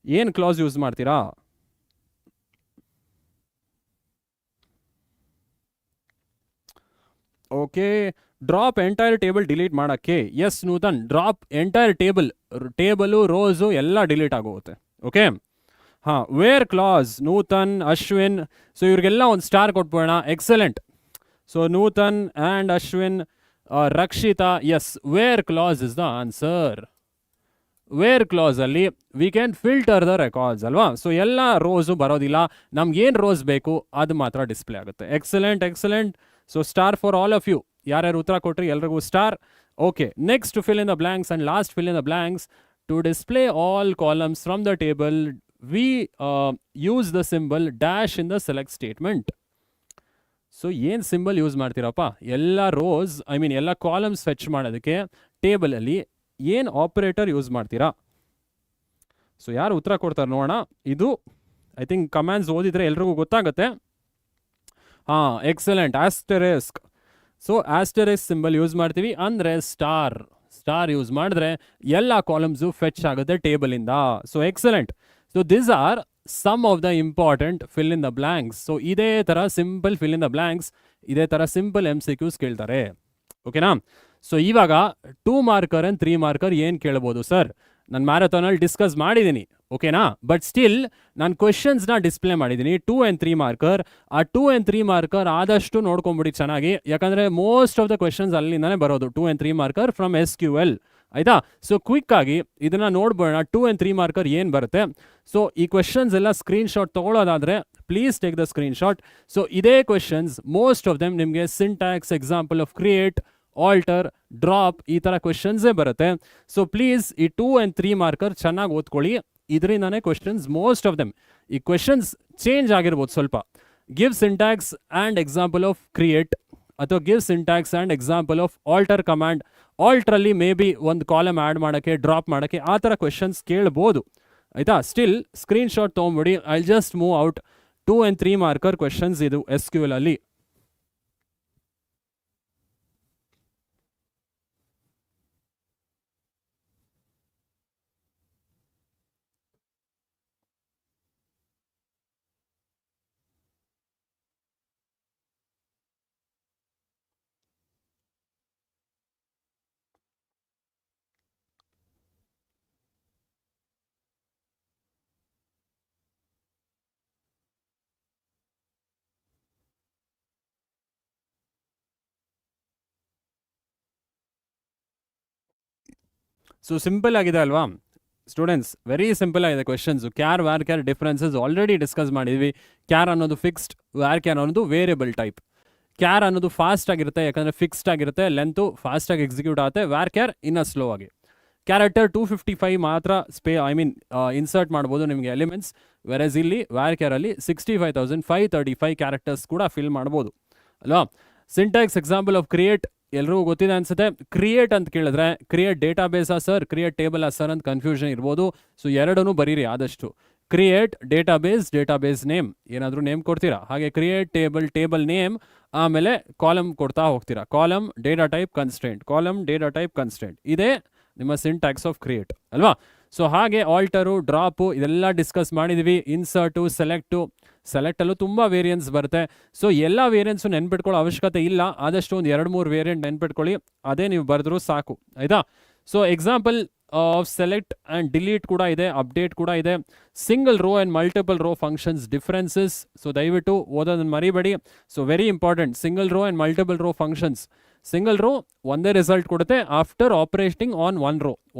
ಏನು ಕ್ಲಾಸ್ ಯೂಸ್ ಮಾಡ್ತೀರಾ? Okay, drop entire table delete ಮಾಡೋಕ್ಕೆ. Yes Nuthan, drop entire table rows ಎಲ್ಲ ಡಿಲೀಟ್ ಆಗೋಗುತ್ತೆ. ಓಕೆ, ಹಾಂ. Where clause, Nuthan, Ashwin, so ಇವ್ರಿಗೆಲ್ಲ ಒಂದು ಸ್ಟಾರ್ ಕೊಟ್ಬೋಣ. Excellent. So Nuthan and Ashwin, Rakshitha, yes, where clause is the answer. Where ಕ್ಲಾಸಲ್ಲಿ we can filter the records ಅಲ್ವಾ. ಸೊ ಎಲ್ಲ ರೋಸು ಬರೋದಿಲ್ಲ, ನಮ್ಗೇನು ರೋಸ್ ಬೇಕು ಅದು ಮಾತ್ರ ಡಿಸ್ಪ್ಲೇ ಆಗುತ್ತೆ. Excellent, excellent. So star for all of you. ಯಾರ್ಯಾರು ಉತ್ತರ ಕೊಟ್ರಿ ಎಲ್ರಿಗೂ star. Okay, next fill in the blanks and last fill in the blanks. To display all columns from the table we use the symbol dash in the select statement. So ಏನು ಸಿಂಬಲ್ ಯೂಸ್ ಮಾಡ್ತೀರಪ್ಪ? ಎಲ್ಲ ರೋಸ್ ಎಲ್ಲ ಕಾಲಮ್ಸ್ ಫೆಚ್ ಮಾಡೋದಕ್ಕೆ ಟೇಬಲಲ್ಲಿ ಏನು ಆಪರೇಟರ್ ಯೂಸ್ ಮಾಡ್ತೀರಾ? ಸೊ ಯಾರು ಉತ್ತರ ಕೊಡ್ತಾರೆ ನೋಡೋಣ. ಇದು ಐ ಥಿಂಕ್ ಕಮ್ಯಾಂಡ್ಸ್ ಓದಿದರೆ ಎಲ್ರಿಗೂ ಗೊತ್ತಾಗುತ್ತೆ. ಹಾಂ, excellent. Asterisk. So asterisk symbol use ಮಾಡ್ತೀವಿ, ಅಂದರೆ ಸ್ಟಾರ್ ಯೂಸ್ ಮಾಡಿದ್ರೆ ಎಲ್ಲ ಕಾಲಮ್ಸು ಫೆಚ್ ಆಗುತ್ತೆ ಟೇಬಲಿಂದ. So excellent. So this are some of the important fill in the blanks. So ಇದೇ ಥರ simple fill in the blanks, ಇದೇ ಥರ ಸಿಂಪಲ್ MCQs ಕೇಳ್ತಾರೆ, ಓಕೆನಾ. ಸೊ ಇವಾಗ 2 marker ಆ್ಯಂಡ್ 3 marker ಏನು ಕೇಳ್ಬೋದು ಸರ್? ನಾನು ಮ್ಯಾರಥಾನಲ್ಲಿ ಡಿಸ್ಕಸ್ ಮಾಡಿದ್ದೀನಿ, ಓಕೆನಾ. ಬಟ್ ಸ್ಟಿಲ್ ನಾನು ಕ್ವೆಶನ್ಸ್ನ ಡಿಸ್ಪ್ಲೇ ಮಾಡಿದ್ದೀನಿ 2 and 3 marker. ಆ 2 and 3 marker ಆದಷ್ಟು ನೋಡ್ಕೊಂಬಿಡಿ ಚೆನ್ನಾಗಿ, ಯಾಕಂದರೆ ಮೋಸ್ಟ್ ಆಫ್ ದ ಕ್ವೆಶನ್ಸ್ ಅಲ್ಲಿಂದನೇ ಬರೋದು. 2 and 3 marker ಫ್ರಮ್ SQL, ಆಯಿತಾ. ಸೊ ಕ್ವಿಕ್ಕಾಗಿ ಇದನ್ನು ನೋಡ್ಬೋಣ. 2 and 3 marker ಏನು ಬರುತ್ತೆ? ಸೊ ಈ ಕ್ವೆಶನ್ಸ್ ಎಲ್ಲ ಸ್ಕ್ರೀನ್ಶಾಟ್ ತೊಗೊಳ್ಳೋದಾದರೆ please take the screenshot. So ಇದೇ ಕ್ವೆಶನ್ಸ್ ಮೋಸ್ಟ್ ಆಫ್ ದೆಮ್ ನಿಮಗೆ syntax, example of create, alter, drop, ಈ ಥರ ಕ್ವೆಶನ್ಸೇ ಬರುತ್ತೆ. ಸೊ ಪ್ಲೀಸ್ ಈ 2 and 3 marker ಚೆನ್ನಾಗಿ ಓದ್ಕೊಳ್ಳಿ. ಇದರಿಂದನೇ ಕ್ವೆಶನ್ಸ್ ಮೋಸ್ಟ್ ಆಫ್ ದೆಮ್. ಈ ಕ್ವೆಶನ್ಸ್ ಚೇಂಜ್ ಆಗಿರ್ಬೋದು ಸ್ವಲ್ಪ. Give syntax and example of create, ಅಥವಾ give syntax and example of alter command. ಆಲ್ಟ್ರಲ್ಲಿ ಮೇ ಬಿ ಒಂದು ಕಾಲಮ್ ಆ್ಯಡ್ ಮಾಡೋಕ್ಕೆ, ಡ್ರಾಪ್ ಮಾಡೋಕ್ಕೆ, ಆ ಥರ ಕ್ವೆಶನ್ಸ್ ಕೇಳ್ಬೋದು, ಆಯಿತಾ. ಸ್ಟಿಲ್ ಸ್ಕ್ರೀನ್ಶಾಟ್ ತೊಗೊಂಬಿಡಿ. I just move out 2 and 3 marker questions ಇದು SQL ಅಲ್ಲಿ. ಸೊ ಸಿಂಪಲ್ ಆಗಿದೆ ಅಲ್ವಾ ಸ್ಟೂಡೆಂಟ್ಸ್? ವೆರಿ ಸಿಂಪಲ್ ಆಗಿದೆ questions. Char varchar differences already discuss ಮಾಡಿದ್ವಿ. ಕ್ಯಾರ್ ಅನ್ನೋದು ಫಿಕ್ಸ್ಡ್, ವ್ಯಾರ್ ಕ್ಯಾರ್ ಅನ್ನೋದು ವೇರಿಯಬಲ್ ಟೈಪ್. ಕ್ಯಾರ್ ಅನ್ನೋದು ಫಾಸ್ಟ್ ಆಗಿರುತ್ತೆ, ಯಾಕಂದರೆ ಫಿಕ್ಸ್ಡ್ ಆಗಿರುತ್ತೆ, ಲೆಂತು ಫಾಸ್ಟಾಗಿ ಎಕ್ಸಿಕ್ಯೂಟ್ ಆಗುತ್ತೆ. ವ್ಯಾರ್ ಕ್ಯಾರ್ ಇನ್ನೂ ಸ್ಲೋ ಆಗಿ. ಕ್ಯಾರೆಕ್ಟರ್ 255 ಮಾತ್ರ ಇನ್ಸರ್ಟ್ ಮಾಡ್ಬೋದು ನಿಮಗೆ ಎಲಿಮೆಂಟ್ಸ್. ವೆರಸ್ ಇಲ್ಲಿ ವ್ಯಾರ್ಕ್ಯಾರಲ್ಲಿ 65,535 ಕ್ಯಾರೆಕ್ಟರ್ಸ್ ಕೂಡ ಫಿಲ್ ಮಾಡ್ಬೋದು ಅಲ್ವಾ. ಸಿಂಟ್ಯಾಕ್ಸ್ ಎಕ್ಸಾಂಪಲ್ ಆಫ್ ಕ್ರಿಯೇಟ್ ಎಲ್ರಿಗೂ ಗೊತ್ತಿದೆ ಅನ್ಸುತ್ತೆ. ಕ್ರಿಯೇಟ್ ಅಂತ ಕೇಳಿದ್ರೆ ಕ್ರಿಯೇಟ್ ಡೇಟಾ ಬೇಸಾ ಸರ್, ಕ್ರಿಯೇಟ್ ಟೇಬಲ್ ಸರ್ ಅಂತ ಕನ್ಫ್ಯೂಷನ್ ಇರ್ಬೋದು. ಸೊ ಎರಡನ್ನೂ ಬರೀರಿ ಆದಷ್ಟು. ಕ್ರಿಯೇಟ್ ಡೇಟಾಬೇಸ್ ನೇಮ್, ಏನಾದರೂ ನೇಮ್ ಕೊಡ್ತೀರಾ, ಹಾಗೆ ಕ್ರಿಯೇಟ್ ಟೇಬಲ್ ನೇಮ್, ಆಮೇಲೆ ಕಾಲಮ್ ಕೊಡ್ತಾ ಹೋಗ್ತೀರಾ. ಕಾಲಮ್ ಡೇಟಾ ಟೈಪ್ ಕನ್ಸ್ಟೆಂಟ್ ಇದೇ ನಿಮ್ಮ ಸಿಂಟ್ಯಾಕ್ಸ್ ಆಫ್ ಕ್ರಿಯೇಟ್ ಅಲ್ವಾ. ಸೊ ಹಾಗೆ ಆಲ್ಟರು, ಡ್ರಾಪು ಇದೆಲ್ಲ ಡಿಸ್ಕಸ್ ಮಾಡಿದ್ವಿ. ಇನ್ಸರ್ಟು, ಸೆಲೆಕ್ಟಲ್ಲೂ ತುಂಬ ವೇರಿಯನ್ಸ್ ಬರುತ್ತೆ. ಸೊ ಎಲ್ಲ ವೇರಿಯನ್ಸು ನೆನ್ಪಿಟ್ಕೊಳ್ಳೋ ಅವಶ್ಯಕತೆ ಇಲ್ಲ, ಆದಷ್ಟು ಒಂದು 2-3 ವೇರಿಯಂಟ್ ನೆನ್ಪಿಟ್ಕೊಳ್ಳಿ, ಅದೇ ನೀವು ಬರೆದ್ರೂ ಸಾಕು ಆಯಿತಾ. So example of select and delete ಕೂಡ ಇದೆ, ಅಪ್ಡೇಟ್ ಕೂಡ ಇದೆ. Single row and multiple row functions differences. So ದಯವಿಟ್ಟು ಓದೋದನ್ನು ಮರಿಬೇಡಿ. So very important, single row and multiple row functions. Single row ಒಂದೇ ರಿಸಲ್ಟ್ ಕೊಡುತ್ತೆ ಆಫ್ಟರ್ ಆಪರೇಟಿಂಗ್ ಆನ್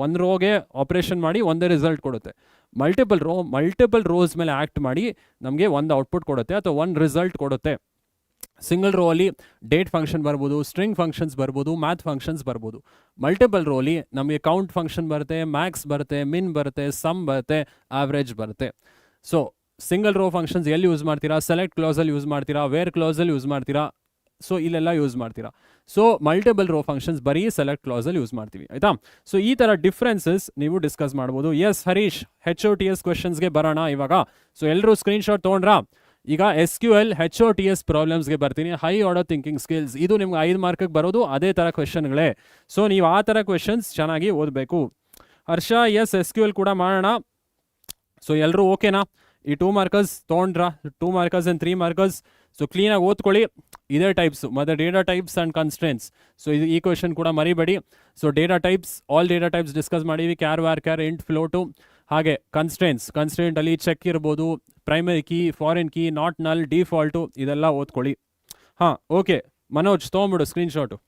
ಒನ್ ರೋಗೆ ಆಪರೇಷನ್ ಮಾಡಿ ಒಂದೇ ರಿಸಲ್ಟ್ ಕೊಡುತ್ತೆ. ಮಲ್ಟಿಪಲ್ ರೋಸ್ ಮೇಲೆ ಆ್ಯಕ್ಟ್ ಮಾಡಿ ನಮಗೆ ಒಂದು ಔಟ್ಪುಟ್ ಕೊಡುತ್ತೆ ಅಥವಾ ಒಂದು ರಿಸಲ್ಟ್ ಕೊಡುತ್ತೆ. ಸಿಂಗಲ್ ರೋ ಅಲ್ಲಿ ಡೇಟ್ ಫಂಕ್ಷನ್ ಬರ್ಬೋದು, ಸ್ಟ್ರಿಂಗ್ ಫಂಕ್ಷನ್ಸ್ ಬರ್ಬೋದು, ಮ್ಯಾಥ್ ಫಂಕ್ಷನ್ಸ್ ಬರ್ಬೋದು. ಮಲ್ಟಿಪಲ್ ರೋಲಿ ನಮಗೆ ಕೌಂಟ್ ಫಂಕ್ಷನ್ ಬರುತ್ತೆ, ಮ್ಯಾಕ್ಸ್ ಬರುತ್ತೆ, ಮಿನ್ ಬರುತ್ತೆ, ಸಮ್ ಬರುತ್ತೆ, ಆವ್ರೇಜ್ ಬರುತ್ತೆ. ಸೊ ಸಿಂಗಲ್ ರೋ ಫಂಕ್ಷನ್ಸ್ ಎಲ್ಲಿ ಯೂಸ್ ಮಾಡ್ತೀರಾ? ಸೆಲೆಕ್ಟ್ ಕ್ಲಾಸಲ್ಲಿ ಯೂಸ್ ಮಾಡ್ತೀರಾ, ವೇರ್ ಕ್ಲಾಸಲ್ಲಿ ಯೂಸ್ ಮಾಡ್ತೀರಾ, ಸೊ ಇಲ್ಲೆಲ್ಲ ಯೂಸ್ ಮಾಡ್ತೀರಾ. ಸೊ ಮಲ್ಟಿಪಲ್ ರೋ ಫಂಕ್ಷನ್ಸ್ ಬರೀ ಸೆಲೆಕ್ಟ್ ಕ್ಲಾಸಲ್ಲಿ ಯೂಸ್ ಮಾಡ್ತೀವಿ ಆಯಿತಾ. ಸೊ ಈ ಥರ ಡಿಫ್ರೆನ್ಸಸ್ ನೀವು ಡಿಸ್ಕಸ್ ಮಾಡ್ಬೋದು. ಎಸ್ ಹರೀಶ್, HOTS ಕ್ವೆಶನ್ಸ್ಗೆ ಬರೋಣ ಇವಾಗ. ಸೊ ಎಲ್ಲರೂ ಸ್ಕ್ರೀನ್ಶಾಟ್ ತೊಗೊಂಡ್ರಾ? ಈಗ SQL HOTS ಪ್ರಾಬ್ಲಮ್ಸ್ಗೆ ಬರ್ತೀನಿ. ಹೈ ಆರ್ಡರ್ ಥಿಂಕಿಂಗ್ ಸ್ಕಿಲ್ಸ್, ಇದು ನಿಮ್ಗೆ 5 ಮಾರ್ಕಿಗೆ ಬರೋದು ಅದೇ ಥರ ಕ್ವೆಶನ್ಗಳೇ. ಸೊ ನೀವು ಆ ಥರ ಕ್ವೆಶನ್ಸ್ ಚೆನ್ನಾಗಿ ಓದಬೇಕು. ಹರ್ಷ, ಎಸ್ SQL ಕೂಡ ಮಾಡೋಣ. ಸೊ ಎಲ್ಲರೂ ಓಕೆನಾ? ಈ 2 ಮಾರ್ಕರ್ಸ್ ತೊಗೊಂಡ್ರಾ? 2 ಮಾರ್ಕರ್ಸ್ ಆ್ಯಂಡ್ 3 ಮಾರ್ಕರ್ಸ್. ಸೊ ಕ್ಲೀನಾಗಿ ಓದ್ಕೊಳ್ಳಿ. ಇದೇ ಟೈಪ್ಸು ಮತ್ತು data types and constraints. So ಇದು ಈ ಕ್ವೆಶನ್ ಕೂಡ ಮರಿಬೇಡಿ. So data types, all data types discuss ಮಾಡೀವಿ. Char, int, float. ಹಾಗೆ ಕನ್ಸ್ಟೆಂಟಲ್ಲಿ ಚೆಕ್ ಇರ್ಬೋದು, primary key, foreign key, not null, default, ಇದೆಲ್ಲ ಓದ್ಕೊಳ್ಳಿ. ಹಾಂ ಓಕೆ ಮನೋಜ್, ತೊಗೊಂಬಿಡು ಸ್ಕ್ರೀನ್ಶಾಟು.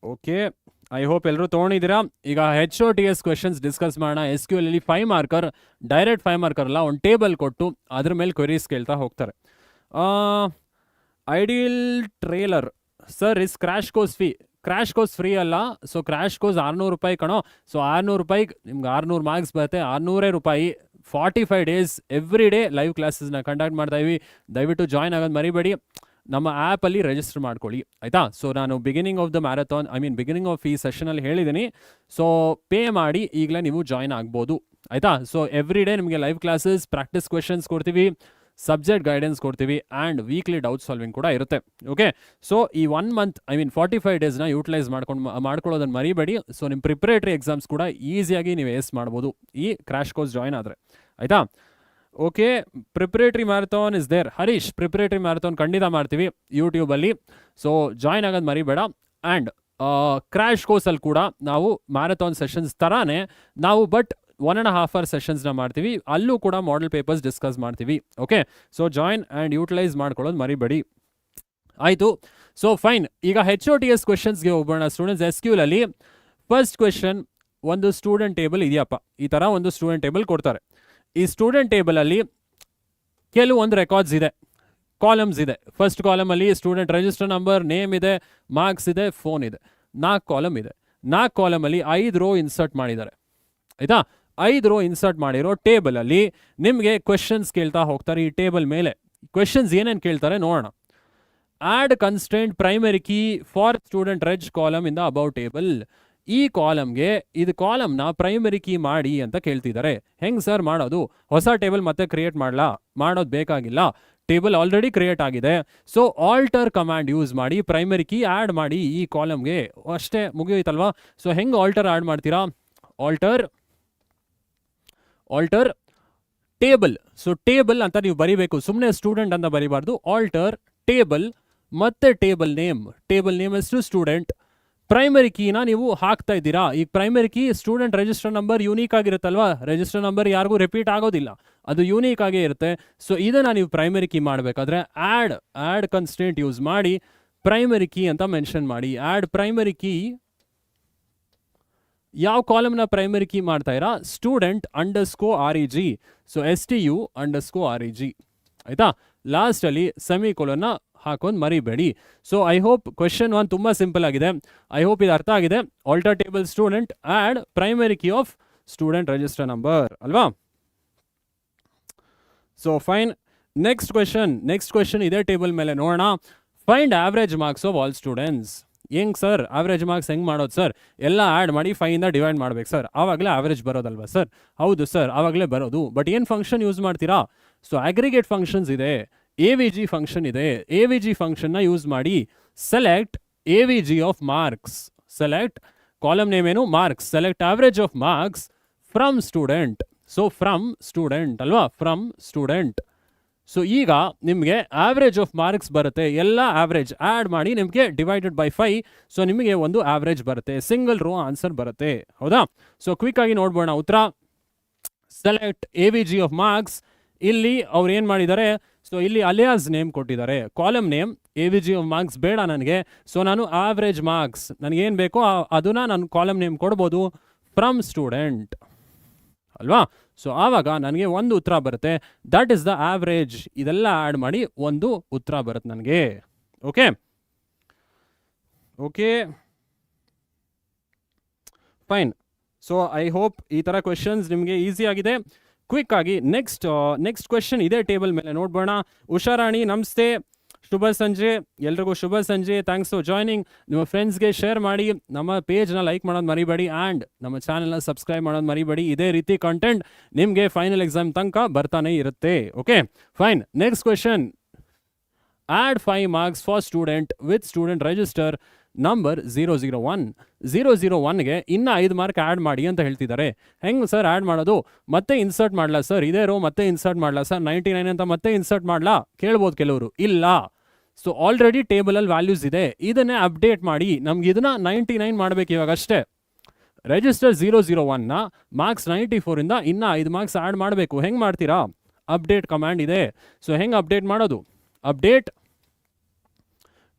ಓಕೆ, ಐ ಹೋಪ್ ಎಲ್ಲರೂ ತೊಗೊಂಡಿದ್ದೀರಾ. ಈಗ HOTS ಕ್ವೆಶನ್ಸ್ ಡಿಸ್ಕಸ್ ಮಾಡೋಣ. SQL ಅಲ್ಲಿ 5 ಮಾರ್ಕರ್, ಡೈರೆಕ್ಟ್ 5 ಮಾರ್ಕರ್ ಅಲ್ಲ, ಒಂದು ಟೇಬಲ್ ಕೊಟ್ಟು ಅದ್ರ ಮೇಲೆ ಕ್ವೆರೀಸ್ ಕೇಳ್ತಾ ಹೋಗ್ತಾರೆ. Ideal trailer sir is crash course free ಅಲ್ಲ. ಸೊ ಕ್ರ್ಯಾಶ್ ಕೋರ್ಸ್ 600 ರೂಪಾಯಿ ಕಣೋ. ಸೊ 600 ರೂಪಾಯಿಗೆ ನಿಮ್ಗೆ 600 ಮಾರ್ಕ್ಸ್ ಬರುತ್ತೆ. 600 ರೂಪಾಯಿ, 45 ಡೇಸ್ ಎವ್ರಿ ಡೇ ಲೈವ್ ಕ್ಲಾಸಸ್ನ ಕಂಡಕ್ಟ್ ಮಾಡ್ತಾ ಇದ್ದೀವಿ. ದಯವಿಟ್ಟು ಜಾಯ್ನ್ ಆಗೋದು ಮರಿಬೇಡಿ. ನಮ್ಮ ಆ್ಯಪಲ್ಲಿ ರಿಜಿಸ್ಟರ್ ಮಾಡ್ಕೊಳ್ಳಿ ಆಯಿತಾ. ಸೊ ನಾನು ಬಿಗಿನಿಂಗ್ ಆಫ್ ಈ ಸೆಷನಲ್ಲಿ ಹೇಳಿದ್ದೀನಿ. ಸೊ ಪೇ ಮಾಡಿ ಈಗಲೇ ನೀವು ಜಾಯ್ನ್ ಆಗ್ಬೋದು ಆಯಿತಾ. ಸೊ ಎವ್ರಿ ಡೇ ನಿಮಗೆ ಲೈವ್ ಕ್ಲಾಸಸ್, ಪ್ರಾಕ್ಟೀಸ್ ಕ್ವೆಶನ್ಸ್ ಕೊಡ್ತೀವಿ, ಸಬ್ಜೆಕ್ಟ್ ಗೈಡೆನ್ಸ್ ಕೊಡ್ತೀವಿ, ಆ್ಯಂಡ್ ವೀಕ್ಲಿ ಡೌಟ್ ಸಾಲ್ವಿಂಗ್ ಕೂಡ ಇರುತ್ತೆ. ಓಕೆ, ಸೊ ಈ 1 ಮಂತ್ 45 ಡೇಸ್ನ ಯೂಟಿಲೈಸ್ ಮಾಡ್ಕೊಳ್ಳೋದನ್ನು ಮರಿಬೇಡಿ. ಸೊ ನಿಮ್ಮ ಪ್ರಿಪ್ರೇಟರಿ ಎಕ್ಸಾಮ್ಸ್ ಕೂಡ ಈಸಿಯಾಗಿ ನೀವು ಏಸ್ ಮಾಡ್ಬೋದು ಈ ಕ್ರ್ಯಾಶ್ ಕೋರ್ಸ್ ಜಾಯ್ನ್ ಆದರೆ ಆಯಿತಾ. Okay, preparatory marathon is there. Harish, preparatory marathon ಖಂಡಿತ ಮಾಡ್ತೀವಿ ಯೂಟ್ಯೂಬಲ್ಲಿ. ಸೊ ಜಾಯ್ನ್ ಆಗೋದು ಮರಿಬೇಡ. ಆ್ಯಂಡ್ ಕ್ರ್ಯಾಶ್ ಕೋರ್ಸಲ್ಲಿ ಕೂಡ ನಾವು ಮ್ಯಾರಥಾನ್ ಸೆಷನ್ಸ್ ಥರಾನೇ ನಾವು ಬಟ್ 1.5 hour ಸೆಷನ್ಸ್ನ ಮಾಡ್ತೀವಿ. ಅಲ್ಲೂ ಕೂಡ ಮಾಡೆಲ್ ಪೇಪರ್ಸ್ ಡಿಸ್ಕಸ್ ಮಾಡ್ತೀವಿ. Okay, so join and utilise ಮಾಡ್ಕೊಳ್ಳೋದು ಮರಿಬೇಡಿ ಆಯಿತು. ಸೊ ಫೈನ್, ಈಗ HOTS ಕ್ವೆಶನ್ಸ್ಗೆ ಹೋಗೋಣ ಸ್ಟೂಡೆಂಟ್ಸ್. SQL ಅಲ್ಲಿ ಫಸ್ಟ್ ಕ್ವೆಶನ್, ಒಂದು ಸ್ಟೂಡೆಂಟ್ ಟೇಬಲ್ ಇದೆಯಪ್ಪ. ಈ ಥರ ಒಂದು ಸ್ಟೂಡೆಂಟ್ ಟೇಬಲ್ ಕೊಡ್ತಾರೆ. ಈ ಸ್ಟೂಡೆಂಟ್ ಟೇಬಲಲ್ಲಿ ಕೆಲವೊಂದು ರೆಕಾರ್ಡ್ಸ್ ಇದೆ, ಕಾಲಮ್ಸ್ ಇದೆ. ಫಸ್ಟ್ ಕಾಲಮಲ್ಲಿ ಸ್ಟೂಡೆಂಟ್ ರಿಜಿಸ್ಟರ್ ನಂಬರ್, ನೇಮ್ ಇದೆ, ಮಾರ್ಕ್ಸ್ ಇದೆ, ಫೋನ್ ಇದೆ. 4 ಕಾಲಮ್ ಇದೆ. 4 ಕಾಲಮಲ್ಲಿ 5 ರೋ ಇನ್ಸರ್ಟ್ ಮಾಡಿದ್ದಾರೆ ಆಯಿತಾ. 5 ರೋ ಇನ್ಸರ್ಟ್ ಮಾಡಿರೋ ಟೇಬಲಲ್ಲಿ ನಿಮಗೆ ಕ್ವೆಶನ್ಸ್ ಕೇಳ್ತಾ ಹೋಗ್ತಾರೆ. ಈ ಟೇಬಲ್ ಮೇಲೆ ಕ್ವೆಶನ್ಸ್ ಏನೇನು ಕೇಳ್ತಾರೆ ನೋಡೋಣ. Add constraint primary key for student reg column in the above table. ಈ ಕಾಲಮ್ಗೆ ಇದು ಕಾಲಮ್ನ ಪ್ರೈಮರಿ ಕೀ ಮಾಡಿ ಅಂತ ಕೇಳ್ತಿದ್ದಾರೆ. ಹೆಂಗೆ ಸರ್ ಮಾಡೋದು? ಹೊಸ ಟೇಬಲ್ ಮತ್ತೆ ಕ್ರಿಯೇಟ್ ಮಾಡೋದು ಬೇಕಾಗಿಲ್ಲ, ಟೇಬಲ್ ಆಲ್ರೆಡಿ ಕ್ರಿಯೇಟ್ ಆಗಿದೆ. ಸೊ ಆಲ್ಟರ್ ಕಮಾಂಡ್ ಯೂಸ್ ಮಾಡಿ ಪ್ರೈಮರಿ ಕೀ ಆ್ಯಡ್ ಮಾಡಿ ಈ ಕಾಲಮ್ಗೆ, ಅಷ್ಟೇ ಮುಗಿಯೋಯ್ತಲ್ವಾ. ಸೊ ಹೆಂಗೆ ಆಲ್ಟರ್ ಆ್ಯಡ್ ಮಾಡ್ತೀರಾ? Alter table. ಸೊ ಟೇಬಲ್ ಅಂತ ನೀವು ಬರಿಬೇಕು, ಸುಮ್ಮನೆ ಸ್ಟೂಡೆಂಟ್ ಅಂತ ಬರಿಬಾರ್ದು. ಆಲ್ಟರ್ ಟೇಬಲ್ ಮತ್ತೆ ಟೇಬಲ್ ನೇಮ್ ಎಷ್ಟು ಸ್ಟೂಡೆಂಟ್. ಪ್ರೈಮರಿ ಕೀನ ನೀವು ಹಾಕ್ತಾ ಇದ್ದೀರಾ. ಈಗ primary key student register number unique ಆಗಿರುತ್ತಲ್ವಾ. ರಿಜಿಸ್ಟರ್ ನಂಬರ್ ಯಾರಿಗೂ ರಿಪೀಟ್ ಆಗೋದಿಲ್ಲ, ಅದು ಯೂನಿಕ್ ಆಗೇ ಇರುತ್ತೆ. ಸೊ ಇದನ್ನು ನೀವು ಪ್ರೈಮರಿ ಕೀ ಮಾಡಬೇಕಾದ್ರೆ ಆ್ಯಡ್ ಕನ್ಸ್ಟೆಂಟ್ ಯೂಸ್ ಮಾಡಿ ಪ್ರೈಮರಿ ಕೀ ಅಂತ ಮೆನ್ಷನ್ ಮಾಡಿ. ಆ್ಯಡ್ ಪ್ರೈಮರಿ ಕೀ ಯಾವ ಕಾಲಮ್ನ ಪ್ರೈಮರಿ ಕೀ ಮಾಡ್ತಾ ಇರಾ student_reg. ಸೊ STU_reg ಆಯ್ತಾ. ಲಾಸ್ಟಲ್ಲಿ ಸೆಮಿಕೋಲನ್ನ ಹಾಕೊಂಡು ಮರಿಬೇಡಿ. ಸೊ ಐ ಹೋಪ್ ಕ್ವೆಶನ್ 1 ತುಂಬ ಸಿಂಪಲ್ ಆಗಿದೆ. ಐ ಹೋಪ್ ಇದು ಅರ್ಥ ಆಗಿದೆ. Alter table student add primary key of student register number ಅಲ್ವಾ. So fine. ನೆಕ್ಸ್ಟ್ ಕ್ವೆಶನ್ ಇದೇ ಟೇಬಲ್ ಮೇಲೆ ನೋಡೋಣ. Find average marks of all students. ಹೆಂಗೆ ಸರ್ ಆವ್ರೇಜ್ ಮಾರ್ಕ್ಸ್ ಹೆಂಗೆ ಮಾಡೋದು ಸರ್? ಎಲ್ಲ ಆ್ಯಡ್ ಮಾಡಿ 5ಇಂದ ಡಿವೈಡ್ ಮಾಡ್ಬೇಕು ಸರ್, ಆವಾಗಲೇ ಆವ್ರೇಜ್ ಬರೋದಲ್ವಾ ಸರ್? ಹೌದು ಸರ್, ಆವಾಗಲೇ ಬರೋದು. ಬಟ್ ಏನು ಫಂಕ್ಷನ್ ಯೂಸ್ ಮಾಡ್ತೀರಾ? ಸೊ ಅಗ್ರಿಗೇಟ್ ಫಂಕ್ಷನ್ಸ್ ಇದೆ, AVG ಫಂಕ್ಷನ್ ಇದೆ. AVG ಫಂಕ್ಷನ್ನ ಯೂಸ್ ಮಾಡಿ select AVG of marks. Select column name ಏನು? Marks. Select average of marks from student. So from student ಅಲ್ವಾ, ಫ್ರಮ್ ಸ್ಟೂಡೆಂಟ್. ಸೊ ಈಗ ನಿಮಗೆ ಆವ್ರೇಜ್ ಆಫ್ ಮಾರ್ಕ್ಸ್ ಬರುತ್ತೆ. ಎಲ್ಲ ಆವ್ರೇಜ್ ಆ್ಯಡ್ ಮಾಡಿ ನಿಮಗೆ ಡಿವೈಡೆಡ್ ಬೈ 5. ಸೊ ನಿಮಗೆ ಒಂದು ಆವ್ರೇಜ್ ಬರುತ್ತೆ, ಸಿಂಗಲ್ ರೋ ಆನ್ಸರ್ ಬರುತ್ತೆ. ಹೌದಾ? ಸೊ ಕ್ವಿಕ್ ಆಗಿ ನೋಡ್ಬೋಣ ಉತ್ತರ. Select AVG of marks. ಇಲ್ಲಿ ಅವ್ರು ಏನು ಮಾಡಿದ್ದಾರೆ? ಸೊ ಇಲ್ಲಿ ಅಲಿಯಾಸ್ ನೇಮ್ ಕೊಟ್ಟಿದ್ದಾರೆ, column name. AVG of marks ಬೇಡ ನನಗೆ. ಸೊ ನಾನು ಆವ್ರೇಜ್ ಮಾರ್ಕ್ಸ್ ನನಗೇನು ಬೇಕೋ ಅದನ್ನ ನಾನು ಕಾಲಮ್ ನೇಮ್ ಕೊಡ್ಬೋದು, ಫ್ರಮ್ ಸ್ಟೂಡೆಂಟ್ ಅಲ್ವಾ. ಸೊ ಆವಾಗ ನನಗೆ ಒಂದು ಉತ್ತರ ಬರುತ್ತೆ, ದಟ್ ಇಸ್ ದ ಆವ್ರೇಜ್. ಇದೆಲ್ಲ ಆ್ಯಡ್ ಮಾಡಿ ಒಂದು ಉತ್ತರ ಬರುತ್ತೆ ನನಗೆ. Okay okay fine. So I hope ಈ ಥರ ಕ್ವೆಶನ್ಸ್ ನಿಮಗೆ ಈಸಿ ಆಗಿದೆ. ಕ್ವಿಕ್ ಆಗಿ ನೆಕ್ಸ್ಟ್ ಕ್ವೆಶನ್ ಇದೇ ಟೇಬಲ್ ಮೇಲೆ ನೋಡ್ಬೋಣ. ಉಷಾರಾಣಿ ನಮಸ್ತೆ, ಶುಭ ಸಂಜೆ ಎಲ್ರಿಗೂ, ಶುಭ ಸಂಜೆ. Thanks for joining. ನಿಮ್ಮ ಫ್ರೆಂಡ್ಸ್ಗೆ ಶೇರ್ ಮಾಡಿ, ನಮ್ಮ ಪೇಜ್ನ ಲೈಕ್ ಮಾಡೋದು ಮರಿಬೇಡಿ, ಆ್ಯಂಡ್ ನಮ್ಮ ಚಾನಲ್ನ ಸಬ್ಸ್ಕ್ರೈಬ್ ಮಾಡೋದು ಮರಿಬೇಡಿ. ಇದೇ ರೀತಿ ಕಂಟೆಂಟ್ ನಿಮಗೆ ಫೈನಲ್ ಎಕ್ಸಾಮ್ ತನಕ ಬರ್ತಾನೆ ಇರುತ್ತೆ. Okay fine. Next question, add 5 marks for student with student register number 001. 001ಗೆ ಇನ್ನು 5 ಮಾರ್ಕ್ ಆ್ಯಡ್ ಮಾಡಿ ಅಂತ ಹೇಳ್ತಿದ್ದಾರೆ. ಹೆಂಗೆ ಸರ್ ಆ್ಯಡ್ ಮಾಡೋದು? ಮತ್ತೆ ಇನ್ಸರ್ಟ್ ಮಾಡಲಾ ಸರ್? ಇದೇ ರೋ ಮತ್ತೆ ಇನ್ಸರ್ಟ್ ಮಾಡಲಾ ಸರ್? 99 ಅಂತ ಮತ್ತೆ ಇನ್ಸರ್ಟ್ ಮಾಡಲಾ ಕೇಳ್ಬೋದು ಕೆಲವರು. ಇಲ್ಲ, ಸೊ ಆಲ್ರೆಡಿ ಟೇಬಲಲ್ಲಿ ವ್ಯಾಲ್ಯೂಸ್ ಇದೆ, ಇದನ್ನೇ ಅಪ್ಡೇಟ್ ಮಾಡಿ. ನಮ್ಗೆ ಇದನ್ನ 99 ಮಾಡಬೇಕು ಇವಾಗ ಅಷ್ಟೇ. ರಿಜಿಸ್ಟರ್ 001ನ ಮಾರ್ಕ್ಸ್ 94ಇಂದ ಇನ್ನು 5 ಮಾರ್ಕ್ಸ್ ಆ್ಯಡ್ ಮಾಡಬೇಕು. ಹೆಂಗೆ ಮಾಡ್ತೀರಾ? ಅಪ್ಡೇಟ್ ಕಮಾಂಡ್ ಇದೆ. ಸೊ ಹೆಂಗೆ ಅಪ್ಡೇಟ್ ಮಾಡೋದು? ಅಪ್ಡೇಟ್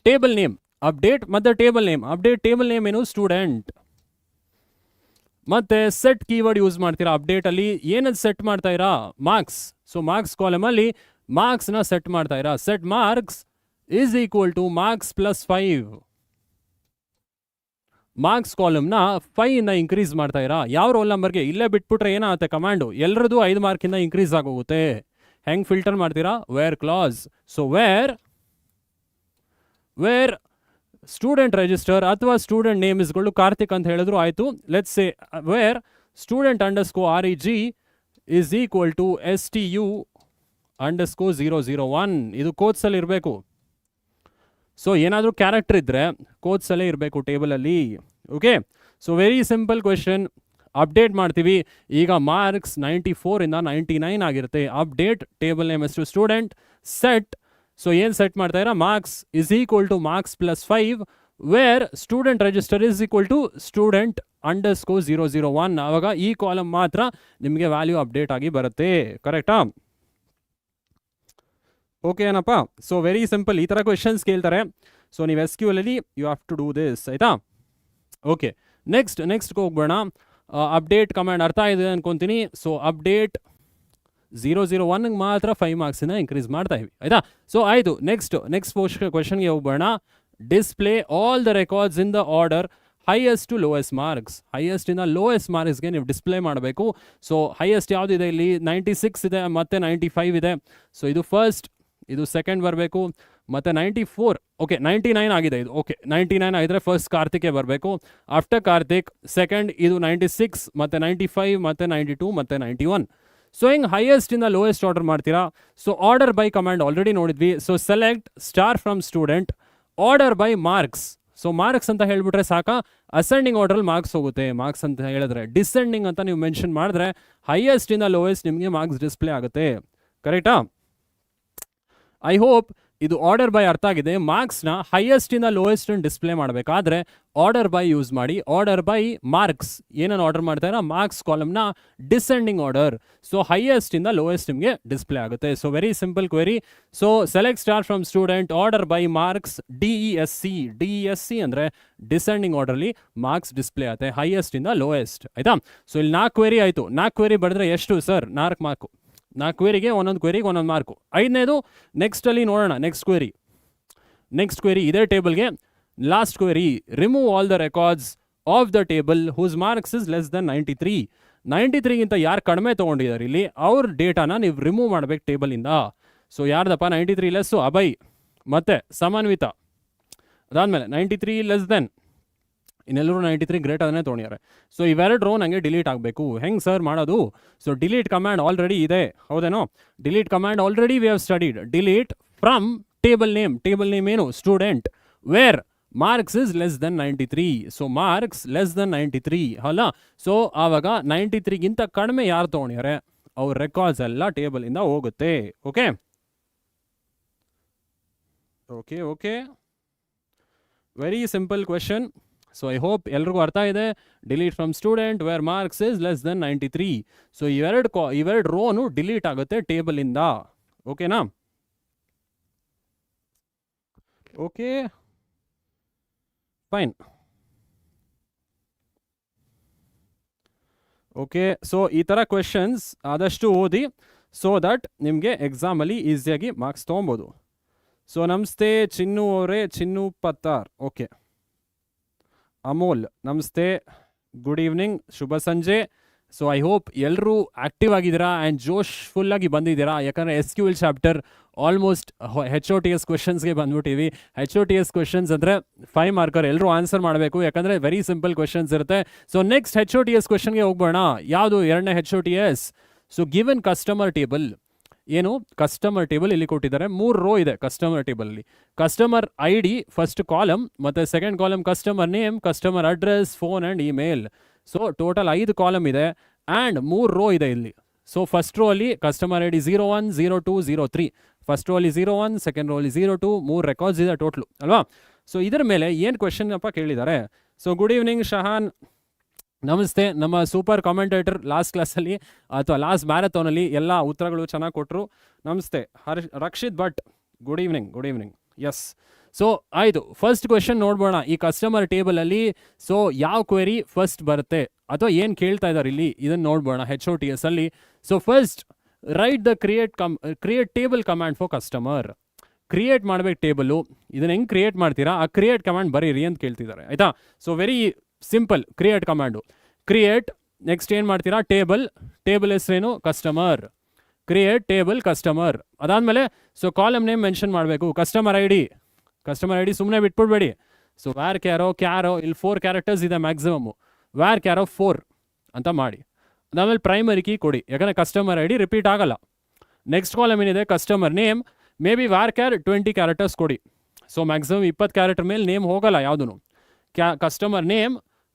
ಟೇಬಲ್ ನೇಮ್, ಅಪ್ಡೇಟ್ ಮತ್ತೆ table name. Update table name ಏನು? ಸ್ಟೂಡೆಂಟ್. ಮತ್ತೆ ಸೆಟ್ ಕೀವರ್ಡ್ ಯೂಸ್ ಮಾಡ್ತೀರಾ ಅಪ್ಡೇಟಲ್ಲಿ. ಏನದು ಸೆಟ್ ಮಾಡ್ತಾ ಇರಾ? ಮಾರ್ಕ್ಸ್. ಸೊ ಮಾರ್ಕ್ಸ್ ಕಾಲಮಲ್ಲಿ ಮಾರ್ಕ್ಸ್ನ ಸೆಟ್ ಮಾಡ್ತಾ ಇರಾ. Set marks is equal to marks plus 5. Marks ಕಾಲಮ್ನ 5ಇಂದ ಇನ್ಕ್ರೀಸ್ ಮಾಡ್ತಾ ಇರಾ. ಯಾವ ರೋಲ್ ನಂಬರ್ಗೆ? ಇಲ್ಲೇ ಬಿಟ್ಬಿಟ್ರೆ ಏನಾಗುತ್ತೆ ಕಮಾಂಡು? ಎಲ್ಲರದು 5 ಮಾರ್ಕಿಂದ ಇನ್ಕ್ರೀಸ್ ಆಗೋಗುತ್ತೆ. ಹೆಂಗೆ ಫಿಲ್ಟರ್ ಮಾಡ್ತೀರಾ? Where class. So where student register ಅಥವಾ ಸ್ಟೂಡೆಂಟ್ ನೇಮ್ ಇಸ್ಗಳು ಕಾರ್ತಿಕ್ ಅಂತ ಹೇಳಿದ್ರು ಆಯಿತು. Let's say where student_reg is equal to STU_001. ಇದು ಕೋಟ್ಸಲ್ಲಿ ಇರಬೇಕು. ಸೊ ಏನಾದರೂ ಕ್ಯಾರೆಕ್ಟರ್ ಇದ್ದರೆ ಕೋಟ್ಸಲ್ಲೇ ಇರಬೇಕು ಟೇಬಲಲ್ಲಿ. Okay, so very simple question. Update ಮಾಡ್ತೀವಿ ಈಗ. ಮಾರ್ಕ್ಸ್ 94ಇಂದ 99 ಆಗಿರುತ್ತೆ. ಅಪ್ಡೇಟ್ ಟೇಬಲ್ ನೇಮ್ ಎಷ್ಟು? ಸ್ಟೂಡೆಂಟ್. ಸೆಟ್. ಸೊ ಏನು ಸೆಟ್ ಮಾಡ್ತಾ ಇರಾ? Marks is equal to marks plus 5 where student register is equal to student_001. ಆವಾಗ ಈ ಕಾಲಮ್ ಮಾತ್ರ ನಿಮಗೆ ವ್ಯಾಲ್ಯೂ ಅಪ್ಡೇಟ್ ಆಗಿ ಬರುತ್ತೆ. ಕರೆಕ್ಟಾ? ಓಕೆ ಏನಪ್ಪ? So very simple. ಈ ಥರ ಕ್ವೆಶನ್ಸ್ ಕೇಳ್ತಾರೆ. ಸೊ ನೀವು SQL ಅಲ್ಲಿ you have to do this. ಆಯಿತಾ? ಓಕೆ, ನೆಕ್ಸ್ಟ್ ಹೋಗ್ಬೇಡ. ಅಪ್ಡೇಟ್ ಕಮಾಂಡ್ ಅರ್ಥ ಇದೆ ಅನ್ಕೊತೀನಿ. ಸೊ ಅಪ್ಡೇಟ್ 001ಗೆ ಮಾತ್ರ 5 ಮಾರ್ಕ್ಸಿಂದ ಇನ್ಕ್ರೀಸ್ ಮಾಡ್ತಾ ಇವಿ. ಆಯಿತಾ? ಸೊ ಆಯಿತು. ನೆಕ್ಸ್ಟ್ ಕ್ವೆಶನ್ಗೆ ಹೋಗ್ಬೇಡ. Display all the records in the order highest to lowest marks. ಹೈಯೆಸ್ಟಿಂದ ಲೋಯೆಸ್ಟ್ ಮಾರ್ಕ್ಸ್ಗೆ ನೀವು ಡಿಸ್ಪ್ಲೇ ಮಾಡಬೇಕು. ಸೊ ಹೈಯೆಸ್ಟ್ ಯಾವುದಿದೆ ಇಲ್ಲಿ? 96 ಇದೆ, ಮತ್ತು 95 ಇದೆ. ಸೊ ಇದು ಫಸ್ಟ್, ಇದು ಸೆಕೆಂಡ್ ಬರಬೇಕು, ಮತ್ತು 94. ಓಕೆ 99 ಆಗಿದೆ ಇದು. ಓಕೆ 99 ಆಗಿದ್ರೆ ಫಸ್ಟ್ ಕಾರ್ತಿಕ್ಗೆ ಬರಬೇಕು. ಆಫ್ಟರ್ ಕಾರ್ತಿಕ್ ಸೆಕೆಂಡ್ ಇದು 96, ಮತ್ತು 95, ಮತ್ತು 92, ಮತ್ತು 91. ಸೊ ಹಿಂಗೆ ಹೈಯೆಸ್ಟಿಂದ ಲೋಯೆಸ್ಟ್ ಆರ್ಡರ್ ಮಾಡ್ತೀರಾ. So order by command already ನೋಡಿದ್ವಿ. So select star from student, order by marks. So marks ಅಂತ ಹೇಳ್ಬಿಟ್ರೆ ಸಾಕ, ಅಸೆಂಡಿಂಗ್ ಆರ್ಡ್ರಲ್ಲಿ ಮಾರ್ಕ್ಸ್ ಹೋಗುತ್ತೆ. ಮಾರ್ಕ್ಸ್ ಅಂತ ಹೇಳಿದ್ರೆ ಡಿಸೆಂಡಿಂಗ್ ಅಂತ ನೀವು ಮೆನ್ಷನ್ ಮಾಡಿದ್ರೆ ಹೈಯೆಸ್ಟಿಂದ ಲೋಯೆಸ್ಟ್ ನಿಮಗೆ ಮಾರ್ಕ್ಸ್ ಡಿಸ್ಪ್ಲೇ ಆಗುತ್ತೆ. ಕರೆಕ್ಟಾ? ಐ ಹೋಪ್ ಇದು ಆರ್ಡರ್ ಬೈ ಅರ್ಥ ಆಗಿದೆ. ಮಾರ್ಕ್ಸ್ನ ಹೈಯೆಸ್ಟ್ ಇಂದ ಲೋಯೆಸ್ಟ್ ಡಿಸ್ಪ್ಲೇ ಮಾಡಬೇಕಾದ್ರೆ ಆರ್ಡರ್ ಬೈ ಯೂಸ್ ಮಾಡಿ. ಆರ್ಡರ್ ಬೈ ಮಾರ್ಕ್ಸ್ ಏನನ್ನು ಆರ್ಡರ್ ಮಾಡ್ತಾರೆ, ಮಾರ್ಕ್ಸ್ ಕಾಲಮ್ನ ಡಿಸೆಂಡಿಂಗ್ ಆರ್ಡರ್. ಸೊ ಹೈಯೆಸ್ಟ್ ಇಂದ ಲೋಯೆಸ್ಟ್ ನಿಮಗೆ ಡಿಸ್ಪ್ಲೇ ಆಗುತ್ತೆ. So very simple query. So select star from student, order by marks, DESC ಅಂದರೆ ಡಿಸೆಂಡಿಂಗ್ ಆರ್ಡರ್ಲಿ ಮಾರ್ಕ್ಸ್ ಡಿಸ್ಪ್ಲೇ ಆಗುತ್ತೆ ಹೈಯೆಸ್ಟ್ ಇಂದ ಲೋಯೆಸ್ಟ್. ಆಯ್ತಾ? ಸೊ ಇಲ್ಲಿ 4 ಕ್ವೆರಿ ಆಯಿತು. 4 ಕ್ವೆರಿ ಬರೆದ್ರೆ ಎಷ್ಟು ಸರ್? 4 ಮಾರ್ಕು. 4 ಕ್ವೆರಿಗೆ ಒಂದೊಂದು ಕ್ವೆರಿಗೆ ಒಂದೊಂದು ಮಾರ್ಕು. 5ನೇದು ನೆಕ್ಸ್ಟಲ್ಲಿ ನೋಡೋಣ. ನೆಕ್ಸ್ಟ್ ಕ್ವೆರಿ ಇದೇ ಟೇಬಲ್ಗೆ last query. Remove all the records of the table whose marks is less than 93. 93ಗಿಂತ ಯಾರು ಕಡಿಮೆ ತೊಗೊಂಡಿದ್ದಾರೆ ಇಲ್ಲಿ ಅವ್ರ ಡೇಟಾನ ನೀವು ರಿಮೂವ್ ಮಾಡಬೇಕು ಟೇಬಲಿಂದ. ಸೊ ಯಾರ್ದಪ್ಪ 93 ಲೆಸ್ಸು? ಅಭಯ್ ಮತ್ತೆ ಸಮನ್ವಿತ. ಅದಾದಮೇಲೆ 93 ಲೆಸ್ ದೆನ್, ಇನ್ನೆಲ್ಲರೂ 93 ಗ್ರೇಟ್ ಅದನ್ನೇ ತೊಗೊಂಡಿದ್ದಾರೆ. ಸೊ ಇವೆರಡು ರೋ ನನಗೆ ಡಿಲೀಟ್ ಆಗಬೇಕು. ಹೆಂಗೆ ಸರ್ ಮಾಡೋದು? ಸೊ ಡಿಲೀಟ್ ಕಮಾಂಡ್ ಆಲ್ರೆಡಿ ಇದೆ, ಹೌದೇನೋ? Delete command already we have studied. Delete from table name. Table name ಏನು? Student. Where marks is less than 93. So marks less than 93 ಅಲ್ಲ. ಸೊ ಆವಾಗ 93ಗಿಂತ ಕಡಿಮೆ ಯಾರು ತೊಗೊಂಡಿದ್ದಾರೆ ಅವ್ರ ರೆಕಾರ್ಡ್ಸ್ ಎಲ್ಲ ಟೇಬಲಿಂದ ಹೋಗುತ್ತೆ. Okay okay okay very simple question. So I hope ಎಲ್ರಿಗೂ ಅರ್ಥ ಇದೆ. Delete from student where marks is less than 93. So ಇವೆರಡು ರೋನು ಡಿಲೀಟ್ ಆಗುತ್ತೆ ಟೇಬಲಿಂದ. ಓಕೆನಾ? Okay fine. ಓಕೆ, ಸೊ ಈ ಥರ ಕ್ವೆಶನ್ಸ್ ಆದಷ್ಟು ಓದಿ ಸೊ ದಟ್ ನಿಮಗೆ ಎಕ್ಸಾಮಲ್ಲಿ ಈಸಿಯಾಗಿ ಮಾರ್ಕ್ಸ್ ತೊಗೊಬೋದು. ಸೊ ನಮಸ್ತೆ ಚಿನ್ನು ಅವರೇ, ಚಿನ್ನು ಪತ್ತಾರ್. ಓಕೆ, ಅಮೋಲ್ ನಮಸ್ತೆ, ಗುಡ್ ಈವ್ನಿಂಗ್, ಶುಭ ಸಂಜೆ. ಸೊ ಐ ಹೋಪ್ ಎಲ್ಲರೂ ಆ್ಯಕ್ಟಿವ್ ಆಗಿದ್ದೀರಾ ಆ್ಯಂಡ್ ಜೋಶ್ಫುಲ್ಲಾಗಿ ಬಂದಿದ್ದೀರಾ. ಯಾಕಂದರೆ SQL ಚಾಪ್ಟರ್ ಆಲ್ಮೋಸ್ಟ್ HOTS ಕ್ವೆಶನ್ಸ್ಗೆ ಬಂದ್ಬಿಟ್ಟಿವಿ. HOTS ಕ್ವೆಶನ್ಸ್ ಅಂದರೆ 5 ಮಾರ್ಕರ್, ಎಲ್ಲರೂ ಆನ್ಸರ್ ಮಾಡಬೇಕು. ಯಾಕಂದರೆ ವೆರಿ ಸಿಂಪಲ್ ಕ್ವೆಶನ್ಸ್ ಇರುತ್ತೆ. ಸೊ ನೆಕ್ಸ್ಟ್ HOTS ಕ್ವೆಶನ್ಗೆ ಹೋಗ್ಬೋಣ. ಯಾವುದು 2ನೇ HOTS? So given customer table. ಏನು ಕಸ್ಟಮರ್ ಟೇಬಲ್ ಇಲ್ಲಿ ಕೊಟ್ಟಿದ್ದಾರೆ. 3 ರೋ ಇದೆ ಕಸ್ಟಮರ್ ಟೇಬಲಲ್ಲಿ. ಕಸ್ಟಮರ್ ID ಫಸ್ಟ್ ಕಾಲಮ್, ಮತ್ತು second column customer name, customer address, phone and email. So total 5 column ಇದೆ ಆ್ಯಂಡ್ 3 ರೋ ಇದೆ ಇಲ್ಲಿ. ಸೊ ಫಸ್ಟ್ ರೋ ಅಲ್ಲಿ ಕಸ್ಟಮರ್ ID 01, 02, 03. ಫಸ್ಟ್ ರೋ ಅಲ್ಲಿ 01, ಸೆಕೆಂಡ್ ರೋ ಅಲ್ಲಿ 02, 3 ರೆಕಾರ್ಡ್ಸ್ ಇದೆ ಟೋಟ್ಲು ಅಲ್ವಾ? ಸೊ ಇದರ ಮೇಲೆ ಏನು ಕ್ವೆಶನ್ ಅಪ್ಪ ಕೇಳಿದ್ದಾರೆ. ಸೊ ಗುಡ್ ಈವ್ನಿಂಗ್ ಶಹಾನ್, ನಮಸ್ತೆ. ನಮ್ಮ ಸೂಪರ್ ಕಾಮೆಂಟೇಟರ್ ಲಾಸ್ಟ್ ಕ್ಲಾಸಲ್ಲಿ ಅಥವಾ ಲಾಸ್ಟ್ ಮ್ಯಾರಥಾನಲ್ಲಿ ಎಲ್ಲ ಉತ್ತರಗಳು ಚೆನ್ನಾಗಿ ಕೊಟ್ಟರು. ನಮಸ್ತೆ. Rakshit Bhat, good evening. Yes, so ಆಯಿತು. ಫಸ್ಟ್ ಕ್ವೆಶನ್ ನೋಡ್ಬೋಣ ಈ ಕಸ್ಟಮರ್ ಟೇಬಲಲ್ಲಿ. ಸೊ ಯಾವ ಕ್ವೆರಿ ಫಸ್ಟ್ ಬರುತ್ತೆ ಅಥವಾ ಏನು ಕೇಳ್ತಾ ಇದ್ದಾರೆ ಇಲ್ಲಿ ಇದನ್ನು ನೋಡ್ಬೋಣ HOTS ಅಲ್ಲಿ. So first write the create table command for customer. Create ಮಾಡಬೇಕು ಟೇಬಲು. ಇದನ್ನು ಹೆಂಗೆ ಕ್ರಿಯೇಟ್ ಮಾಡ್ತೀರಾ ಆ ಕ್ರಿಯೇಟ್ ಕಮಾಂಡ್ ಬರೀರಿ ಅಂತ ಕೇಳ್ತಿದ್ದಾರೆ. ಆಯಿತಾ? So very simple create command. Create, next ಏನು ಮಾಡ್ತೀರಾ, ಟೇಬಲ್ ಹೆಸರೇನು, ಕಸ್ಟಮರ್. Create table customer. ಅದಾದಮೇಲೆ ಸೊ ಕಾಲಮ್ ನೇಮ್ ಮೆನ್ಷನ್ ಮಾಡಬೇಕು. ಕಸ್ಟಮರ್ ಐಡಿ ಸುಮ್ಮನೆ ಬಿಟ್ಬಿಡ್ಬೇಡಿ. ಸೊ ವ್ಯಾರ್ ಕ್ಯಾರೋ ಇಲ್ಲಿ 4 ಕ್ಯಾರೆಕ್ಟರ್ಸ್ ಇದೆ ಮ್ಯಾಕ್ಸಿಮಮ್ಮು. ವ್ಯಾರ್ ಕ್ಯಾರೋ 4 ಅಂತ ಮಾಡಿ. ಅದಾದಮೇಲೆ ಪ್ರೈಮರಿ ಕೀ ಕೊಡಿ, ಯಾಕಂದರೆ ಕಸ್ಟಮರ್ ID ರಿಪೀಟ್ ಆಗಲ್ಲ. ನೆಕ್ಸ್ಟ್ ಕಾಲಮ್ ಏನಿದೆ customer name, may be varchar 20 characters ಕೊಡಿ. ಸೊ ಮ್ಯಾಕ್ಸಿಮಮ್ 20 ಕ್ಯಾರೆಕ್ಟರ್ ಮೇಲೆ ನೇಮ್ ಹೋಗಲ್ಲ ಯಾವುದೂ. ಕಸ್ಟಮರ್ ನೇಮ್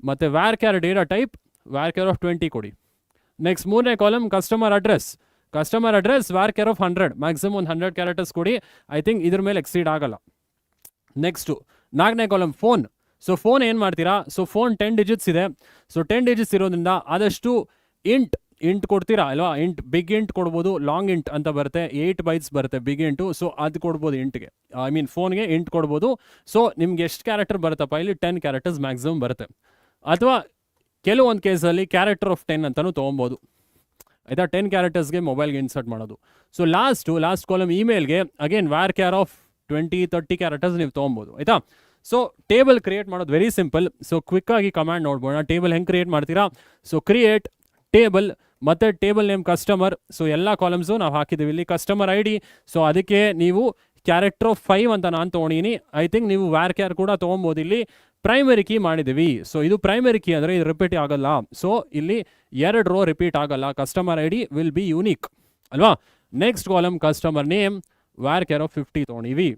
ಮತ್ತು varchar data type varchar of 20 ಕೊಡಿ. ನೆಕ್ಸ್ಟ್ 3ನೇ column customer address varchar of 100, maximum ಒಂದು 100 ಕ್ಯಾರೆಕ್ಟರ್ಸ್ ಕೊಡಿ. ಐ ಥಿಂಕ್ ಇದ್ರ ಮೇಲೆ ಎಕ್ಸೀಡ್ ಆಗಲ್ಲ. ನೆಕ್ಸ್ಟು 4ನೇ ಕಾಲಮ್ ಫೋನ್. ಸೊ ಫೋನ್ ಏನು ಮಾಡ್ತೀರಾ, ಸೊ ಫೋನ್ 10 ಡಿಜಿಟ್ಸ್ ಇದೆ. ಸೊ 10 ಡಿಜಿಟ್ಸ್ ಇರೋದ್ರಿಂದ ಆದಷ್ಟು ಇಂಟ್ ಕೊಡ್ತೀರಾ ಅಲ್ವಾ? ಬಿಗ್ ಇಂಟ್ ಕೊಡ್ಬೋದು, ಲಾಂಗ್ ಇಂಟ್ ಅಂತ ಬರುತ್ತೆ, 8 ಬೈಟ್ಸ್ ಬರುತ್ತೆ ಬಿಗ್ ಇಂಟು. ಸೊ ಅದು ಕೊಡ್ಬೋದು ಇಂಟ್ಗೆ, ಫೋನ್ಗೆ ಇಂಟ್ ಕೊಡ್ಬೋದು. ಸೊ ನಿಮ್ಗೆ ಎಷ್ಟು ಕ್ಯಾರೆಕ್ಟರ್ ಬರುತ್ತಪ್ಪ ಇಲ್ಲಿ 10 ಕ್ಯಾರೆಕ್ಟರ್ಸ್ ಮ್ಯಾಕ್ಸಿಮಮ್ ಬರುತ್ತೆ. ಅಥವಾ ಕೆಲವೊಂದು ಕೇಸಲ್ಲಿ ಕ್ಯಾರೆಕ್ಟರ್ ಆಫ್ 10 ಅಂತಲೂ ತೊಗೊಬೋದು. ಆಯಿತಾ? 10 ಕ್ಯಾರೆಕ್ಟರ್ಸ್ಗೆ ಮೊಬೈಲ್ಗೆ ಇನ್ಸರ್ಟ್ ಮಾಡೋದು. ಸೊ ಲಾಸ್ಟ್ ಕಾಲಮ್ ಇಮೇಲ್ಗೆ again varchar of 20-30 characters ನೀವು ತೊಗೊಬೋದು. ಆಯಿತಾ? ಸೊ ಟೇಬಲ್ ಕ್ರಿಯೇಟ್ ಮಾಡೋದು ವೆರಿ ಸಿಂಪಲ್. ಸೊ ಕ್ವಿಕ್ಕಾಗಿ ಕಮಾಂಡ್ ನೋಡ್ಬೋಣ. ಟೇಬಲ್ ಹೆಂಗೆ ಕ್ರಿಯೇಟ್ ಮಾಡ್ತೀರಾ. ಸೊ ಕ್ರಿಯೇಟ್ ಟೇಬಲ್ ಮತ್ತು ಟೇಬಲ್ ನೇಮ್ ಕಸ್ಟಮರ್. ಸೊ ಎಲ್ಲ ಕಾಲಮ್ಸು ನಾವು ಹಾಕಿದ್ದೀವಿ ಇಲ್ಲಿ. ಕಸ್ಟಮರ್ ID, ಸೊ ಅದಕ್ಕೆ ನೀವು ಕ್ಯಾರೆಕ್ಟರ್ ಆಫ್ 5 ಅಂತ ನಾನು ತೊಗೊಂಡಿನಿ. ಐ ಥಿಂಕ್ ನೀವು ವ್ಯಾರ್ ಕ್ಯಾರ್ ಕೂಡ ತೊಗೊಬೋದು. ಇಲ್ಲಿ ಪ್ರೈಮರಿ ಕೀ ಮಾಡಿದ್ದೀವಿ. ಸೊ ಇದು ಪ್ರೈಮರಿ ಕೀ ಅಂದರೆ ಇದು ರಿಪೀಟ್ ಆಗಲ್ಲ. ಸೊ ಇಲ್ಲಿ 2 ರೋ ರಿಪೀಟ್ ಆಗಲ್ಲ. Customer ID will be unique ಅಲ್ವಾ? Next column customer name varchar of 50 ತೊಗೊಂಡಿವಿ.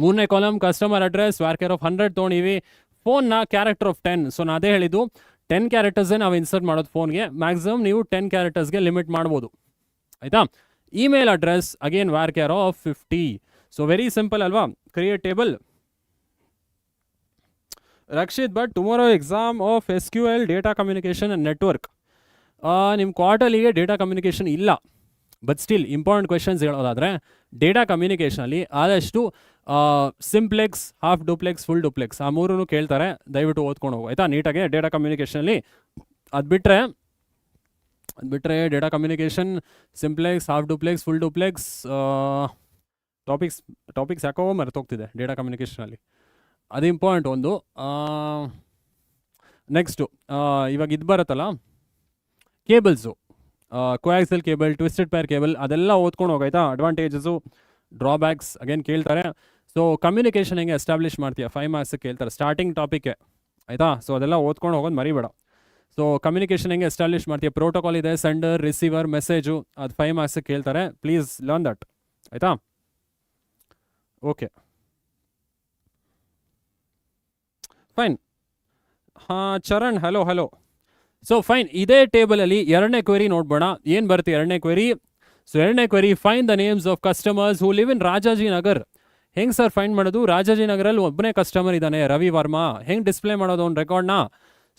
3ನೇ column customer address varchar of 100 ತೊಗೊಂಡಿವಿ. ಫೋನ್ನ ಕ್ಯಾರೆಕ್ಟರ್ ಆಫ್ 10. ಸೊ ನಾನು ಅದೇ ಹೇಳಿದ್ದು 10 ಕ್ಯಾರೆಕ್ಟರ್ಸೇ ನಾವು ಇನ್ಸರ್ಟ್ ಮಾಡೋದು ಫೋನ್ಗೆ. ಮ್ಯಾಕ್ಸಿಮಮ್ ನೀವು 10 ಕ್ಯಾರೆಕ್ಟರ್ಸ್ಗೆ ಲಿಮಿಟ್ ಮಾಡ್ಬೋದು. ಆಯಿತಾ? Email address again varchar of 50. So very simple ಅಲ್ವಾ? Create table. Rakshith but tomorrow exam of SQL data communication and network. ನಿಮ್ಮ ಕ್ವಾರ್ಟರ್ಲಿಗೆ ಡೇಟಾ ಕಮ್ಯುನಿಕೇಷನ್ ಇಲ್ಲ, ಬಟ್ ಸ್ಟಿಲ್ ಇಂಪಾರ್ಟೆಂಟ್ ಕ್ವೆಶನ್ಸ್ ಹೇಳೋದಾದರೆ ಡೇಟಾ ಕಮ್ಯುನಿಕೇಷನಲ್ಲಿ ಆದಷ್ಟು simplex, half duplex, full duplex ಆ ಮೂರೂ ಕೇಳ್ತಾರೆ. ದಯವಿಟ್ಟು ಓದ್ಕೊಂಡು ಹೋಗು ಆಯಿತಾ ನೀಟಾಗೆ. ಡೇಟಾ ಕಮ್ಯುನಿಕೇಷನಲ್ಲಿ ಅದು ಬಿಟ್ಟರೆ data communication, simplex, half duplex, full duplex, topics ಯಾಕೋ ಮರೆತೋಗ್ತಿದೆ ಡೇಟಾ ಕಮ್ಯುನಿಕೇಷನಲ್ಲಿ, ಅದು ಇಂಪಾರ್ಟೆಂಟ್ ಒಂದು. ನೆಕ್ಸ್ಟು ಇವಾಗ ಇದು ಬರುತ್ತಲ್ಲ cables, coaxial cable, twisted pair cable, ಅದೆಲ್ಲ ಓದ್ಕೊಂಡು ಹೋಗಾಯ್ತಾ. ಅಡ್ವಾಂಟೇಜಸ್ಸು, ಡ್ರಾಬ್ಯಾಕ್ಸ್ ಅಗೇನ್ ಕೇಳ್ತಾರೆ. ಸೊ ಕಮ್ಯುನಿಕೇಷನ್ ಹೆಂಗೆ ಎಸ್ಟಾಬ್ಲಿಷ್ ಮಾಡ್ತೀಯ 5 ಮಾರ್ಕ್ಸಿಗೆ ಕೇಳ್ತಾರೆ ಸ್ಟಾರ್ಟಿಂಗ್ ಟಾಪಿಕ್ಕೆ ಆಯಿತಾ. ಸೊ ಅದೆಲ್ಲ ಓದ್ಕೊಂಡು ಹೋಗೋದು ಮರಿಬೇಡ. ಸೊ ಕಮ್ಯುನಿಕೇಷನ್ ಹೆಂಗೆ ಎಸ್ಟಾಬ್ಲಿಷ್ ಮಾಡ್ತೀಯ, ಪ್ರೋಟೋಕಾಲ್ ಇದೆ, ಸೆಂಡರ್, ರಿಸೀವರ್, ಮೆಸೇಜು, ಅದು 5 ಮಾರ್ಕ್ಸಿಗೆ ಕೇಳ್ತಾರೆ. ಪ್ಲೀಸ್ ಲರ್ನ್ ದಟ್ ಆಯಿತಾ. Okay fine. ಹಾಂ ಚರಣ್, ಹಲೋ. ಸೊ ಫೈನ್, ಇದೇ ಟೇಬಲಲ್ಲಿ ಎರಡನೇ ಕ್ವೆರಿ ನೋಡ್ಬೋಣ. ಏನು ಬರುತ್ತೆ ಎರಡನೇ ಕ್ವೆರಿ? ಸೊ ಎರಡನೇ query, find the names of customers who live in Rajajinagar. ಹೆಂಗೆ ಸರ್ ಫೈಂಡ್ ಮಾಡೋದು? ರಾಜಾಜಿನಗರಲ್ಲಿ ಒಬ್ಬನೇ ಕಸ್ಟಮರ್ ಇದ್ದಾನೆ, ರವಿ ವರ್ಮಾ. ಹೆಂಗೆ ಡಿಸ್ಪ್ಲೇ ಮಾಡೋದು ಅವ್ನ ರೆಕಾರ್ಡ್ನ?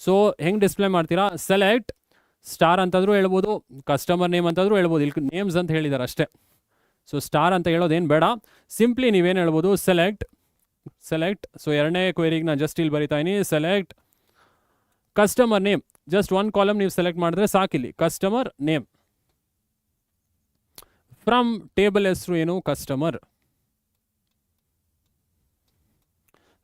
ಸೊ ಹೆಂಗೆ ಡಿಸ್ಪ್ಲೇ ಮಾಡ್ತೀರಾ? ಸೆಲೆಕ್ಟ್ ಸ್ಟಾರ್ ಅಂತಂದ್ರೂ ಹೇಳ್ಬೋದು, ಕಸ್ಟಮರ್ ನೇಮ್ ಅಂತಂದ್ರೂ ಹೇಳ್ಬೋದು. ಇಲ್ಲಿ ನೇಮ್ಸ್ ಅಂತ ಹೇಳಿದ್ದಾರೆ ಅಷ್ಟೇ. ಸೊ ಸ್ಟಾರ್ ಅಂತ ಹೇಳೋದೇನು ಬೇಡ, ಸಿಂಪ್ಲಿ ನೀವೇನು ಹೇಳ್ಬೋದು, ಸೆಲೆಕ್ಟ್. ಸೊ ಎರಡನೇ ಕ್ವೆರಿಗೆ ನಾನು ಜಸ್ಟ್ ಇಲ್ಲಿ ಬರಿತಾ ಇದೀನಿ, ಸೆಲೆಕ್ಟ್ ಕಸ್ಟಮರ್ ನೇಮ್. ಜಸ್ಟ್ ಒಂದು ಕಾಲಮ್ ನೀವು ಸೆಲೆಕ್ಟ್ ಮಾಡಿದ್ರೆ ಸಾಕಿಲ್ಲಿ, ಕಸ್ಟಮರ್ ನೇಮ್. ಫ್ರಮ್ ಟೇಬಲ್ ಹೆಸರು ಏನು? Customer.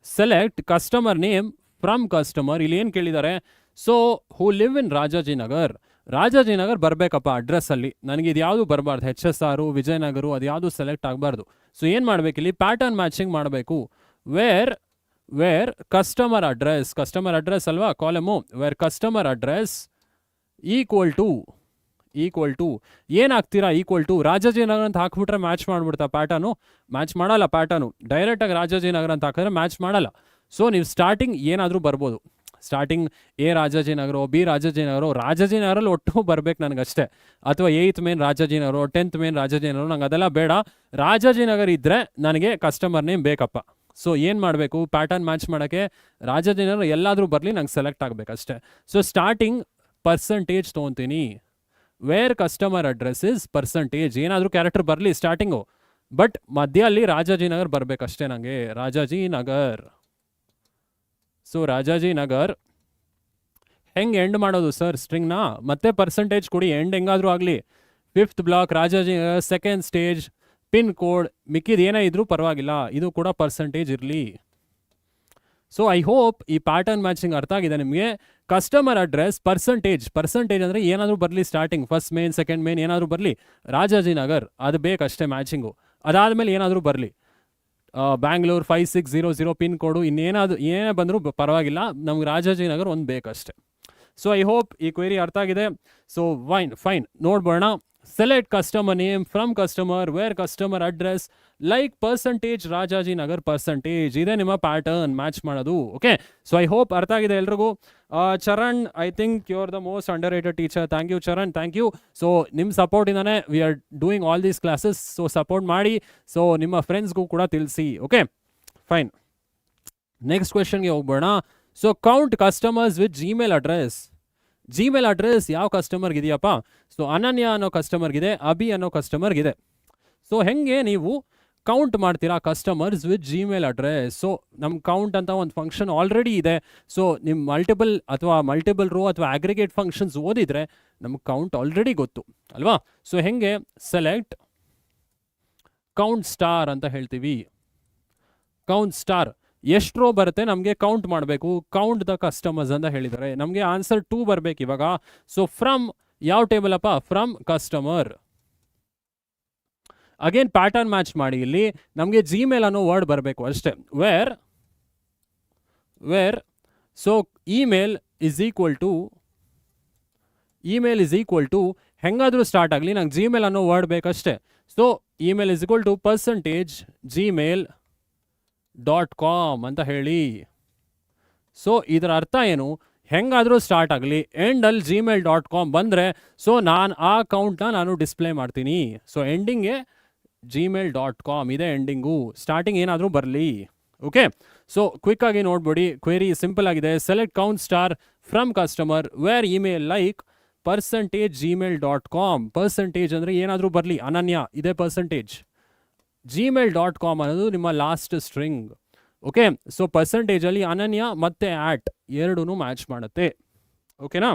Select customer name from customer. ಇಲ್ಲಿ ಏನು ಕೇಳಿದ್ದಾರೆ? So who live in Rajajinagar. Rajajinagar ಬರಬೇಕಪ್ಪ ಅಡ್ರೆಸ್ಸಲ್ಲಿ. ನನಗೆ ಇದು ಯಾವುದು ಬರಬಾರ್ದು, HSR, ವಿಜಯನಗರ, ಅದು ಯಾವುದು ಸೆಲೆಕ್ಟ್ ಆಗಬಾರ್ದು. ಸೊ ಏನು ಮಾಡಬೇಕು ಇಲ್ಲಿ? ಪ್ಯಾಟರ್ನ್ ಮ್ಯಾಚಿಂಗ್ ಮಾಡಬೇಕು. ವೇರ್ ಕಸ್ಟಮರ್ ಅಡ್ರೆಸ್ ಅಲ್ವಾ column, where customer address equal to ಏನಾಗ್ತೀರಾ? ಈಕ್ವಲ್ ಟು ರಾಜಾಜಿನಗರ ಅಂತ ಹಾಕ್ಬಿಟ್ರೆ ಮ್ಯಾಚ್ ಮಾಡಿಬಿಡ್ತಾ ಪ್ಯಾಟರ್ನು? ಮ್ಯಾಚ್ ಮಾಡಲ್ಲ ಪ್ಯಾಟರ್ನು. ಡೈರೆಕ್ಟಾಗಿ ರಾಜಾಜಿನಗರ ಅಂತ ಹಾಕಿದ್ರೆ ಮ್ಯಾಚ್ ಮಾಡಲ್ಲ. ಸೊ ನೀವು ಸ್ಟಾರ್ಟಿಂಗ್ ಏನಾದರೂ ಬರ್ಬೋದು, starting A Rajajinagar, B Rajajinagar, ರಾಜಾಜಿನಗರಲ್ಲಿ ಒಟ್ಟು ಬರ್ಬೇಕು ನನಗಷ್ಟೇ. ಅಥವಾ 8th main Rajajinagar, 10th main Rajajinagar, ನಂಗೆ ಅದೆಲ್ಲ ಬೇಡ. ರಾಜಾಜಿನಗರ ಇದ್ದರೆ ನನಗೆ ಕಸ್ಟಮರ್ ನೇಮ್ ಬೇಕಪ್ಪ. ಸೊ ಏನು ಮಾಡಬೇಕು? ಪ್ಯಾಟರ್ನ್ ಮ್ಯಾಚ್ ಮಾಡೋಕ್ಕೆ ರಾಜಾಜಿನಗರ ಎಲ್ಲಾದರೂ ಬರಲಿ, ನಂಗೆ ಸೆಲೆಕ್ಟ್ ಆಗಬೇಕಷ್ಟೇ. ಸೊ ಸ್ಟಾರ್ಟಿಂಗ್ ಪರ್ಸಂಟೇಜ್ ತೊಗೊತೀನಿ. Where customer address is percentage. ಏನಾದರೂ ಕ್ಯಾರೆಕ್ಟರ್ ಬರಲಿ ಸ್ಟಾರ್ಟಿಂಗು, ಬಟ್ ಮಧ್ಯ ಅಲ್ಲಿ ರಾಜಾಜಿನಗರ್ ಬರಬೇಕಷ್ಟೇ ನನಗೆ. ರಾಜಾಜಿನಗರ್. ಸೊ ರಾಜಾಜಿನಗರ್ ಹೆಂಗೆ ಎಂಡ್ ಮಾಡೋದು ಸರ್ ಸ್ಟ್ರಿಂಗ್ನ? ಮತ್ತೆ ಪರ್ಸಂಟೇಜ್ ಕೊಡಿ, ಎಂಡ್ ಹೆಂಗಾದರೂ ಆಗಲಿ. 5th block Rajajinagar, 2nd stage, pin code, ಮಿಕ್ಕಿದ ಏನೇ ಇದ್ರೂ ಪರವಾಗಿಲ್ಲ, ಇದು ಕೂಡ ಪರ್ಸಂಟೇಜ್ ಇರಲಿ. ಸೊ ಐ ಹೋಪ್ ಈ ಪ್ಯಾಟರ್ನ್ ಮ್ಯಾಚಿಂಗ್ ಅರ್ಥ ಆಗಿದೆ ನಿಮಗೆ. ಕಸ್ಟಮರ್ ಅಡ್ರೆಸ್ ಪರ್ಸಂಟೇಜ್ ಅಂದರೆ ಏನಾದರೂ ಬರಲಿ starting, first main, second main ಏನಾದರೂ ಬರಲಿ. ರಾಜಾಜಿನಗರ್ ಅದು ಬೇಕಷ್ಟೇ ಮ್ಯಾಚಿಂಗು. ಅದಾದಮೇಲೆ ಏನಾದರೂ ಬರಲಿ, ಬ್ಯಾಂಗ್ಳೂರ್ 5600 ಪಿನ್ ಕೋಡು, ಏನೇ ಬಂದರೂ ಪರವಾಗಿಲ್ಲ, ನಮ್ಗೆ ರಾಜಾಜಿನಗರ್ ಒಂದು ಬೇಕಷ್ಟೆ. ಸೊ ಐ ಹೋಪ್ ಈ ಕ್ವೆರಿ ಅರ್ಥ ಆಗಿದೆ. ಸೊ ಫೈನ್ ನೋಡ್ಬೋಣ. Select customer name from customer, where customer address like percentage Rajajinagar percentage. ಇದೆ ನಿಮ್ಮ ಪ್ಯಾಟರ್ನ್ ಮ್ಯಾಚ್ ಮಾಡೋದು. ಓಕೆ, ಸೊ ಐ ಹೋಪ್ ಅರ್ಥ ಆಗಿದೆ ಎಲ್ರಿಗೂ. Charan, I think you are the most underrated teacher. Thank you Charan, thank you. So ನಿಮ್ಮ ಸಪೋರ್ಟಿಂದಾನೆ we are doing all these classes. So support ಮಾಡಿ, ಸೊ ನಿಮ್ಮ ಫ್ರೆಂಡ್ಸ್ಗೂ ಕೂಡ ತಿಳಿಸಿ. ಓಕೆ ಫೈನ್, ನೆಕ್ಸ್ಟ್ ಕ್ವೆಶನ್ಗೆ ಹೋಗ್ಬೋಣ. So count customers with Gmail address ಯಾವ ಕಸ್ಟಮರ್ಗೆ ಇದೆಯಪ್ಪ? ಸೊ ಅನನ್ಯ ಅನ್ನೋ ಕಸ್ಟಮರ್ಗಿದೆ, ಅಭಿ ಅನ್ನೋ ಕಸ್ಟಮರ್ಗಿದೆ. ಸೊ ಹೆಂಗೆ ನೀವು ಕೌಂಟ್ ಮಾಡ್ತೀರಾ customers with Gmail address? So ನಮ್ಮ ಕೌಂಟ್ ಅಂತ ಒಂದು ಫಂಕ್ಷನ್ ಆಲ್ರೆಡಿ ಇದೆ. ಸೊ ನಿಮ್ಮ ಮಲ್ಟಿಪಲ್ ರೋ ಅಥವಾ ಅಗ್ರಿಗೇಟ್ ಫಂಕ್ಷನ್ಸ್ ಓದಿದ್ರೆ ನಮ್ಗೆ ಕೌಂಟ್ ಆಲ್ರೆಡಿ ಗೊತ್ತು ಅಲ್ವಾ? ಸೊ ಹೆಂಗೆ? ಸೆಲೆಕ್ಟ್ ಕೌಂಟ್ ಸ್ಟಾರ್ ಅಂತ ಹೇಳ್ತೀವಿ. ಕೌಂಟ್ ಸ್ಟಾರ್ ಎಷ್ಟು ರೋ ಬರುತ್ತೆ ನಮಗೆ ಕೌಂಟ್ ಮಾಡಬೇಕು. ಕೌಂಟ್ ದ ಕಸ್ಟಮರ್ಸ್ ಅಂತ ಹೇಳಿದ್ದಾರೆ. ನಮಗೆ ಆನ್ಸರ್ 2 ಬರಬೇಕು ಇವಾಗ. ಸೊ ಫ್ರಮ್ ಯಾವ ಟೇಬಲ್ ಅಪ್ಪ? From customer. Again pattern match ಮಾಡಿ. ಇಲ್ಲಿ ನಮಗೆ ಜಿಮೇಲ್ ಅನ್ನೋ ವರ್ಡ್ ಬರಬೇಕು ಅಷ್ಟೇ. Where so email is equal to ಹೆಂಗಾದರೂ ಸ್ಟಾರ್ಟ್ ಆಗಲಿ, ನಂಗೆ ಜಿಮೇಲ್ ಅನ್ನೋ ವರ್ಡ್ ಬೇಕಷ್ಟೇ. So email is equal to percentage gmail.com ಅಂತ ಹೇಳಿ. ಸೊ ಇದರ ಅರ್ಥ ಏನು? ಹೆಂಗಾದರೂ ಸ್ಟಾರ್ಟ್ ಆಗಲಿ, ಎಂಡಲ್ಲಿ gmail.com ಬಂದರೆ ಸೊ ನಾನು ಆ ಅಕೌಂಟ್ನ ಡಿಸ್ಪ್ಲೇ ಮಾಡ್ತೀನಿ. ಸೊ ಎಂಡಿಂಗ್ಗೆ gmail.com ಇದೆ ಎಂಡಿಂಗು. ಸ್ಟಾರ್ಟಿಂಗ್ ಏನಾದರೂ ಬರಲಿ. ಓಕೆ, ಸೊ ಕ್ವಿಕ್ ಆಗಿ ನೋಡ್ಬಿಡಿ. ಕ್ವೆರಿ ಸಿಂಪಲ್ ಆಗಿದೆ. Select count star from customer where email like %gmail.com. Percentage ಅಂದರೆ ಏನಾದರೂ ಬರಲಿ. ಅನನ್ಯ ಇದೆ ಪರ್ಸೆಂಟೇಜ್. gmail.com ಅನ್ನೋದು ನಿಮ್ಮ ಲಾಸ್ಟ್ ಸ್ಟ್ರಿಂಗ್. ಓಕೆ, ಸೊ ಪರ್ಸೆಂಟೇಜಲ್ಲಿ ಅನನ್ಯ ಮತ್ತು ಆಟ್ ಎರಡೂ ಮ್ಯಾಚ್ ಮಾಡುತ್ತೆ. ಓಕೆನಾ?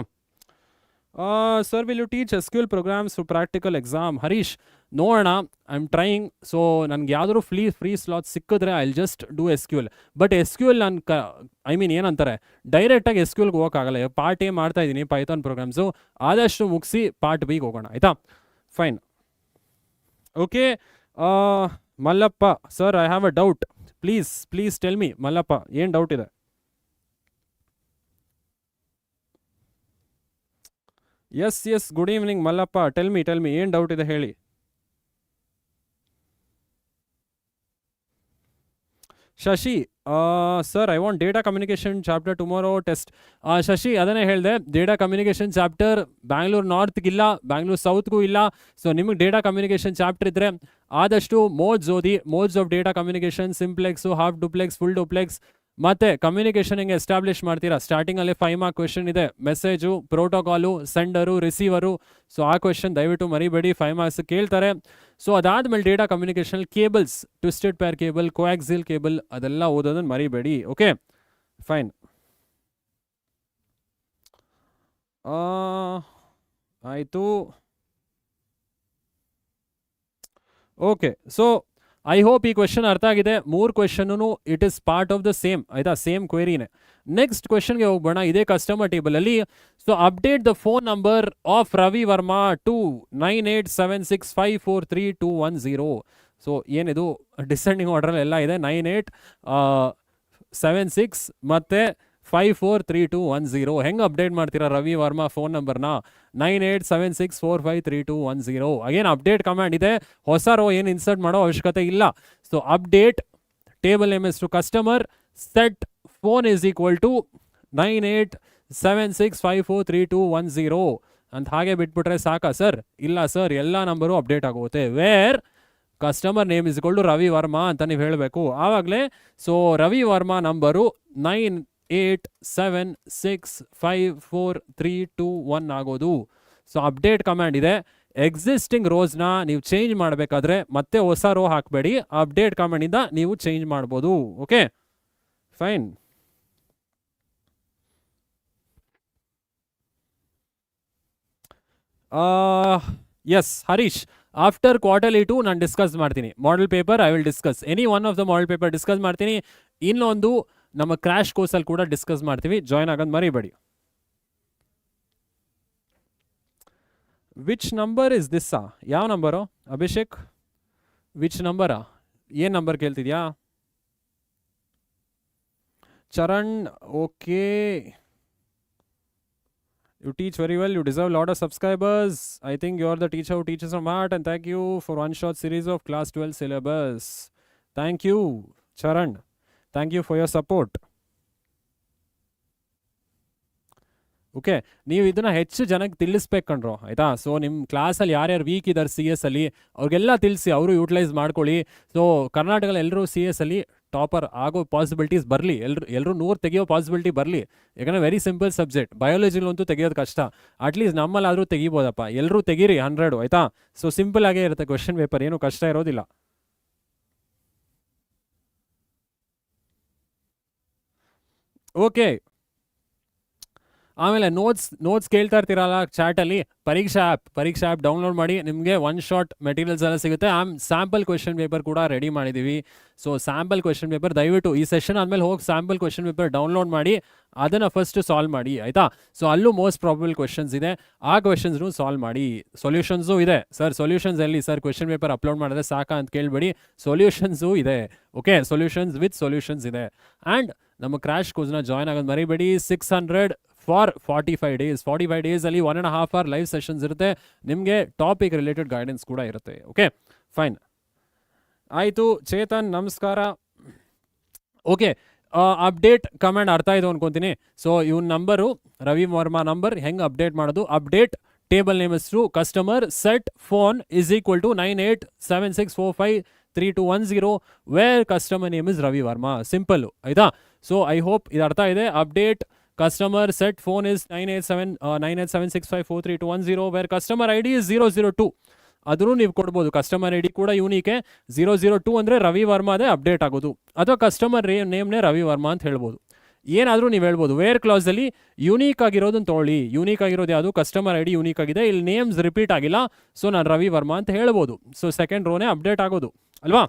Sir will you teach SQL programs for practical exam? Harish, ನೋಡೋಣ, ಐ ಆಮ್ ಟ್ರೈಯಿಂಗ್. ಸೊ ನನಗೆ ಯಾವ್ದಾದ್ರು ಫ್ರೀ ಸ್ಲಾಟ್ ಸಿಕ್ಕಿದ್ರೆ I will just do SQL. But SQL ನಾನು ಏನಂತಾರೆ, ಡೈರೆಕ್ಟಾಗಿ SQLಗೆ ಹೋಗೋಕ್ಕಾಗಲ್ಲ. ಪಾರ್ಟ್ ಎ ಮಾಡ್ತಾ ಇದ್ದೀನಿ ಪೈಥಾನ್ ಪ್ರೋಗ್ರಾಮ್ಸು, ಆದಷ್ಟು ಮುಗಿಸಿ ಪಾರ್ಟ್ ಬಿಗೆ ಹೋಗೋಣ. ಆಯಿತಾ? Fine. Okay, Mallappa sir, I have a doubt. Please tell me. Mallappa, ಏನು ಡೌಟ್ ಇದೆ? Yes good evening Mallappa. Tell me ಏನು ಡೌಟ್ ಇದೆ ಹೇಳಿ. Shashi, sir I want data communication chapter tomorrow test. Shashi, ಅದನ್ನೇ ಹೇಳಿದೆ, ಡೇಟಾ ಕಮ್ಯುನಿಕೇಷನ್ ಚಾಪ್ಟರ್ ಬ್ಯಾಂಗ್ಳೂರ್ ನಾರ್ತ್ಗಿಲ್ಲ, ಬ್ಯಾಂಗ್ಳೂರ್ ಸೌತ್ಗೂ ಇಲ್ಲ. ಸೊ ನಿಮಗೆ ಡೇಟಾ ಕಮ್ಯುನಿಕೇಷನ್ ಚಾಪ್ಟರ್ ಇದ್ದರೆ ಆದಷ್ಟು ಮೋಡ್ಸ್ ಓದಿ. Modes of data communication, simplex, half duplex, full duplex. ಮತ್ತು ಕಮ್ಯುನಿಕೇಷನ್ ಹೆಂಗೆ ಎಸ್ಟಾಬ್ಲಿಷ್ ಮಾಡ್ತೀರಾ, ಸ್ಟಾರ್ಟಿಂಗಲ್ಲೇ 5 ಮಾರ್ಕ್ ಕ್ವೆಶನ್ ಇದೆ. Message, protocol, sender, receiver. So ಆ ಕ್ವೆಶನ್ ದಯವಿಟ್ಟು ಮರಿಬೇಡಿ, 5 ಮಾರ್ಕ್ಸ್ ಕೇಳ್ತಾರೆ. ಸೊ ಅದಾದಮೇಲೆ data communication cables, twisted pair cable, coaxial cable, ಅದೆಲ್ಲ ಓದೋದನ್ನು ಮರಿಬೇಡಿ. Okay, fine. ಆಯಿತು. ಓಕೆ, ಸೊ ಐ ಹೋಪ್ ಈ ಕ್ವೆಶನ್ ಅರ್ಥ ಆಗಿದೆ. 3 ಕ್ವೆಶನ್ನು it is part of the same, ಆಯಿತಾ? ಸೇಮ್ ಕ್ವೆರಿನೇ. ನೆಕ್ಸ್ಟ್ ಕ್ವೆಶನ್ಗೆ ಹೋಗ್ಬೋಣ. ಇದೇ ಕಸ್ಟಮರ್ ಟೇಬಲಲ್ಲಿ. So update the phone number of Ravi Varma to 9876543210. So ಏನಿದು ಡಿಸೆಂಡಿಂಗ್ ಆರ್ಡ್ರಲ್ಲಿ ಎಲ್ಲ ಇದೆ. 9876 ಮತ್ತು 543210. ಹೆಂಗೆ ಅಪ್ಡೇಟ್ ಮಾಡ್ತೀರಾ ರವಿ ವರ್ಮಾ ಫೋನ್ ನಂಬರ್ನ? 9876453210. ಅಗೇನ್ ಅಪ್ಡೇಟ್ ಕಮಾಂಡ್ ಇದೆ. ಹೊಸ ರೋ ಏನು ಇನ್ಸರ್ಟ್ ಮಾಡೋ ಅವಶ್ಯಕತೆ ಇಲ್ಲ. So update table name to customer, set phone is equal to 9876543210 ಅಂತ ಹಾಗೆ ಬಿಟ್ಬಿಟ್ರೆ ಸಾಕಾ ಸರ್? ಇಲ್ಲ ಸರ್, ಎಲ್ಲ ನಂಬರು ಅಪ್ಡೇಟ್ ಆಗೋಗುತ್ತೆ. Where customer name is equal to Ravi Varma ಅಂತ ನೀವು ಹೇಳಬೇಕು ಆವಾಗಲೇ. ಸೊ ರವಿ ವರ್ಮಾ ನಂಬರು 9876543210 ಆಗೋದು. ಸೊ ಅಪ್ಡೇಟ್ ಕಮಾಂಡ್ ಇದೆ. ಎಕ್ಸಿಸ್ಟಿಂಗ್ ರೋಸ್ನ ನೀವು ಚೇಂಜ್ ಮಾಡಬೇಕಾದ್ರೆ ಮತ್ತೆ ಹೊಸ ರೋ ಹಾಕಬೇಡಿ, ಅಪ್ಡೇಟ್ ಕಮಾಂಡಿಂದ ನೀವು ಚೇಂಜ್ ಮಾಡ್ಬೋದು. Okay, fine. Yes Harish, after quarterly 2 ನಾನು ಡಿಸ್ಕಸ್ ಮಾಡ್ತೀನಿ. Model paper I will discuss any one of the model paper discuss ಮಾಡ್ತೀನಿ. ಇನ್ನೊಂದು ನಮ್ಮ ಕ್ರ್ಯಾಶ್ ಕೋರ್ಸಲ್ಲಿ ಕೂಡ ಡಿಸ್ಕಸ್ ಮಾಡ್ತೀವಿ. ಜಾಯ್ನ್ ಆಗೋದು ಮರಿಬೇಡಿ. ವಿಚ್ ನಂಬರ್ ಇಸ್ ದಿಸ್ಸಾ? ಯಾವ ನಂಬರು ಅಭಿಷೇಕ್? ವಿಚ್ ನಂಬರಾ? ಏನು ನಂಬರ್ ಕೇಳ್ತಿದ್ಯಾ? Charan, okay. You teach very well. You deserve a lot of subscribers. I think you are the teacher who teaches from heart, and thank you for one short series of class 12 syllabus. Thank you, Charan. Thank you for your support. Okay, ನೀವು ಇದನ್ನು ಹೆಚ್ಚು ಜನಕ್ಕೆ ತಿಳಿಸ್ಬೇಕು ಕಣ್ರೋ, ಆಯಿತಾ? ಸೊ ನಿಮ್ಮ ಕ್ಲಾಸಲ್ಲಿ ಯಾರ್ಯಾರು ವೀಕ್ ಇದ್ದಾರೆ CS ಅಲ್ಲಿ ಅವ್ರಿಗೆಲ್ಲ ತಿಳಿಸಿ, ಅವರು ಯೂಟಿಲೈಸ್ ಮಾಡ್ಕೊಳ್ಳಿ. ಸೊ ಕರ್ನಾಟಕದಲ್ಲಿ ಎಲ್ಲರೂ CS ಅಲ್ಲಿ ಟಾಪರ್ ಆಗೋ ಪಾಸಿಬಿಲಿಟೀಸ್ ಬರಲಿ. ಎಲ್ಲರೂ 100 ತೆಗಿಯೋ ಪಾಸಿಬಿಲಿಟಿ ಬರಲಿ. ಯಾಕಂದರೆ ವೆರಿ ಸಿಂಪಲ್ ಸಬ್ಜೆಕ್ಟ್. ಬಯಾಲಜಿಲಂತೂ ತೆಗಿಯೋದು ಕಷ್ಟ. ಅಟ್ಲೀಸ್ಟ್ ನಮ್ಮಲ್ಲಾದರೂ ತೆಗಿಬೋದಪ್ಪ. ಎಲ್ಲರೂ ತೆಗೀರಿ 100, ಆಯಿತಾ? ಸೊ ಸಿಂಪಲ್ ಆಗೇ ಇರುತ್ತೆ ಕ್ವೆಶನ್ ಪೇಪರ್, ಏನೂ ಕಷ್ಟ ಇರೋದಿಲ್ಲ. ಓಕೆ, ಆಮೇಲೆ ನೋಟ್ಸ್ ಕೇಳ್ತಾ ಇರ್ತೀರಲ್ಲ ಚಾಟಲ್ಲಿ, ಪರೀಕ್ಷಾ ಆ್ಯಪ್ ಡೌನ್ಲೋಡ್ ಮಾಡಿ. ನಿಮಗೆ 1 ಶಾಟ್ ಮೆಟೀರಿಯಲ್ಸ್ ಎಲ್ಲ ಸಿಗುತ್ತೆ. ಸ್ಯಾಂಪಲ್ ಕ್ವೆಶನ್ ಪೇಪರ್ ಕೂಡ ರೆಡಿ ಮಾಡಿದ್ದೀವಿ. ಸೊ ಸ್ಯಾಂಪಲ್ ಕ್ವೆಶನ್ ಪೇಪರ್ ದಯವಿಟ್ಟು ಈ ಸೆಷನ್ ಆದಮೇಲೆ ಹೋಗಿ ಸ್ಯಾಂಪಲ್ ಕ್ವೆಶನ್ ಪೇಪರ್ ಡೌನ್ಲೋಡ್ ಮಾಡಿ, ಅದನ್ನು ಫಸ್ಟ್ ಸಾಲ್ವ್ ಮಾಡಿ, ಆಯಿತಾ? ಸೊ ಅಲ್ಲೂ ಮೋಸ್ಟ್ ಪ್ರಾಬಬಲ್ ಕ್ವೆಶನ್ಸ್ ಇದೆ, ಆ ಕ್ವೆಶನ್ಸ್ನು ಸಾಲ್ವ್ ಮಾಡಿ. ಸೊಲ್ಯೂಷನ್ಸು ಇದೆ. ಸರ್ ಸೊಲ್ಯೂಷನ್ಸ್ ಎಲ್ಲಿ ಸರ್? ಕ್ವೆಶನ್ ಪೇಪರ್ ಅಪ್ಲೋಡ್ ಮಾಡಿದ್ರೆ ಸಾಕಾ ಅಂತ ಕೇಳಬೇಡಿ, ಸೊಲ್ಯೂಷನ್ಸು ಇದೆ. ಓಕೆ, ಸೊಲ್ಯೂಷನ್ಸ್ ವಿತ್ ಸೊಲ್ಯೂಷನ್ಸ್ ಇದೆ. ಆ್ಯಂಡ್ ನಮ್ಮ ಕ್ರ್ಯಾಶ್ ಕೋರ್ಸ್ನ ಜಾಯ್ನ್ ಆಗೋದು ಮರಿಬೇಡಿ. 600 ಫಾರ್ 45 ಡೇಸ್. 45 ಡೇಸಲ್ಲಿ 1.5 hour ಲೈವ್ ಸೆಷನ್ಸ್ ಇರುತ್ತೆ. ನಿಮಗೆ ಟಾಪಿಕ್ ರಿಲೇಟೆಡ್ ಗೈಡೆನ್ಸ್ ಕೂಡ ಇರುತ್ತೆ. Okay, fine. ಆಯಿತು ಚೇತನ್, ನಮಸ್ಕಾರ. ಓಕೆ, ಅಪ್ಡೇಟ್ ಕಮಾಂಡ್ ಅರ್ಥ ಆಯಿತು ಅನ್ಕೊತೀನಿ. ಸೊ ಇವನ್ ನಂಬರು ರವಿ ವರ್ಮಾ ನಂಬರ್ ಹೆಂಗೆ ಅಪ್ಡೇಟ್ ಮಾಡೋದು, ಅಪ್ಡೇಟ್ ಟೇಬಲ್ ನೇಮ್ ಹೆಸರು customer set phone is equal to 9876453210 where customer name is Ravi Varma. Simple ಆಯ್ತಾ. ಸೊ ಐ ಹೋಪ್ ಇದು ಅರ್ಥ ಇದೆ. Update customer set phone is 9876454210 where customer I D is 002. ಅದನ್ನು ನೀವು ಕೊಡ್ಬೋದು. ಕಸ್ಟಮರ್ ಐ ಡಿ ಕೂಡ ಯೂನಿಕೆ 002 ಅಂದರೆ ರವಿ ವರ್ಮಾದೇ ಅಪ್ಡೇಟ್ ಆಗೋದು, ಅಥವಾ ಕಸ್ಟಮರ್ ನೇಮ್ನೇ ರವಿ ವರ್ಮಾ ಅಂತ ಹೇಳ್ಬೋದು. ಏನಾದರೂ ನೀವು ಹೇಳ್ಬೋದು. ವೇರ್ ಕ್ಲಾಸಲ್ಲಿ ಯೂನಿಕ್ ಆಗಿರೋದನ್ನ ತೊಗೊಳ್ಳಿ. ಯೂನಿಕ್ ಆಗಿರೋದು ಯಾವುದು? ಕಸ್ಟಮರ್ ಐ ಡಿ ಯೂನಿಕ್ ಆಗಿದೆ, ಇಲ್ಲಿ ನೇಮ್ಸ್ ರಿಪೀಟ್ ಆಗಿಲ್ಲ, ಸೊ ನಾನು ರವಿ ವರ್ಮಾ ಅಂತ ಹೇಳ್ಬೋದು. ಸೊ ಸೆಕೆಂಡ್ ರೋನೇ ಅಪ್ಡೇಟ್ ಆಗೋದು ಅಲ್ವಾ.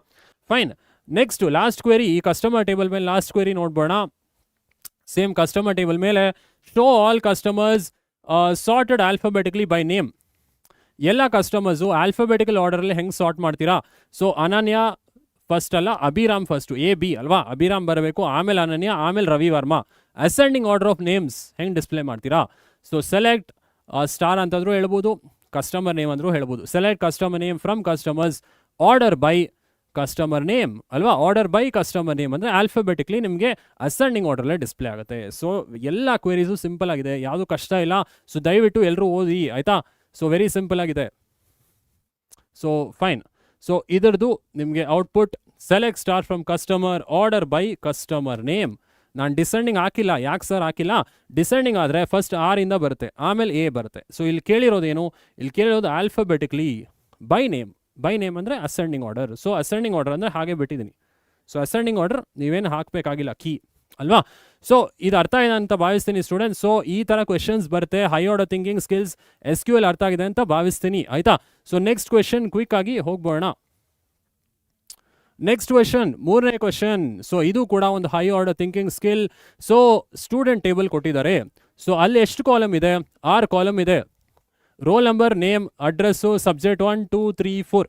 ಫೈನ್. ನೆಕ್ಸ್ಟ್ ಲಾಸ್ಟ್ ಕ್ವೆರಿ, ಈ ಕಸ್ಟಮರ್ ಟೇಬಲ್ ಮೇಲೆ ಲಾಸ್ಟ್ ಕ್ವೆರಿ ನೋಡ್ಬೋಣ. ಸೇಮ್ ಕಸ್ಟಮರ್ ಟೇಬಲ್ ಮೇಲೆ show all customers sorted alphabetically by name. ಎಲ್ಲ ಕಸ್ಟಮರ್ಸು ಆಲ್ಫಾಬೆಟಿಕಲ್ ಆರ್ಡರಲ್ಲಿ ಹೆಂಗೆ ಸಾರ್ಟ್ ಮಾಡ್ತೀರಾ? ಸೊ ಅನನ್ಯ ಫಸ್ಟ್ ಅಲ್ಲ, ಅಭಿರಾಮ್ ಫಸ್ಟು, ಎ ಬಿ ಅಲ್ವಾ. ಅಭಿರಾಮ್ ಬರಬೇಕು, ಆಮೇಲೆ ಅನನ್ಯ, ಆಮೇಲೆ Ravi Varma. Ascending order of names ಹೆಂಗೆ ಡಿಸ್ಪ್ಲೇ ಮಾಡ್ತೀರಾ? ಸೊ ಸೆಲೆಕ್ಟ್ ಸ್ಟಾರ್ ಅಂತಂದ್ರೂ ಹೇಳ್ಬೋದು, ಕಸ್ಟಮರ್ ನೇಮ್ ಅಂದರೂ ಹೇಳ್ಬೋದು. Select customer name from customers, order by customer name ಅಲ್ವಾ. ಆರ್ಡರ್ ಬೈ ಕಸ್ಟಮರ್ ನೇಮ್ ಅಂದರೆ ಆಲ್ಫಾಬೆಟಿಕ್ಲಿ ನಿಮಗೆ ಅಸೆಂಡಿಂಗ್ ಆರ್ಡರಲ್ಲೇ ಡಿಸ್ಪ್ಲೇ ಆಗುತ್ತೆ. ಸೊ ಎಲ್ಲ ಕ್ವೆರೀಸು ಸಿಂಪಲ್ ಆಗಿದೆ, ಯಾವುದು ಕಷ್ಟ ಇಲ್ಲ. ಸೊ ದಯವಿಟ್ಟು ಎಲ್ಲರೂ ಓದಿ ಆಯಿತಾ. ಸೊ ವೆರಿ ಸಿಂಪಲ್ ಆಗಿದೆ. So fine. ಸೊ ಇದರದು ನಿಮಗೆ output select star from customer, order by customer name. ನಾನು ಡಿಸೆಂಡಿಂಗ್ ಹಾಕಿಲ್ಲ. ಯಾಕೆ ಸರ್ ಹಾಕಿಲ್ಲ? ಡಿಸೆಂಡಿಂಗ್ ಆದರೆ ಫಸ್ಟ್ ಆರ್ ಇಂದ ಬರುತ್ತೆ, ಆಮೇಲೆ ಎ ಬರುತ್ತೆ. ಸೊ ಇಲ್ಲಿ ಕೇಳಿರೋದೇನು? ಇಲ್ಲಿ ಕೇಳಿರೋದು ಆಲ್ಫಾಬೆಟಿಕ್ಲಿ ಬೈ ನೇಮ್. ಬೈ ನೇಮ್ ಅಂದರೆ ascending order. So ascending order ಅಂದರೆ ಹಾಗೆ ಬಿಟ್ಟಿದ್ದೀನಿ. ಸೊ ಅಸೆಂಡಿಂಗ್ ಆರ್ಡರ್ ನೀವೇನು ಹಾಕಬೇಕಾಗಿಲ್ಲ, ಕೀ ಅಲ್ವಾ. ಸೊ ಇದು ಅರ್ಥ ಇದೆ ಅಂತ ಭಾವಿಸ್ತೀನಿ ಸ್ಟೂಡೆಂಟ್ಸ್. ಸೊ ಈ ಥರ ಕ್ವೆಶನ್ಸ್ ಬರುತ್ತೆ. High order thinking skills SQL ಅರ್ಥ ಆಗಿದೆ ಅಂತ ಭಾವಿಸ್ತೀನಿ ಆಯಿತಾ. ಸೊ ನೆಕ್ಸ್ಟ್ ಕ್ವೆಶನ್ ಕ್ವಿಕ್ ಆಗಿ ಹೋಗ್ಬೋಣ. ನೆಕ್ಸ್ಟ್ ಕ್ವೆಶನ್, ಮೂರನೇ ಕ್ವೆಶನ್. ಸೊ ಇದು ಕೂಡ ಒಂದು high order thinking skill. So student table ಕೊಟ್ಟಿದ್ದಾರೆ. ಸೊ ಅಲ್ಲಿ ಎಷ್ಟು ಕಾಲಮ್ ಇದೆ? 6 ಕಾಲಮ್ ಇದೆ. Roll number, name, address, subject 1 2 3 4.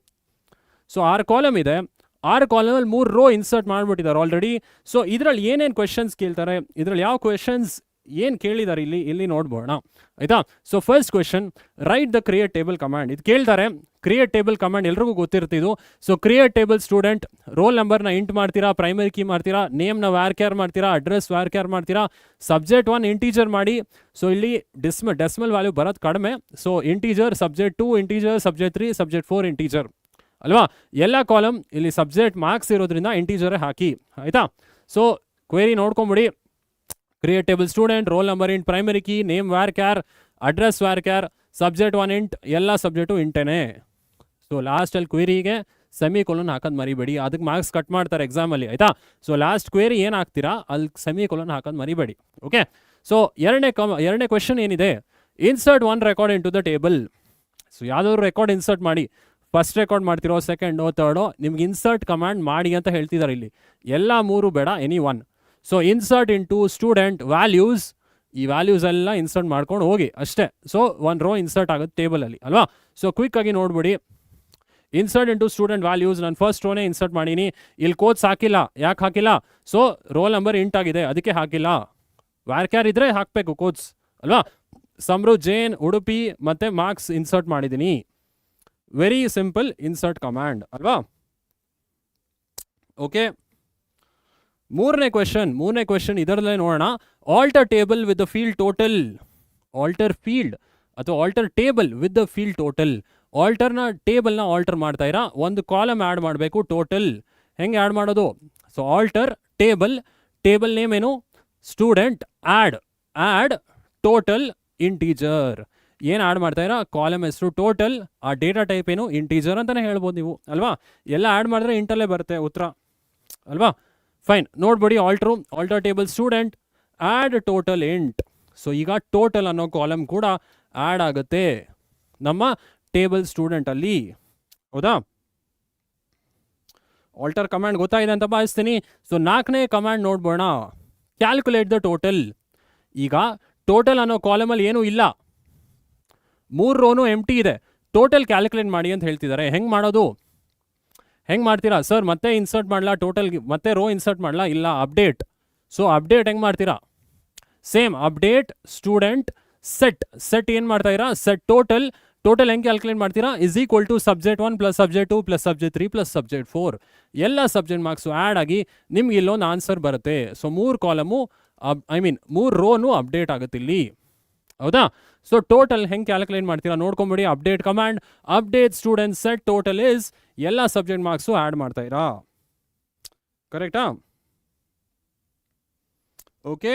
So 6 column ಇದೆ. 6 ಕಾಲಮಲ್ಲಿ 3 ರೋ ಇನ್ಸರ್ಟ್ ಮಾಡಿಬಿಟ್ಟಿದ್ದಾರೆ ಆಲ್ರೆಡಿ. ಸೊ ಇದರಲ್ಲಿ ಏನೇನು ಕ್ವೆಶನ್ಸ್ ಕೇಳ್ತಾರೆ, ಇದರಲ್ಲಿ ಯಾವ ಕ್ವೆಶನ್ಸ್ ಏನು ಕೇಳಿದ್ದಾರೆ ಇಲ್ಲಿ ನೋಡ್ಬೋಣ ಆಯಿತಾ. So first question, write the create table command. ಇದು ಕೇಳ್ತಾರೆ. ಕ್ರಿಯೇಟ್ ಟೇಬಲ್ ಕಮಾಂಡ್ ಎಲ್ರಿಗೂ ಗೊತ್ತಿರ್ತಿದ್ದು. So create table student, roll ನಂಬರ್ನ ಇಂಟ್ ಮಾಡ್ತೀರಾ, ಪ್ರೈಮರಿ ಕೀ ಮಾಡ್ತೀರಾ, ನೇಮ್ನ ವ್ಯಾರ್ ಕ್ಯಾರ್ ಮಾಡ್ತೀರಾ, ಅಡ್ರೆಸ್ ವ್ಯಾರ್ ಕ್ಯಾರ್ ಮಾಡ್ತೀರಾ, ಸಬ್ಜೆಕ್ಟ್ 1 ಇಂಟೀಜರ್ ಮಾಡಿ. ಸೊ ಇಲ್ಲಿ ಡೆಸಿಮಲ್ ವ್ಯಾಲ್ಯೂ ಬರೋದು ಕಡಿಮೆ. So integer, subject 2 integer, subject 3, subject 4 integer ಅಲ್ವಾ. ಎಲ್ಲ ಕಾಲಮ್ ಇಲ್ಲಿ ಸಬ್ಜೆಕ್ಟ್ ಮಾರ್ಕ್ಸ್ ಇರೋದ್ರಿಂದ ಇಂಟೀಜರೇ ಹಾಕಿ ಆಯಿತಾ. ಸೊ ಕ್ವೆರಿ ನೋಡ್ಕೊಂಬಿಡಿ. Create table student, roll number int, primary key, name varchar, address varchar, subject 1 int, ಎಲ್ಲ ಸಬ್ಜೆಕ್ಟು ಇಂಟೇನೆ. ಸೊ ಲಾಸ್ಟಲ್ಲಿ ಕ್ವೆರಿಗೆ ಸೆಮಿಕೋಲನ್ ಹಾಕೋದು ಮರಿಬೇಡಿ, ಅದಕ್ಕೆ ಮಾರ್ಕ್ಸ್ ಕಟ್ ಮಾಡ್ತಾರೆ ಎಕ್ಸಾಮಲ್ಲಿ ಆಯಿತಾ. ಸೊ ಲಾಸ್ಟ್ ಕ್ವೆರಿ ಏನು ಹಾಕ್ತೀರಾ ಅಲ್ಲಿ ಸೆಮಿಕೋಲನ್ ಹಾಕೋದು ಮರಿಬೇಡಿ. ಓಕೆ. ಸೊ ಎರಡನೇ ಕ್ವೆಶನ್ ಏನಿದೆ, insert 1 record into the table. So ಯಾವುದಾದ್ರು ರೆಕಾರ್ಡ್ ಇನ್ಸರ್ಟ್ ಮಾಡಿ. ಫಸ್ಟ್ ರೆಕಾರ್ಡ್ ಮಾಡ್ತಿರೋ, ಸೆಕೆಂಡೋ, ಥರ್ಡೋ, ನಿಮ್ಗೆ ಇನ್ಸರ್ಟ್ ಕಮಾಂಡ್ ಮಾಡಿ ಅಂತ ಹೇಳ್ತಿದ್ದಾರೆ ಇಲ್ಲಿ. ಎಲ್ಲ 3 ಬೇಡ, any 1. So insert into student values, ಈ ವ್ಯಾಲ್ಯೂಸ್ ಎಲ್ಲ ಇನ್ಸರ್ಟ್ ಮಾಡ್ಕೊಂಡು ಹೋಗಿ ಅಷ್ಟೇ. ಸೊ 1 ರೋ ಇನ್ಸರ್ಟ್ ಆಗುತ್ತೆ ಟೇಬಲಲ್ಲಿ ಅಲ್ವಾ. ಸೊ ಕ್ವಿಕ್ ಆಗಿ ನೋಡ್ಬಿಡಿ. Insert into student values, ನಾನು ಫಸ್ಟ್ ರೋನೇ ಇನ್ಸರ್ಟ್ ಮಾಡೀನಿ. ಇಲ್ಲಿ ಕೋಡ್ಸ್ ಹಾಕಿಲ್ಲ. ಯಾಕೆ ಹಾಕಿಲ್ಲ? ಸೊ ರೋಲ್ ನಂಬರ್ ಇಂಟ್ ಆಗಿದೆ, ಅದಕ್ಕೆ ಹಾಕಿಲ್ಲ. ವ್ಯಾರ್ ಕ್ಯಾರ್ ಇದ್ರೆ ಹಾಕಬೇಕು ಕೋಡ್ಸ್ ಅಲ್ವಾ. ಸಮೃ, ಜೈನ್, ಉಡುಪಿ ಮತ್ತು ಮಾರ್ಕ್ಸ್ ಇನ್ಸರ್ಟ್ ಮಾಡಿದ್ದೀನಿ. ವೆರಿ ಸಿಂಪಲ್ ಇನ್ಸರ್ಟ್ ಕಮಾಂಡ್ ಅಲ್ವಾ. ಓಕೆ. ಮೂರನೇ ಕ್ವೆಶನ್ ಇದರಲ್ಲೇ ನೋಡೋಣ. Alter table with the field total. Alter field ಅಥವಾ alter table with the field total. ಆಲ್ಟರ್ನ ಟೇಬಲ್ನ ಆಲ್ಟರ್ ಮಾಡ್ತಾ ಇರಾ, ಒಂದು ಕಾಲಮ್ ಆ್ಯಡ್ ಮಾಡಬೇಕು. ಟೋಟಲ್ ಹೆಂಗೆ ಆ್ಯಡ್ ಮಾಡೋದು? ಸೊ ಆಲ್ಟರ್ ಟೇಬಲ್ ನೇಮ್ ಏನು? Student, add total integer. ಏನು ಆ್ಯಡ್ ಮಾಡ್ತಾ ಇರಾ? ಕಾಲಮ್ ಹೆಸರು ಟೋಟಲ್, ಆ ಡೇಟಾ ಟೈಪ್ ಏನು? ಇಂಟೀಜರ್ ಅಂತಲೇ ಹೇಳ್ಬೋದು ನೀವು ಅಲ್ವಾ. ಎಲ್ಲ ಆ್ಯಡ್ ಮಾಡಿದ್ರೆ ಇಂಟಲ್ಲೇ ಬರುತ್ತೆ ಉತ್ತರ ಅಲ್ವಾ. ಫೈನ್. ನೋಡ್ಬಿಡಿ. Alter table student, add total int. So ಈಗ ಟೋಟಲ್ ಅನ್ನೋ ಕಾಲಮ್ ಕೂಡ ಆ್ಯಡ್ ಆಗುತ್ತೆ ನಮ್ಮ ಟೇಬಲ್ ಸ್ಟೂಡೆಂಟಲ್ಲಿ ಹೌದಾ. ಆಲ್ಟರ್ ಕಮಾಂಡ್ ಗೊತ್ತಾಗಿದೆ ಅಂತ ಭಾವಿಸ್ತೀನಿ. ಸೊ 4ನೇ ಕಮಾಂಡ್ ನೋಡ್ಬೋಣ. Calculate the total. ಈಗ ಟೋಟಲ್ ಅನ್ನೋ ಕಾಲಮಲ್ಲಿ ಏನೂ ಇಲ್ಲ, 3 ರೋನು ಎಂಟಿ ಇದೆ. ಟೋಟಲ್ ಕ್ಯಾಲ್ಕುಲೇಟ್ ಮಾಡಿ ಅಂತ ಹೇಳ್ತಿದ್ದಾರೆ. ಹೆಂಗೆ ಮಾಡೋದು? ಹೆಂಗೆ ಮಾಡ್ತೀರಾ ಸರ್? ಮತ್ತೆ ಇನ್ಸರ್ಟ್ ಮಾಡಲಾ ಟೋಟಲ್ಗೆ? ಮತ್ತೆ ರೋ ಇನ್ಸರ್ಟ್ ಮಾಡಲಾ? ಇಲ್ಲ, ಅಪ್ಡೇಟ್. ಸೊ ಅಪ್ಡೇಟ್ ಹೆಂಗೆ ಮಾಡ್ತೀರಾ? ಸೇಮ್ ಅಪ್ಡೇಟ್ ಸ್ಟೂಡೆಂಟ್ ಸೆಟ್ ಏನು ಮಾಡ್ತಾ ಇರಾ? ಸೆಟ್ ಟೋಟಲ್ ಹೆಂಗೆ ಕ್ಯಾಲ್ಕುಲೇಟ್ ಮಾಡ್ತೀರಾ? Is equal to subject 1 plus subject 2 plus subject 3 plus subject 4. ಎಲ್ಲ ಸಬ್ಜೆಕ್ಟ್ ಮಾರ್ಕ್ಸು ಆ್ಯಡ್ ಆಗಿ ನಿಮ್ಗೆ ಇಲ್ಲೊಂದು ಆನ್ಸರ್ ಬರುತ್ತೆ. ಸೊ 3 ಕಾಲಮು 3 ರೋನು ಅಪ್ಡೇಟ್ ಆಗುತ್ತೆ ಇಲ್ಲಿ ಹೌದಾ? ಸೊ ಟೋಟಲ್ ಹೆಂಗೆ ಕ್ಯಾಲ್ಕುಲೇಟ್ ಮಾಡ್ತೀರಾ ನೋಡ್ಕೊಂಬಿಡಿ. Update command, update student set total is ಎಲ್ಲ ಸಬ್ಜೆಕ್ಟ್ ಮಾರ್ಕ್ಸು ಆ್ಯಡ್ ಮಾಡ್ತಾ ಇರಾ. ಕರೆಕ್ಟಾ? ಓಕೆ,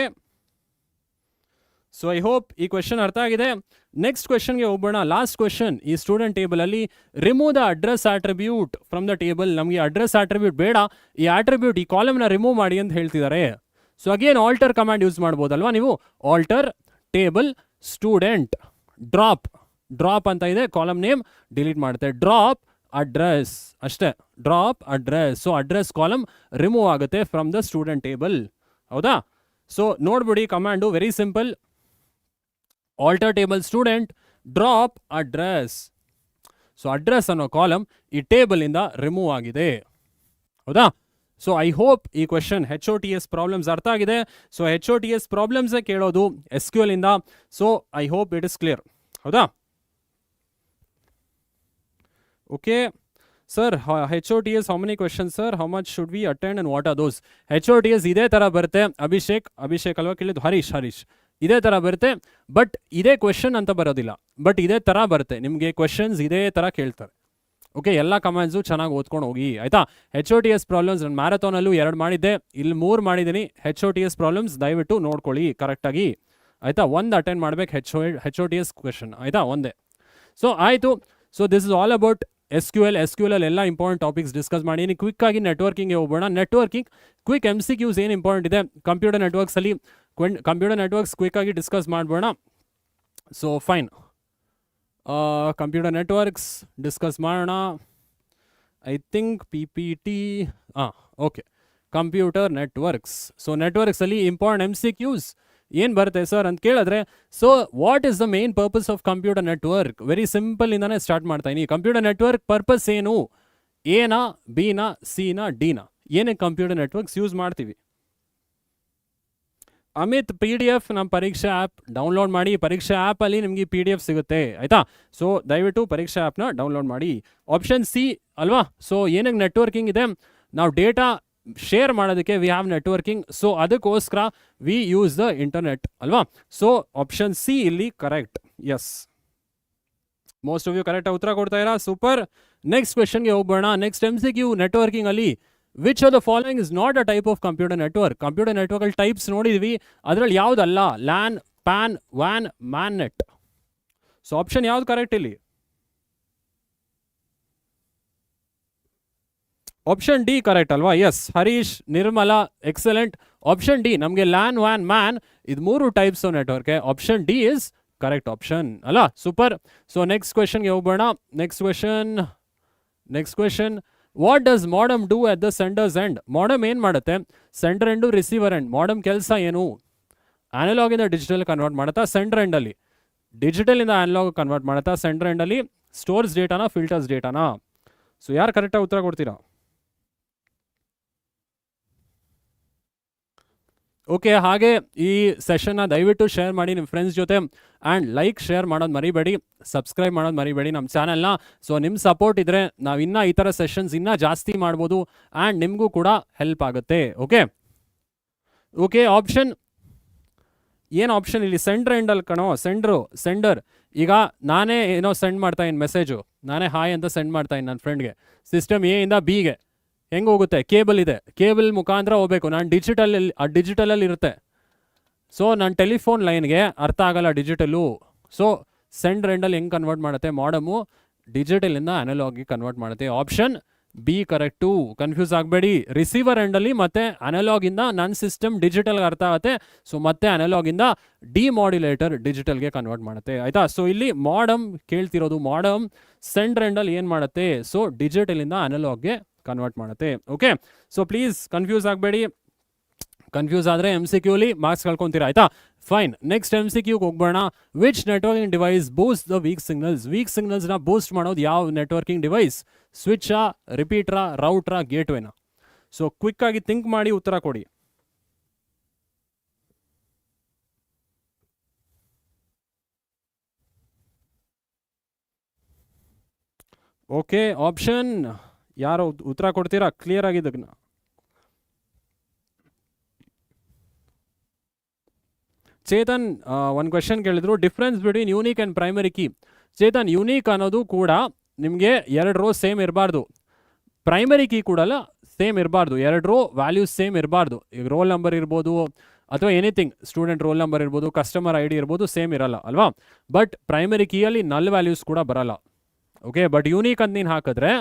ಸೊ ಐ ಹೋಪ್ ಈ ಕ್ವೆಶನ್ ಅರ್ಥ ಆಗಿದೆ. ನೆಕ್ಸ್ಟ್ ಕ್ವೆಶನ್ಗೆ ಹೋಗೋಣ. ಲಾಸ್ಟ್ ಕ್ವೆಶನ್, ಈ ಸ್ಟೂಡೆಂಟ್ ಟೇಬಲ್ ಅಲ್ಲಿ remove the address attribute from the table. ನಮಗೆ ಅಡ್ರೆಸ್ ಆಟ್ರಿಬ್ಯೂಟ್ ಬೇಡ, ಈ ಆಟ್ರಿಬ್ಯೂಟ್, ಈ ಕಾಲಮ್ನ ರಿಮೂವ್ ಮಾಡಿ ಅಂತ ಹೇಳ್ತಿದ್ದಾರೆ. So again alter command use ಮಾಡ್ಬೋದಲ್ವಾ ನೀವು. ಆಲ್ಟರ್ ಟೇಬಲ್ ಸ್ಟೂಡೆಂಟ್ ಡ್ರಾಪ್ ಅಂತ ಇದೆ, ಕಾಲಮ್ ನೇಮ್ ಡಿಲೀಟ್ ಮಾಡುತ್ತೆ, ಡ್ರಾಪ್ ಅಡ್ರೆಸ್ ಅಷ್ಟೇ, drop address. So address column remove ಆಗುತ್ತೆ ಫ್ರಮ್ ದ ಸ್ಟೂಡೆಂಟ್ ಟೇಬಲ್. ಹೌದಾ? ಸೊ ನೋಡ್ಬಿಡಿ command very simple. Alter table student drop address. So address ಅನ್ನೋ ಕಾಲಮ್ ಈ ಟೇಬಲ್ ಇಂದ ರಿಮೂವ್ ಆಗಿದೆ. ಹೌದಾ? ಸೊ ಐ ಹೋಪ್ ಈ ಕ್ವೆಶನ್ HOTS ಪ್ರಾಬ್ಲಮ್ಸ್ ಅರ್ಥ ಆಗಿದೆ. ಸೊ HOTS ಪ್ರಾಬ್ಲಮ್ಸೇ ಕೇಳೋದು SQL ಇಂದ. So I hope it is clear. ಹೌದಾ? Okay sir, HOTS how many questions sir, how much should V attend and what are those? HOTS ಇದೇ ಥರ ಬರುತ್ತೆ. ಅಭಿಷೇಕ್ ಅಲ್ವಾ ಕೇಳಿದ್ದು? ಹರೀಶ್ ಇದೇ ಥರ ಬರುತ್ತೆ. ಬಟ್ ಇದೇ ಕ್ವೆಶನ್ ಅಂತ ಬರೋದಿಲ್ಲ, ಬಟ್ ಇದೇ ಥರ ಬರುತ್ತೆ ನಿಮಗೆ. ಕ್ವೆಶನ್ಸ್ ಇದೇ ಥರ ಕೇಳ್ತಾರೆ. ಓಕೆ, ಎಲ್ಲ ಕಮೆಂಟ್ಸು ಚೆನ್ನಾಗಿ ಓದ್ಕೊಂಡು ಹೋಗಿ ಆಯಿತಾ. HOTS ಪ್ರಾಬ್ಲಮ್ಸ್ ನಾನು ಮ್ಯಾರಥಾನಲ್ಲೂ 2 ಮಾಡಿದ್ದೆ, ಇಲ್ಲಿ 3 ಮಾಡಿದ್ದೀನಿ. HOTS ಪ್ರಾಬ್ಲಮ್ಸ್ ದಯವಿಟ್ಟು ನೋಡ್ಕೊಳ್ಳಿ ಕರೆಕ್ಟಾಗಿ ಆಯಿತಾ. 1 ಅಟೆಂಡ್ ಮಾಡ್ಬೇಕು HOTS ಕ್ವೆಶನ್ ಆಯಿತಾ, ಒಂದೇ. ಸೊ ಆಯಿತು. So this is all about SQL ಅಲ್ಲಿ ಎಲ್ಲ ಇಂಪಾರ್ಟೆಂಟ್ ಟಾಪಿಕ್ಸ್ ಡಿಸ್ಕಸ್ ಮಾಡಿ. ಕ್ವಿಕ್ಕಾಗಿ ನೆಟ್ವರ್ಕಿಂಗ್ಗೆ ಹೋಗೋಣ. ನೆಟ್ವರ್ಕಿಂಗ್ ಕ್ವಿಕ್ MCQs ಏನು ಇಂಪಾರ್ಟೆಂಟ್ ಇದೆ ಕಂಪ್ಯೂಟರ್ ನೆಟ್ವರ್ಕ್ಸಲ್ಲಿ, ಕಂಪ್ಯೂಟರ್ ನೆಟ್ವರ್ಕ್ಸ್ ಕ್ವಿಕ್ಕಾಗಿ ಡಿಸ್ಕಸ್ ಮಾಡ್ಬೋಣ. So fine, computer networks discuss ಮಾಡೋಣ. I think PPT. Okay, computer networks. So ನೆಟ್ವರ್ಕ್ಸಲ್ಲಿ ಇಂಪಾರ್ಟೆಂಟ್ MCQs ಏನು ಬರುತ್ತೆ ಸರ್ ಅಂತ ಕೇಳಿದ್ರೆ, so what is the main purpose of computer network? Very simple ಇಂದಾನೆ ಸ್ಟಾರ್ಟ್ ಮಾಡ್ತಾ ಇದೀನಿ. ಕಂಪ್ಯೂಟರ್ ನೆಟ್ವರ್ಕ್ ಪರ್ಪಸ್ ಏನು? ಎನಾ, ಬಿನಾ, ಸಿನಾ, ಡಿನಾ? ಏನಕ್ಕೆ ಕಂಪ್ಯೂಟರ್ ನೆಟ್ವರ್ಕ್ಸ್ ಯೂಸ್ ಮಾಡ್ತೀವಿ? ಅಮಿತ್ PDF ನಮ್ಮ ಪರೀಕ್ಷಾ ಆ್ಯಪ್ ಡೌನ್ಲೋಡ್ ಮಾಡಿ. ಪರೀಕ್ಷಾ ಆ್ಯಪಲ್ಲಿ ನಿಮಗೆ PDF ಸಿಗುತ್ತೆ ಆಯಿತಾ. ಸೊ ದಯವಿಟ್ಟು ಪರೀಕ್ಷಾ ಆ್ಯಪ್ನ ಡೌನ್ಲೋಡ್ ಮಾಡಿ. ಆಪ್ಷನ್ ಸಿ ಅಲ್ವಾ. ಸೊ ಏನಕ್ಕೆ ನೆಟ್ವರ್ಕಿಂಗ್ ಇದೆ? ನಾವು ಡೇಟಾ ಶೇರ್ ಮಾಡೋದಕ್ಕೆ ವಿ ಹ್ಯಾವ್ ನೆಟ್ವರ್ಕಿಂಗ್. ಸೊ ಅದಕ್ಕೋಸ್ಕರ ವಿ ಯೂಸ್ ದ ಇಂಟರ್ನೆಟ್ ಅಲ್ವಾ. ಸೊ ಆಪ್ಷನ್ ಸಿ ಇಲ್ಲಿ correct. Yes, most of you correct ಉತ್ತರ ಕೊಡ್ತಾ ಇರಾ. ಸೂಪರ್. ನೆಕ್ಸ್ಟ್ ಕ್ವೆಶನ್ಗೆ ಹೋಗೋಣ. ನೆಕ್ಸ್ಟ್ MCQ ನೆಟ್ವರ್ಕಿಂಗ್ ಅಲ್ಲಿ which of the following is not a type of computer network? Computer network ಅಲ್ಲಿ ಟೈಪ್ಸ್ ನೋಡಿದ್ವಿ, ಅದರಲ್ಲಿ ಯಾವುದಲ್ಲ? ಲ್ಯಾನ್, ಪ್ಯಾನ್, ವ್ಯಾನ್, ಮ್ಯಾನ್ ನೆಟ್. ಸೊ ಆಪ್ಷನ್ ಯಾವ್ದು ಕರೆಕ್ಟ್ ಇಲ್ಲಿ? ಆಪ್ಷನ್ ಡಿ ಕರೆಕ್ಟ್ ಅಲ್ವಾ. Yes, Harish, Nirmala, excellent. Option D ನಮಗೆ ಲ್ಯಾನ್, ವ್ಯಾನ್, ಮ್ಯಾನ್ ಇದು 3 types of network. Option D is correct option ಅಲ್ಲ. ಸೂಪರ್. ಸೊ ನೆಕ್ಸ್ಟ್ ಕ್ವೆಶನ್ಗೆ ಹೋಗೋಣ. Next question, what does modem do at the sender's end? Modem ಏನು ಮಾಡುತ್ತೆ? Sender end, receiver end. Modem ಕೆಲಸ ಏನು? ಅನಲಾಗ್ ಇಂದ ಡಿಜಿಟಲ್ ಕನ್ವರ್ಟ್ ಮಾಡುತ್ತಾ ಸೆಂಡರ್ ಎಂಡಲ್ಲಿ, ಡಿಜಿಟಲ್ ಇಂದ ಅನಲಾಗ್ ಕನ್ವರ್ಟ್ ಮಾಡುತ್ತಾ ಸೆಂಡರ್ ಎಂಡಲ್ಲಿ, ಸ್ಟೋರ್ಸ್ ಡೇಟಾನ, ಫಿಲ್ಟರ್ಸ್ ಡೇಟಾನ? ಸೊ ಯಾರು ಕರೆಕ್ಟಾಗಿ ಉತ್ತರ ಕೊಡ್ತೀರಾ? ಓಕೆ, ಹಾಗೆ ಈ ಸೆಷನ್ನ ದಯವಿಟ್ಟು ಶೇರ್ ಮಾಡಿ ನಿಮ್ಮ ಫ್ರೆಂಡ್ಸ್ ಜೊತೆ. ಆ್ಯಂಡ್ ಲೈಕ್, ಶೇರ್ ಮಾಡೋದು ಮರಿಬೇಡಿ, ಸಬ್ಸ್ಕ್ರೈಬ್ ಮಾಡೋದು ಮರಿಬೇಡಿ ನಮ್ಮ ಚಾನಲ್ನ. ಸೊ ನಿಮ್ಮ ಸಪೋರ್ಟ್ ಇದ್ದರೆ ನಾವು ಇನ್ನೂ ಈ ಥರ ಸೆಷನ್ಸ್ ಇನ್ನೂ ಜಾಸ್ತಿ ಮಾಡ್ಬೋದು ಆ್ಯಂಡ್ ನಿಮಗೂ ಕೂಡ ಹೆಲ್ಪ್ ಆಗುತ್ತೆ. ಓಕೆ, ಆಪ್ಷನ್ ಏನು? ಆಪ್ಷನ್ ಇಲ್ಲಿ ಸೆಂಡರ್ ಎಂಡಲ್ಲಿ ಕಣೋ. ಸೆಂಡರ್ ಈಗ ನಾನೇ ಏನೋ ಸೆಂಡ್ ಮಾಡ್ತಾ ಇದ್ದೀನಿ ಮೆಸೇಜು, ನಾನೇ ಹಾಯ್ ಅಂತ ಸೆಂಡ್ ಮಾಡ್ತಾ ಇದ್ದೀನಿ ನನ್ನ ಫ್ರೆಂಡ್ಗೆ. ಸಿಸ್ಟಮ್ ಎ ಇಂದ ಬಿಗೆ ಹೆಂಗೆ ಹೋಗುತ್ತೆ? ಕೇಬಲ್ ಇದೆ, ಕೇಬಲ್ ಮುಖಾಂತರ ಹೋಗಬೇಕು. ನಾನು ಡಿಜಿಟಲಲ್ಲಿ ಇರುತ್ತೆ. ಸೊ ನನ್ನ ಟೆಲಿಫೋನ್ ಲೈನ್ಗೆ ಅರ್ಥ ಆಗಲ್ಲ ಡಿಜಿಟಲು. ಸೊ ಸೆಂಡರ್ ಎಂಡಲ್ಲಿ ಹೆಂಗೆ ಕನ್ವರ್ಟ್ ಮಾಡುತ್ತೆ? ಮಾಡಮು ಡಿಜಿಟಲಿಂದ ಅನಲಾಗಿ ಕನ್ವರ್ಟ್ ಮಾಡುತ್ತೆ. ಆಪ್ಷನ್ ಬಿ ಕರೆಕ್ಟು, ಕನ್ಫ್ಯೂಸ್ ಆಗಬೇಡಿ. ರಿಸೀವರ್ ಎಂಡಲ್ಲಿ ಮತ್ತೆ ಅನಲಾಗಿಂದ ನನ್ನ ಸಿಸ್ಟಮ್ ಡಿಜಿಟಲ್ಗೆ ಅರ್ಥ ಆಗುತ್ತೆ. ಸೊ ಮತ್ತೆ ಅನಲಾಗಿಂದ ಡಿಮಾಡ್ಯುಲೇಟರ್ ಡಿಜಿಟಲ್ಗೆ ಕನ್ವರ್ಟ್ ಮಾಡುತ್ತೆ ಆಯಿತಾ. ಸೊ ಇಲ್ಲಿ ಮಾಡಮ್ ಕೇಳ್ತಿರೋದು. ಮಾಡಮ್ ಸೆಂಡರ್ ಎಂಡಲ್ಲಿ ಏನು ಮಾಡುತ್ತೆ? ಸೊ ಡಿಜಿಟಲಿಂದ ಅನಲಾಗ್ಗೆ ಕನ್ವರ್ಟ್ ಮಾಡುತ್ತೆ. ಓಕೆ, ಸೊ ಪ್ಲೀಸ್ ಕನ್ಫ್ಯೂಸ್ ಆಗಬೇಡಿ. ಕನ್ಫ್ಯೂಸ್ ಆದರೆ MCQಲಿ ಮಾರ್ಕ್ಸ್ ಕಳ್ಕೊತೀರಾ ಆಯಿತಾ. ಫೈನ್, ನೆಕ್ಸ್ಟ್ MCQಗೆ ಹೋಗ್ಬೋಣ. Which networking device boost the weak signals? Weak ಸಿಗ್ನಲ್ಸ್ನ ಬೂಸ್ಟ್ ಮಾಡೋದು ಯಾವ ನೆಟ್ವರ್ಕಿಂಗ್ ಡಿವೈಸ್? ಸ್ವಿಚ್ಚಾ, ರಿಪೀಟ್ರಾ, ರೌಟ್ರಾ, ಗೇಟ್ವೇನಾ? ಸೊ ಕ್ವಿಕ್ಕಾಗಿ ಥಿಂಕ್ ಮಾಡಿ ಉತ್ತರ ಕೊಡಿ. ಓಕೆ, ಆಪ್ಷನ್ ಯಾರು ಉತ್ತರ ಕೊಡ್ತೀರಾ ಕ್ಲಿಯರ್ ಆಗಿದ್ದನ್ನ? ಚೇತನ್ ಒಂದು ಕ್ವೆಶನ್ ಕೇಳಿದ್ರು, difference between unique and primary key. Chetan, unique ಅನ್ನೋದು ಕೂಡ ನಿಮಗೆ 2 ರೋ ಸೇಮ್ ಇರಬಾರ್ದು, ಪ್ರೈಮರಿ ಕೀ ಕೂಡ ಸೇಮ್ ಇರಬಾರ್ದು, 2 ರೋ ವ್ಯಾಲ್ಯೂಸ್ ಸೇಮ್ ಇರಬಾರ್ದು. ಈಗ ರೋಲ್ ನಂಬರ್ ಇರ್ಬೋದು ಅಥವಾ ಎನಿಥಿಂಗ್, ಸ್ಟೂಡೆಂಟ್ ರೋಲ್ ನಂಬರ್ ಇರ್ಬೋದು, ಕಸ್ಟಮರ್ ಐ ಡಿ ಇರ್ಬೋದು, ಸೇಮ್ ಇರಲ್ಲ ಅಲ್ವಾ. ಬಟ್ ಪ್ರೈಮರಿ ಕೀಯಲ್ಲಿ ನಲ್ ವ್ಯಾಲ್ಯೂಸ್ ಕೂಡ ಬರಲ್ಲ. ಓಕೆ, ಬಟ್ ಯೂನಿಕ್ ಅಂತ ನೀನು ಹಾಕಿದ್ರೆ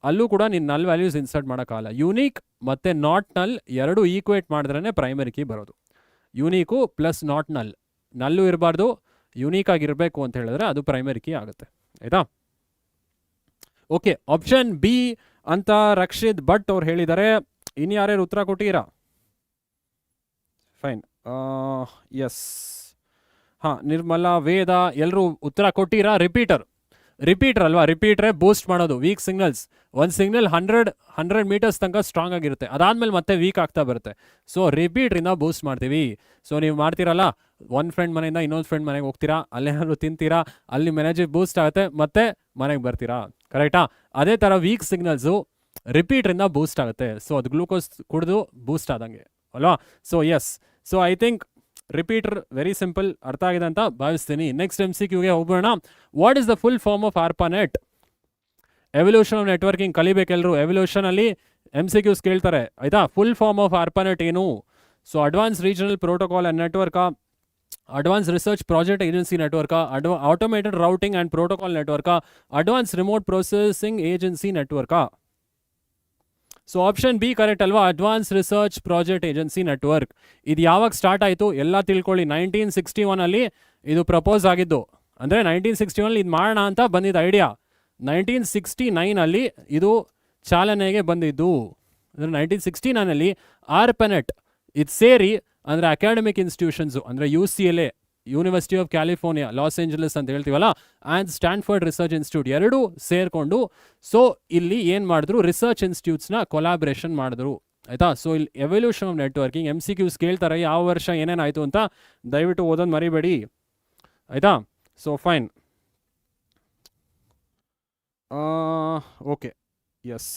ಅಲ್ಲೂ ಕೂಡ ನೀನು ನಲ್ ವ್ಯಾಲ್ಯೂಸ್ ಇನ್ಸರ್ಟ್ ಮಾಡೋಕ್ಕಾಗಲ್ಲ. ಯೂನಿಕ್ ಮತ್ತು ನಾಟ್ ನಲ್ ಎರಡು ಈಕ್ವೇಟ್ ಮಾಡಿದ್ರೇ ಪ್ರೈಮರಿ ಕೀ ಬರೋದು. ಯೂನಿಕು ಪ್ಲಸ್ ನಾಟ್ ನಲ್, ನಲ್ಲು ಇರಬಾರ್ದು, ಯೂನಿಕ್ ಆಗಿರಬೇಕು ಅಂತ ಹೇಳಿದ್ರೆ ಅದು ಪ್ರೈಮರಿ ಕೀ ಆಗುತ್ತೆ. ಆಯಿತಾ? ಓಕೆ, ಆಪ್ಷನ್ ಬಿ ಅಂತ ರಕ್ಷಿತ್ ಭಟ್ ಅವ್ರು ಹೇಳಿದ್ದಾರೆ. ಇನ್ಯಾರ್ಯಾರು ಉತ್ತರ ಕೊಟ್ಟಿರಾ? ಫೈನ್, ಎಸ್, ಹಾಂ, ನಿರ್ಮಲಾ, ವೇದ ಎಲ್ಲರೂ ಉತ್ತರ ಕೊಟ್ಟಿರಾ. ರಿಪೀಟರ್ ಅಲ್ವಾ, ರಿಪೀಟ್ರೆ ಬೂಸ್ಟ್ ಮಾಡೋದು. ವೀಕ್ ಸಿಗ್ನಲ್ಸ್, ಒಂದು ಸಿಗ್ನಲ್ 100 ಮೀಟರ್ಸ್ ತನಕ ಸ್ಟ್ರಾಂಗ್ ಆಗಿರುತ್ತೆ, ಅದಾದಮೇಲೆ ಮತ್ತೆ ವೀಕ್ ಆಗ್ತಾ ಬರುತ್ತೆ. ಸೊ ರಿಪೀಟ್ರಿಂದ ಬೂಸ್ಟ್ ಮಾಡ್ತೀವಿ. ಸೊ ನೀವು ಮಾಡ್ತೀರಲ್ಲ, ಒಂದು ಫ್ರೆಂಡ್ ಮನೆಯಿಂದ ಇನ್ನೊಂದು ಫ್ರೆಂಡ್ ಮನೆಗೆ ಹೋಗ್ತೀರಾ, ಅಲ್ಲೇನಾದ್ರು ತಿಂತೀರಾ, ಅಲ್ಲಿ ಮ್ಯಾನೇಜ್ ಬೂಸ್ಟ್ ಆಗುತ್ತೆ, ಮತ್ತೆ ಮನೆಗೆ ಬರ್ತೀರಾ, ಕರೆಕ್ಟಾ? ಅದೇ ಥರ ವೀಕ್ ಸಿಗ್ನಲ್ಸು ರಿಪೀಟ್ರಿಂದ ಬೂಸ್ಟ್ ಆಗುತ್ತೆ. ಸೊ ಅದು ಗ್ಲೂಕೋಸ್ ಕುಡಿದು ಬೂಸ್ಟ್ ಆದಂಗೆ ಅಲ್ವಾ. So yes, so I think repeater very simple, ಅರ್ಥ ಆಗಿದೆ ಅಂತ ಭಾವಿಸ್ತೀನಿ. ನೆಕ್ಸ್ಟ್ MCQಗೆ ಹೋಗೋಣ. What is the full form of ARPANET? Evolution of networking ಕಲಿಬೇಕೆಲ್ಲರೂ. ಎವಲ್ಯೂಷನಲ್ಲಿ MCQs ಕೇಳ್ತಾರೆ, ಆಯಿತಾ? ಫುಲ್ ಫಾರ್ಮ್ ಆಫ್ ARPANET ಏನು? So advance regional protocol and ನೆಟ್ವರ್ಕಾ, ಅಡ್ವಾನ್ಸ್ ರಿಸರ್ಚ್ ಪ್ರಾಜೆಕ್ಟ್ ಏಜೆನ್ಸಿ ನೆಟ್ವರ್ಕಾ, ಆಟೋಮೇಟೆಡ್ ರೌಟಿಂಗ್ ಆ್ಯಂಡ್ ಪ್ರೋಟೋಕಾಲ್ ನೆಟ್ವರ್ಕಾ, ಅಡ್ವಾನ್ಸ್ ರಿಮೋಟ್ ಪ್ರೊಸೆಸಿಂಗ್ ಏಜೆನ್ಸಿ ನೆಟ್ವರ್ಕಾ? ಸೊ ಆಪ್ಷನ್ ಬಿ ಕರೆಕ್ಟ್ ಅಲ್ವಾ, advance research project agency network. ಇದು ಯಾವಾಗ ಸ್ಟಾರ್ಟ್ ಆಯಿತು ಎಲ್ಲ ತಿಳ್ಕೊಳ್ಳಿ. 1961 ಇದು ಪ್ರಪೋಸ್ ಆಗಿದ್ದು, ಅಂದರೆ 1961 ಇದು ಮಾಡೋಣ ಅಂತ ಬಂದಿದ್ದು ಐಡಿಯಾ. 1969 ಇದು ಚಾಲನೆಗೆ ಬಂದಿದ್ದು. ಅಂದರೆ 1969 ARPANET ಇದು ಸೇರಿ, ಅಂದರೆ ಅಕಾಡೆಮಿಕ್ ಇನ್ಸ್ಟಿಟ್ಯೂಷನ್ಸು, ಅಂದರೆ UCLA, university of California loss Angeles ಅಂತ ಹೇಳ್ತೀವಲ್ಲ, ಆ್ಯಂಡ್ ಸ್ಟ್ಯಾನ್ಫರ್ಡ್ ರಿಸರ್ಚ್ ಇನ್ಸ್ಟಿಟ್ಯೂಟ್ ಎರಡೂ ಸೇರಿಕೊಂಡು ಸೊ ಇಲ್ಲಿ ಏನು ಮಾಡಿದ್ರು, ರಿಸರ್ಚ್ ಇನ್ಸ್ಟಿಟ್ಯೂಟ್ಸ್ನ ಕೊಲಾಬ್ರೇಷನ್ ಮಾಡಿದ್ರು. ಆಯಿತಾ? ಸೊ ಇಲ್ಲಿ ಎವಲ್ಯೂಷನ್ ಆಫ್ ನೆಟ್ವರ್ಕಿಂಗ್ MCQs ಕೇಳ್ತಾರೆ, ಯಾವ ವರ್ಷ ಏನೇನಾಯಿತು ಅಂತ ದಯವಿಟ್ಟು ಓದೋದು ಮರಿಬೇಡಿ. ಆಯಿತಾ? So fine, okay, yes,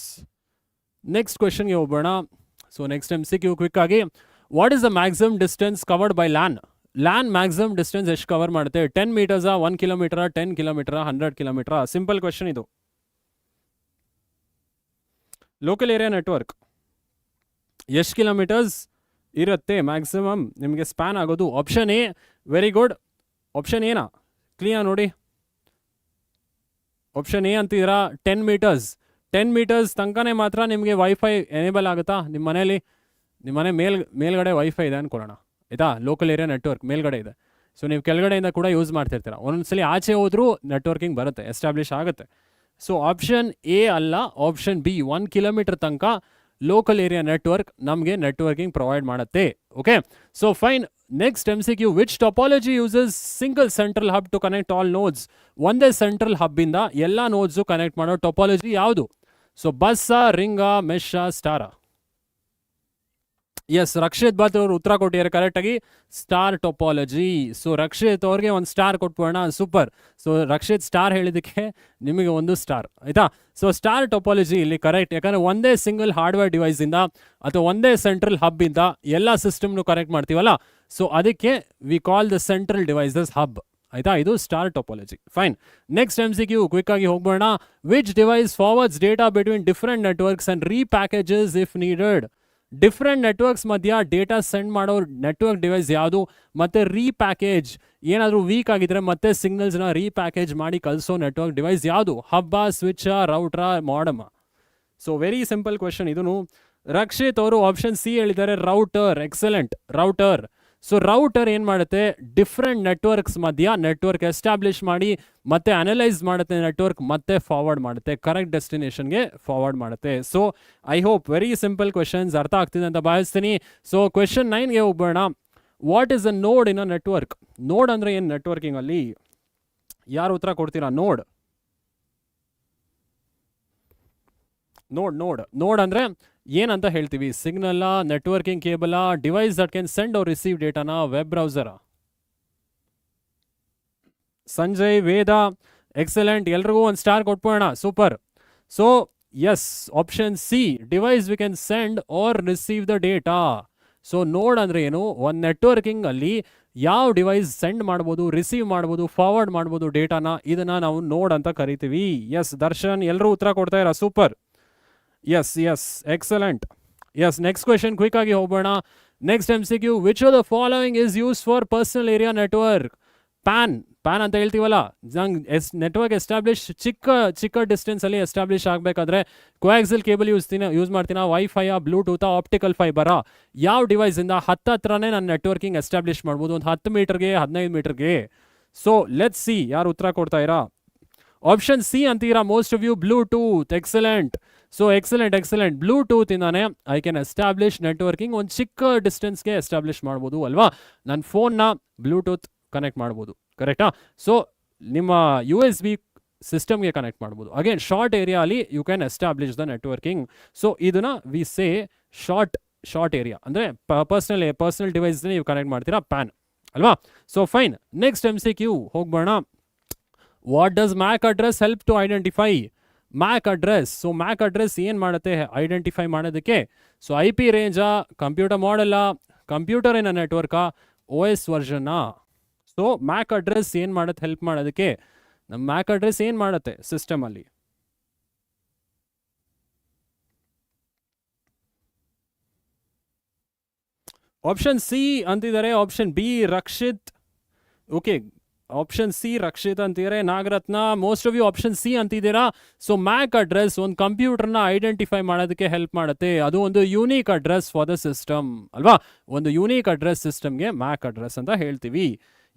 next ಕ್ವೆಶನ್ಗೆ ಹೋಗೋಣ. ಸೊ ನೆಕ್ಸ್ಟ್ MCQ ಕ್ವಿಕ್ ಆಗಿ, what is the maximum distance covered by LAN? LAN maximum distance ಎಷ್ಟು ಕವರ್ ಮಾಡುತ್ತೆ? 10 ಮೀಟರ್ಸಾ, 1 ಕಿಲೋಮೀಟರಾ, 10 ಕಿಲೋಮೀಟರಾ, 100 ಕಿಲೋಮೀಟರಾ? ಸಿಂಪಲ್ ಕ್ವೆಶನ್ ಇದು. ಲೋಕಲ್ ಏರಿಯಾ ನೆಟ್ವರ್ಕ್ ಎಷ್ಟು ಕಿಲೋಮೀಟರ್ಸ್ ಇರುತ್ತೆ ಮ್ಯಾಕ್ಸಿಮಮ್ ನಿಮಗೆ ಸ್ಪ್ಯಾನ್ ಆಗೋದು? Option A, very good. Option ಏನಾ ಕ್ಲಿಯರ್ ನೋಡಿ, ಆಪ್ಷನ್ ಎ ಅಂತಿದ್ದೀರಾ, 10 ಮೀಟರ್ಸ್. 10 ಮೀಟರ್ಸ್ ತನಕನೇ ಮಾತ್ರ ನಿಮಗೆ ವೈಫೈ ಎನೇಬಲ್ ಆಗುತ್ತಾ ನಿಮ್ಮ ಮನೇಲಿ? ನಿಮ್ಮ ಮನೆ ಮೇಲ್ಗಡೆ ವೈಫೈ ಇದೆ ಅಂದ್ಕೊಳ್ಳೋಣ, ಆಯಿತಾ? ಲೋಕಲ್ ಏರಿಯಾ ನೆಟ್ವರ್ಕ್ ಮೇಲ್ಗಡೆ ಇದೆ. ಸೊ ನೀವು ಕೆಳಗಡೆಯಿಂದ ಕೂಡ ಯೂಸ್ ಮಾಡ್ತಿರ್ತೀರ, ಒಂದೊಂದ್ಸಲಿ ಆಚೆ ಹೋದ್ರೂ ನೆಟ್ವರ್ಕಿಂಗ್ ಬರುತ್ತೆ, ಎಸ್ಟಾಬ್ಲಿಷ್ ಆಗುತ್ತೆ. ಸೊ ಆಪ್ಷನ್ ಎ ಅಲ್ಲ, ಆಪ್ಷನ್ ಬಿ, 1 ಕಿಲೋಮೀಟರ್ ತನಕ ಲೋಕಲ್ ಏರಿಯಾ ನೆಟ್ವರ್ಕ್ ನಮಗೆ ನೆಟ್ವರ್ಕಿಂಗ್ ಪ್ರೊವೈಡ್ ಮಾಡುತ್ತೆ. Okay, so fine. Next MCQ, which topology uses single central hub to connect all nodes? ಒಂದೇ ಸೆಂಟ್ರಲ್ ಹಬ್ಬಿಂದ ಎಲ್ಲ ನೋಡ್ಸು ಕನೆಕ್ಟ್ ಮಾಡೋ ಟೊಪಾಲಜಿ ಯಾವುದು? ಸೊ ಬಸ್ಸಾ, ರಿಂಗಾ, ಮೆಶ್ಶಾ, ಸ್ಟಾರಾ? ಎಸ್, ರಕ್ಷಿತ್ ಭಟ್ ಅವರು ಉತ್ತರ ಕೊಟ್ಟಿದ್ದಾರೆ ಕರೆಕ್ಟಾಗಿ, ಸ್ಟಾರ್ ಟೊಪಾಲಜಿ. ಸೊ ರಕ್ಷಿತ್ ಅವ್ರಿಗೆ ಒಂದು ಸ್ಟಾರ್ ಕೊಟ್ಬೋಣ, ಸೂಪರ್. ಸೊ ರಕ್ಷಿತ್ ಸ್ಟಾರ್ ಹೇಳಿದ್ದಕ್ಕೆ ನಿಮಗೆ ಒಂದು ಸ್ಟಾರ್, ಆಯಿತಾ? ಸೊ ಸ್ಟಾರ್ ಟೊಪಾಲಜಿ ಇಲ್ಲಿ ಕರೆಕ್ಟ್, ಯಾಕಂದರೆ ಒಂದೇ ಸಿಂಗಲ್ ಹಾರ್ಡ್ವೇರ್ ಡಿವೈಸಿಂದ ಅಥವಾ ಒಂದೇ ಸೆಂಟ್ರಲ್ ಹಬ್ಬಿಂದ ಎಲ್ಲ ಸಿಸ್ಟಮ್ನು ಕನೆಕ್ಟ್ ಮಾಡ್ತೀವಲ್ಲ, ಸೊ ಅದಕ್ಕೆ we call the central devices hub, ಆಯಿತಾ? ಇದು star topology. Fine. Next MCQ quick ಆಗಿ ಹೋಗ್ಬೋಣ. Which device forwards data between different networks and repackages if needed? Different networks ಮಧ್ಯ ಡೇಟಾ ಸೆಂಡ್ ಮಾಡೋ ನೆಟ್ವರ್ಕ್ ಡಿವೈಸ್ ಯಾವುದು? ಮತ್ತು ರೀಪ್ಯಾಕೇಜ್, ಏನಾದರೂ ವೀಕ್ ಆಗಿದ್ರೆ ಮತ್ತೆ ಸಿಗ್ನಲ್ಸ್ನ ರೀಪ್ಯಾಕೇಜ್ ಮಾಡಿ ಕಳಿಸೋ ನೆಟ್ವರ್ಕ್ ಡಿವೈಸ್ ಯಾವುದು? ಹಬ್ಬ, ಸ್ವಿಚ್, ರೌಟ್ರಾ, ಮಾಡಮ? ಸೊ ವೆರಿ ಸಿಂಪಲ್ ಕ್ವೆಶನ್ ಇದೂ. ರಕ್ಷಿತ್ ಅವರು ಆಪ್ಷನ್ ಸಿ ಹೇಳಿದ್ದಾರೆ, router. Excellent, router. So router ಏನು ಮಾಡುತ್ತೆ, ಡಿಫ್ರೆಂಟ್ ನೆಟ್ವರ್ಕ್ಸ್ ಮಧ್ಯ ನೆಟ್ವರ್ಕ್ ಎಸ್ಟಾಬ್ಲಿಷ್ ಮಾಡಿ ಮತ್ತೆ ಅನಲೈಸ್ ಮಾಡುತ್ತೆ ನೆಟ್ವರ್ಕ್, ಮತ್ತೆ ಫಾರ್ವರ್ಡ್ ಮಾಡುತ್ತೆ, ಕರೆಕ್ಟ್ ಡೆಸ್ಟಿನೇಷನ್ಗೆ ಫಾರ್ವರ್ಡ್ ಮಾಡುತ್ತೆ. So I hope very simple questions ಅರ್ಥ ಆಗ್ತಿದೆ ಅಂತ ಭಾವಿಸ್ತೀನಿ. ಸೊ ಕ್ವೆಶನ್ 9ಗೆ ಹೋಗ್ಬೇಡ. ವಾಟ್ ಈಸ್ ಅ ನೋಡ್ ಇನ್ ಅ ನೆಟ್ವರ್ಕ್? ನೋಡ್ ಅಂದರೆ ಏನು ನೆಟ್ವರ್ಕಿಂಗಲ್ಲಿ? ಯಾರು ಉತ್ತರ ಕೊಡ್ತೀರಾ? ನೋಡ್ ನೋಡ್ ಅಂದರೆ ಏನಂತ ಹೇಳ್ತೀವಿ? ಸಿಗ್ನಲ್ಲ, ನೆಟ್ವರ್ಕಿಂಗ್ ಕೇಬಲ, device that can send or receive ಡೇಟಾನ, ವೆಬ್ ಬ್ರೌಸರ? ಸಂಜಯ್, ವೇದ, ಎಕ್ಸಲೆಂಟ್, ಎಲ್ರಿಗೂ ಒಂದು ಸ್ಟಾರ್ ಕೊಟ್ಬೋಣ, super. So yes, option C, device we can send or receive the data. So node ಅಂದರೆ ಏನು, ಒಂದು ನೆಟ್ವರ್ಕಿಂಗಲ್ಲಿ ಯಾವ ಡಿವೈಸ್ ಸೆಂಡ್ ಮಾಡ್ಬೋದು, ರಿಸೀವ್ ಮಾಡ್ಬೋದು, ಫಾರ್ವರ್ಡ್ ಮಾಡ್ಬೋದು ಡೇಟಾನ, ಇದನ್ನು ನಾವು ನೋಡ್ ಅಂತ ಕರಿತೀವಿ. ಎಸ್ ದರ್ಶನ್, ಎಲ್ಲರೂ ಉತ್ತರ ಕೊಡ್ತಾ ಇರ, super. Yes yes excellent. Yes next question quick ಆಗಿ ಹೋಗೋಣ. Next MCQ, which of the following is use for personal area network? PAN ಅಂತ ಹೇಳ್ತೀವಲ್ಲ, ನೆಟ್ವರ್ಕ್ ಎಸ್ಟಾಬ್ಲಿಷ್ ಚಿಕ್ಕ ಡಿಸ್ಟೆನ್ಸಲ್ಲಿ ಎಸ್ಟಾಬ್ಲಿಷ್ ಆಗಬೇಕಾದ್ರೆ ಕೋಆಕ್ಸಿಲ್ ಕೇಬಲ್ ಯೂಸ್ ಮಾಡ್ತೀನ, ವೈಫೈಯ, ಬ್ಲೂಟೂತಾ, ಆಪ್ಟಿಕಲ್ ಫೈಬರಾ? ಯಾವ ಡಿವೈಸಿಂದ ಹತ್ರನೇ ನಾನು ನೆಟ್ವರ್ಕಿಂಗ್ ಎಸ್ಟಾಬ್ಲಿಷ್ ಮಾಡ್ಬೋದು, ಒಂದು 10 ಮೀಟರ್ಗೆ 15 ಮೀಟರ್ಗೆ? ಸೊ ಲೆಟ್ಸ್ ಸಿ ಯಾರು ಉತ್ತರ ಕೊಡ್ತಾ ಇರಾ. ಆಪ್ಷನ್ ಸಿ ಅಂತೀರಾ most of you, Bluetooth. Excellent. So excellent. Bluetooth ಇಂದಾನೆ ಐ ಕ್ಯಾನ್ ಎಸ್ಟಾಬ್ಲಿಷ್ ನೆಟ್ವರ್ಕಿಂಗ್, ಒಂದು ಚಿಕ್ಕ ಡಿಸ್ಟೆನ್ಸ್ಗೆ ಎಸ್ಟಾಬ್ಲಿಷ್ ಮಾಡ್ಬೋದು ಅಲ್ವಾ. ನನ್ನ ಫೋನ್ನ ಬ್ಲೂಟೂತ್ ಕನೆಕ್ಟ್ ಮಾಡ್ಬೋದು, ಕರೆಕ್ಟಾ? ಸೊ ನಿಮ್ಮ USB ಸಿಸ್ಟಮ್ಗೆ ಕನೆಕ್ಟ್ ಮಾಡ್ಬೋದು. ಅಗೇನ್ ಶಾರ್ಟ್ ಏರಿಯಾ ಅಲ್ಲಿ you can establish the networking. So ಇದನ್ನ ವಿ ಸೇ ಶಾರ್ಟ್ ಏರಿಯಾ, ಅಂದರೆ ಪರ್ಸನಲ್ ಡಿವೈಸ್ ನೀವು ಕನೆಕ್ಟ್ ಮಾಡ್ತೀರಾ, ಪ್ಯಾನ್ ಅಲ್ವಾ. So fine. ನೆಕ್ಸ್ಟ್ MCQ ಹೋಗ್ಬೋಣ. What does MAC address help to identify? MAC address. So MAC address ಏನು ಮಾಡುತ್ತೆ ಐಡೆಂಟಿಫೈ ಮಾಡೋದಕ್ಕೆ? ಸೊ IP ರೇಂಜಾ, ಕಂಪ್ಯೂಟರ್ ಮಾಡೆಲ್ಲ, ಕಂಪ್ಯೂಟರ್ ಏನ ನೆಟ್ವರ್ಕಾ, OS ವರ್ಷನ್ನಾ? ಸೊ ಮ್ಯಾಕ್ ಅಡ್ರೆಸ್ ಏನು ಮಾಡುತ್ತೆ ಹೆಲ್ಪ್ ಮಾಡೋದಕ್ಕೆ? ನಮ್ಮ ಮ್ಯಾಕ್ ಅಡ್ರೆಸ್ ಏನು ಮಾಡುತ್ತೆ ಸಿಸ್ಟಮಲ್ಲಿ? ಆಪ್ಷನ್ ಸಿ ಅಂತಿದ್ದಾರೆ, option B Rakshit. Okay, option C Rakshit ಅಂತಿದ್ದಾರೆ. Nagaratna, most of you option C ಅಂತಿದ್ದೀರಾ. ಸೊ ಮ್ಯಾಕ್ ಅಡ್ರೆಸ್ ಒಂದು ಕಂಪ್ಯೂಟರ್ನ ಐಡೆಂಟಿಫೈ ಮಾಡೋದಕ್ಕೆ ಹೆಲ್ಪ್ ಮಾಡುತ್ತೆ. ಅದು ಒಂದು unique address for the system ಅಲ್ವಾ. ಒಂದು ಯೂನಿಕ್ ಅಡ್ರೆಸ್ ಸಿಸ್ಟಮ್ಗೆ ಮ್ಯಾಕ್ ಅಡ್ರೆಸ್ ಅಂತ ಹೇಳ್ತೀವಿ.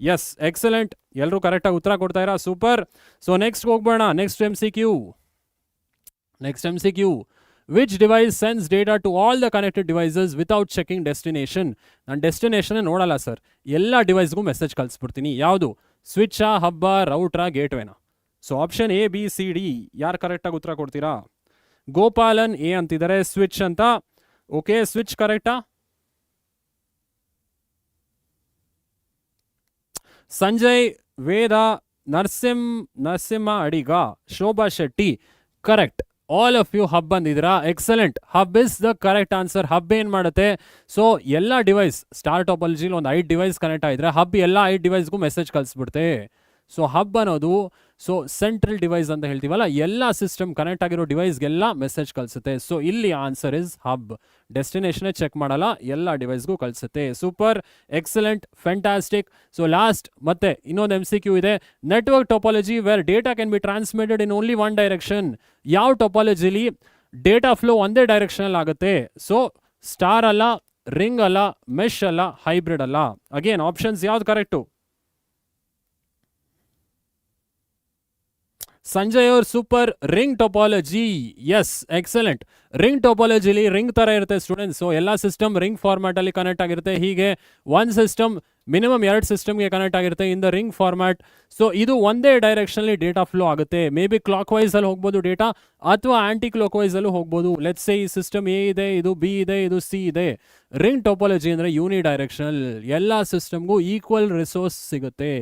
ಎಸ್ ಎಕ್ಸಲೆಂಟ್, ಎಲ್ಲರೂ ಕರೆಕ್ಟಾಗಿ ಉತ್ತರ ಕೊಡ್ತಾ ಇರಾ, ಸೂಪರ್. ಸೊ ನೆಕ್ಸ್ಟ್ ಹೋಗ್ಬೋಣ. Next MCQ, which device sends data to all the connected devices without checking destination? ನಾನು ಡೆಸ್ಟಿನೇಷನ್ ನೋಡಲ್ಲ ಸರ್, ಎಲ್ಲ ಡಿವೈಸ್ಗೂ ಮೆಸೇಜ್ ಕಳಿಸ್ಬಿಡ್ತೀನಿ. ಯಾವುದು? ಸ್ವಿಚ್ಚಾ, ಹಬ್ಬ, ರೌಟ್ರಾ, ಗೇಟ್ವೇನಾ? ಸೊ ಆಪ್ಷನ್ ABCD ಯಾರು ಕರೆಕ್ಟಾಗಿ ಉತ್ತರ ಕೊಡ್ತೀರಾ? ಗೋಪಾಲನ್ ಎ ಅಂತಿದ್ದಾರೆ, ಸ್ವಿಚ್ ಅಂತ. ಓಕೆ, ಸ್ವಿಚ್ ಕರೆಕ್ಟಾ? Sanjay, Veda, Narasimha Adiga, Shobha Shetty, correct. All of you hub ಬಂದಿದ್ದೀರಾ, excellent. Hub is the correct answer. Hub ಏನು ಮಾಡುತ್ತೆ? ಸೊ ಎಲ್ಲ ಡಿವೈಸ್, ಸ್ಟಾರ್ ಟಾಪಾಲಜಿಲಿ ಒಂದು 5 ಡಿವೈಸ್ ಕನೆಕ್ಟ್ ಆಗಿದ್ರೆ ಹಬ್ ಎಲ್ಲ 5 ಡಿವೈಸ್ಗೂ ಮೆಸೇಜ್ ಕಳಿಸ್ಬಿಡುತ್ತೆ. ಸೊ ಹಬ್ ಅನ್ನೋದು ಸೆಂಟ್ರಲ್ ಡಿವೈಸ್ ಅಂತ ಹೇಳ್ತೀವಲ್ಲ, ಎಲ್ಲ ಸಿಸ್ಟಮ್ ಕನೆಕ್ಟ್ ಆಗಿರೋ ಡಿವೈಸ್ಗೆಲ್ಲ ಮೆಸೇಜ್ ಕಳಿಸುತ್ತೆ. ಸೊ ಇಲ್ಲಿ answer is hub. Destination check ಮಾಡಲ್ಲ, ಎಲ್ಲ ಡಿವೈಸ್ಗೂ ಕಳಿಸುತ್ತೆ. Super, excellent, fantastic. So last ಮತ್ತೆ ಇನ್ನೊಂದು MCQ ಇದೆ. Network topology where data can be transmitted in only one direction? ಯಾವ ಟೋಪಾಲಜಿಲಿ ಡೇಟಾ ಫ್ಲೋ ಒಂದೇ ಡೈರೆಕ್ಷನಲ್ಲಿ ಆಗುತ್ತೆ? ಸೊ ಸ್ಟಾರ್ ಅಲ್ಲ, ರಿಂಗ್ ಅಲ್ಲ, ಮೆಶ್ ಅಲ್ಲ, ಹೈಬ್ರಿಡ್ ಅಲ್ಲ. ಅಗೇನ್ ಆಪ್ಷನ್ಸ್ ಯಾವ್ದು ಕರೆಕ್ಟು? ಸಂಜಯ್ ಅವ್ರ super. Ring topology, yes excellent. Ring ಟೋಪಾಲಜಿಲಿ ರಿಂಗ್ ತರ ಇರುತ್ತೆ ಸ್ಟೂಡೆಂಟ್ಸ್. ಸೊ ಎಲ್ಲ ಸಿಸ್ಟಮ್ ರಿಂಗ್ ಫಾರ್ಮ್ಯಾಟ್ ಅಲ್ಲಿ ಕನೆಕ್ಟ್ ಆಗಿರುತ್ತೆ. ಹೀಗೆ ಒಂದು ಸಿಸ್ಟಮ್ ಮಿನಿಮಮ್ 2 ಸಿಸ್ಟಮ್ಗೆ ಕನೆಕ್ಟ್ ಆಗಿರುತ್ತೆ in the ring format. So ಇದು ಒಂದೇ ಡೈರೆಕ್ಷನಲ್ಲಿ ಡೇಟಾ ಫ್ಲೋ ಆಗುತ್ತೆ. ಮೇ ಬಿ ಕ್ಲಾಕ್ ವೈಸ್ ಅಲ್ಲಿ ಹೋಗ್ಬೋದು ಡೇಟಾ, ಅಥವಾ ಆಂಟಿ ಕ್ಲಾಕ್ ವೈಸ್ ಅಲ್ಲೂ ಹೋಗ್ಬೋದು. ಲೆಟ್ಸ್ ಸೇ ಈ ಸಿಸ್ಟಮ್ A ಇದೆ, ಇದು B ಇದೆ, ಇದು C ಇದೆ. ರಿಂಗ್ ಟೋಪಾಲಜಿ ಅಂದರೆ ಯೂನಿ ಡೈರೆಕ್ಷನಲ್, ಎಲ್ಲ ಸಿಸ್ಟಮ್ಗೂ ಈಕ್ವಲ್ ರಿಸೋರ್ಸ್ ಸಿಗುತ್ತೆ,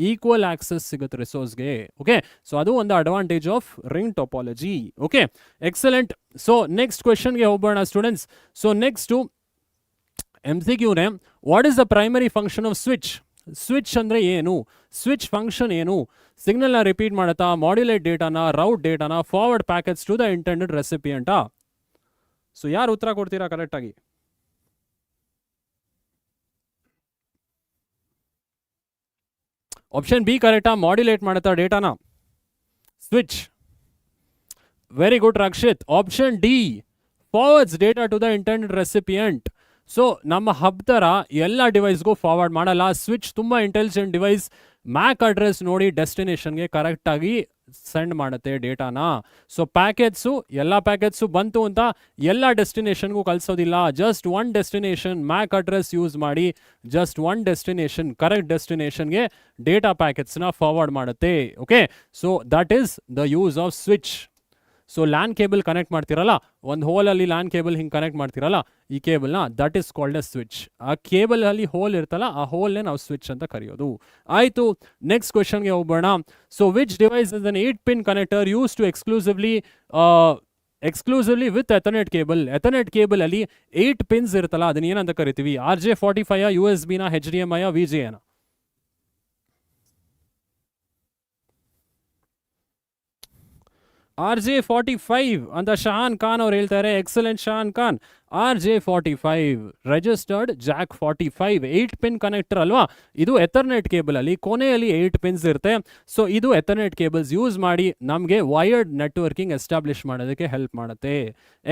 ಈಕ್ವಲ್ ಆಕ್ಸೆಸ್ ಸಿಗುತ್ತೆ ರಿಸೋರ್ಸ್ಗೆ. ಓಕೆ, ಸೊ ಅದು ಒಂದು advantage of ring topology. Okay, excellent. So next ಕ್ವೆಶನ್ಗೆ ಹೋಗೋಣ ಸ್ಟೂಡೆಂಟ್ಸ್. ಸೊ ನೆಕ್ಸ್ಟು MCQನೇ, what is the primary function of switch? Switch ಅಂದರೆ ಏನು? ಸ್ವಿಚ್ ಫಂಕ್ಷನ್ ಏನು? ಸಿಗ್ನಲ್ನ ರಿಪೀಟ್ ಮಾಡುತ್ತಾ, ಮಾಡ್ಯುಲೇಟ್ ಡೇಟಾನ, ರೌಟ್ ಡೇಟಾನ, forward packets to the intended ರೆಸಿಪಿಯಂಟಾ? ಸೊ ಯಾರು ಉತ್ತರ ಕೊಡ್ತೀರಾ ಕರೆಕ್ಟಾಗಿ? ಆಪ್ಷನ್ ಬಿ ಕರೆಕ್ಟಾ? ಮಾಡ್ಯುಲೇಟ್ ಮಾಡುತ್ತಾ ಡೇಟಾನ, switch. Very good Rakshit. Option D, forwards data to the intended recipient. So ನಮ್ಮ ಹಬ್ ಥರ ಎಲ್ಲ ಡಿವೈಸ್ಗೂ ಫಾರ್ವರ್ಡ್ ಮಾಡಲ್ಲ. ಸ್ವಿಚ್ ತುಂಬ ಇಂಟೆಲಿಜೆಂಟ್ ಡಿವೈಸ್. ಮ್ಯಾಕ್ ಅಡ್ರೆಸ್ ನೋಡಿ ಡೆಸ್ಟಿನೇಷನ್ಗೆ ಕರೆಕ್ಟಾಗಿ ಸೆಂಡ್ ಮಾಡುತ್ತೆ ಡೇಟಾನ. ಸೊ ಎಲ್ಲ ಪ್ಯಾಕೆಟ್ಸು ಬಂತು ಅಂತ ಎಲ್ಲ ಡೆಸ್ಟಿನೇಷನ್ಗೂ ಕಳಿಸೋದಿಲ್ಲ. Just one destination MAC address use ಮಾಡಿ, ಜಸ್ಟ್ ಒನ್ ಡೆಸ್ಟಿನೇಷನ್, ಕರೆಕ್ಟ್ ಡೆಸ್ಟಿನೇಷನ್ಗೆ ಡೇಟಾ ಪ್ಯಾಕೆಟ್ಸ್ನ ಫಾರ್ವರ್ಡ್ ಮಾಡುತ್ತೆ. Okay, so that is the use of switch. So LAN cable connect ಮಾಡ್ತಿರಲ್ಲ, ಒಂದು ಹೋಲಲ್ಲಿ ಲ್ಯಾನ್ ಕೇಬಲ್ ಹಿಂಗೆ ಕನೆಕ್ಟ್ ಮಾಡ್ತಿರಲ್ಲ ಈ ಕೇಬಲ್ನ, that is called a switch. ಆ ಕೇಬಲಲ್ಲಿ ಹೋಲ್ ಇರ್ತಲ್ಲ, ಆ ಹೋಲ್ನೇ ನಾವು ಸ್ವಿಚ್ ಅಂತ ಕರೆಯೋದು. ಆಯಿತು, ನೆಕ್ಸ್ಟ್ ಕ್ವೆಶನ್ಗೆ ಹೋಗೋಣ. So which device is an 8-pin connector use to exclusively exclusively with ethernet cable. Ethernet cable ಅಲ್ಲಿ 8 ಪಿನ್ಸ್ ಇರುತ್ತಲ್ಲ, ಅದನ್ನ ಏನಂತ ಕರಿತೀವಿ? RJ45 USB ನ HDMI VGA ನ? RJ45 ಅಂತ ಶಹಾನ್ ಖಾನ್ ಅವ್ರು ಹೇಳ್ತಾರೆ. Excellent Shahan Khan. RJ45 registered jack 45 8 pin connector ಅಲ್ವಾ? ಇದು ಎಥರ್ನೆಟ್ ಕೇಬಲ್ ಅಲ್ಲಿ ಕೊನೆಯಲ್ಲಿ 8 ಪಿನ್ಸ್ ಇರುತ್ತೆ. ಸೊ ಇದು ಎಥರ್ನೆಟ್ ಕೇಬಲ್ಸ್ ಯೂಸ್ ಮಾಡಿ ನಮಗೆ ವೈರ್ಡ್ ನೆಟ್ವರ್ಕಿಂಗ್ ಎಸ್ಟಾಬ್ಲಿಷ್ ಮಾಡೋದಕ್ಕೆ ಹೆಲ್ಪ್ ಮಾಡುತ್ತೆ.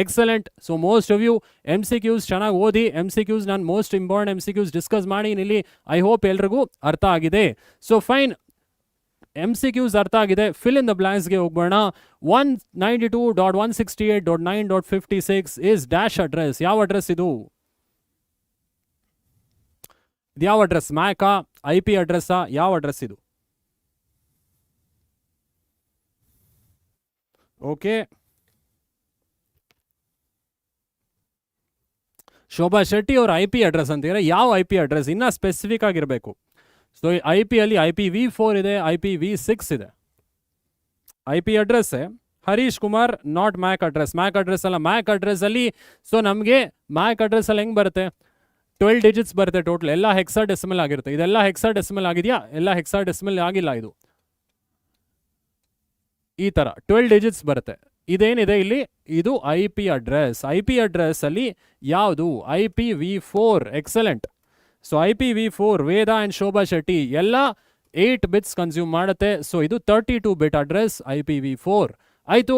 Excellent. So most of you MCQs ಚೆನ್ನಾಗಿ ಓದಿ. MCQs ನಾನು ಮೋಸ್ಟ್ ಇಂಪಾರ್ಟೆಂಟ್ MCQs ಡಿಸ್ಕಸ್ ಮಾಡಿ ಇಲ್ಲಿ. ಐ ಹೋಪ್ ಎಲ್ರಿಗೂ ಅರ್ಥ ಆಗಿದೆ. ಸೊ ಫೈನ್, MCQs ಅರ್ಥ ಆಗಿದೆ. ಫಿಲ್ ಇನ್ ದ ಬ್ಲಾಂಕ್ಸ್ಗೆ ಹೋಗ್ಬೋಣ. 192.168.9.56 ಇಸ್ ಡ್ಯಾಶ್ ಅಡ್ರೆಸ್. ಯಾವ ಅಡ್ರೆಸ್ ಇದು? ಯಾವ ಅಡ್ರೆಸ್? ಮ್ಯಾಕಾ? IP ಅಡ್ರೆಸ್ಸಾ? ಯಾವ ಅಡ್ರೆಸ್ ಇದು? ಓಕೆ, ಶೋಭಾ ಶೆಟ್ಟಿ ಅವ್ರ IP ಅಡ್ರೆಸ್ ಅಂತೀರಾ. ಯಾವ IP ಅಡ್ರೆಸ್? ಇನ್ನೂ ಸ್ಪೆಸಿಫಿಕ್ ಆಗಿರಬೇಕು. ಸೊ IP ಅಲ್ಲಿ IPv4 ಇದೆ, IPv6 ಇದೆ. IP address Harish Kumar, not MAC address. MAC address ಅಲ್ಲ, ಮ್ಯಾಕ್ ಅಡ್ರೆಸ್ ಅಲ್ಲಿ. ಸೊ ನಮಗೆ ಮ್ಯಾಕ್ ಅಡ್ರೆಸ್ ಅಲ್ಲಿ ಹೆಂಗೆ ಬರುತ್ತೆ? 12 ಡಿಜಿಟ್ಸ್ ಬರುತ್ತೆ ಟೋಟಲ್. ಎಲ್ಲ ಹೆಕ್ಸಾಡೆಸಿಮಲ್ ಆಗಿರುತ್ತೆ. ಇದೆಲ್ಲ ಹೆಕ್ಸಾಡೆಸಿಮಲ್ ಆಗಿದೆಯಾ? ಎಲ್ಲ ಹೆಕ್ಸಾಡೆಸಿಮಲ್ ಆಗಿಲ್ಲ. ಇದು ಈ ಥರ 12 ಡಿಜಿಟ್ಸ್ ಬರುತ್ತೆ. ಇದೇನಿದೆ ಇಲ್ಲಿ, ಇದು IP ಅಡ್ರೆಸ್. IP ಅಡ್ರೆಸ್ ಅಲ್ಲಿ ಯಾವುದು? IPv4. Excellent. So IPv4 Veda and Shobha Shetty ಎಲ್ಲ 8 ಬಿಟ್ಸ್ ಕನ್ಸ್ಯೂಮ್ ಮಾಡುತ್ತೆ. ಸೊ ಇದು 32 ಬಿಟ್ ಅಡ್ರೆಸ್ IPv4 ಆಯಿತು.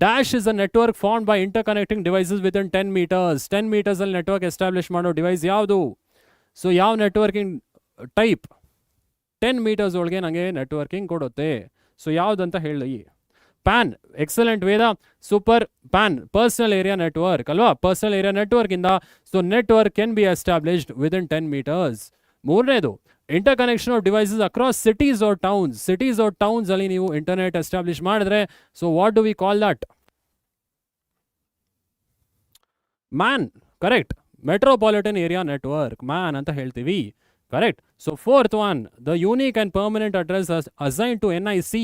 Dash is a network formed by interconnecting devices within 10 meters. 10 meters ಅಲ್ಲಿ ನೆಟ್ವರ್ಕ್ ಎಸ್ಟಾಬ್ಲಿಷ್ ಮಾಡೋ ಡಿವೈಸ್ ಯಾವುದು? ಸೊ ಯಾವ ನೆಟ್ವರ್ಕಿಂಗ್ ಟೈಪ್? 10 meters ಒಳಗೆ ನನಗೆ ನೆಟ್ವರ್ಕಿಂಗ್ ಕೊಡುತ್ತೆ. ಸೊ ಯಾವುದಂತ ಹೇಳಿ? PAN. Excellent Veda, super. PAN personal area network ಅಲ್ವಾ? ಪರ್ಸನಲ್ ಏರಿಯಾ ನೆಟ್ವರ್ಕ್ ಇಂದ so network can be established within 10 meters. ಮೂರನೇದು, interconnection of devices across cities or towns. Cities or towns ಅಲ್ಲಿ ನೀವು ಇಂಟರ್ನೆಟ್ ಎಸ್ಟಾಬ್ಲಿಷ್ ಮಾಡಿದ್ರೆ so what do we call that? MAN. Correct. Metropolitan area network MAN ಅಂತ ಹೇಳ್ತೀವಿ. Correct. So fourth one, the unique and permanent address assign to NIC.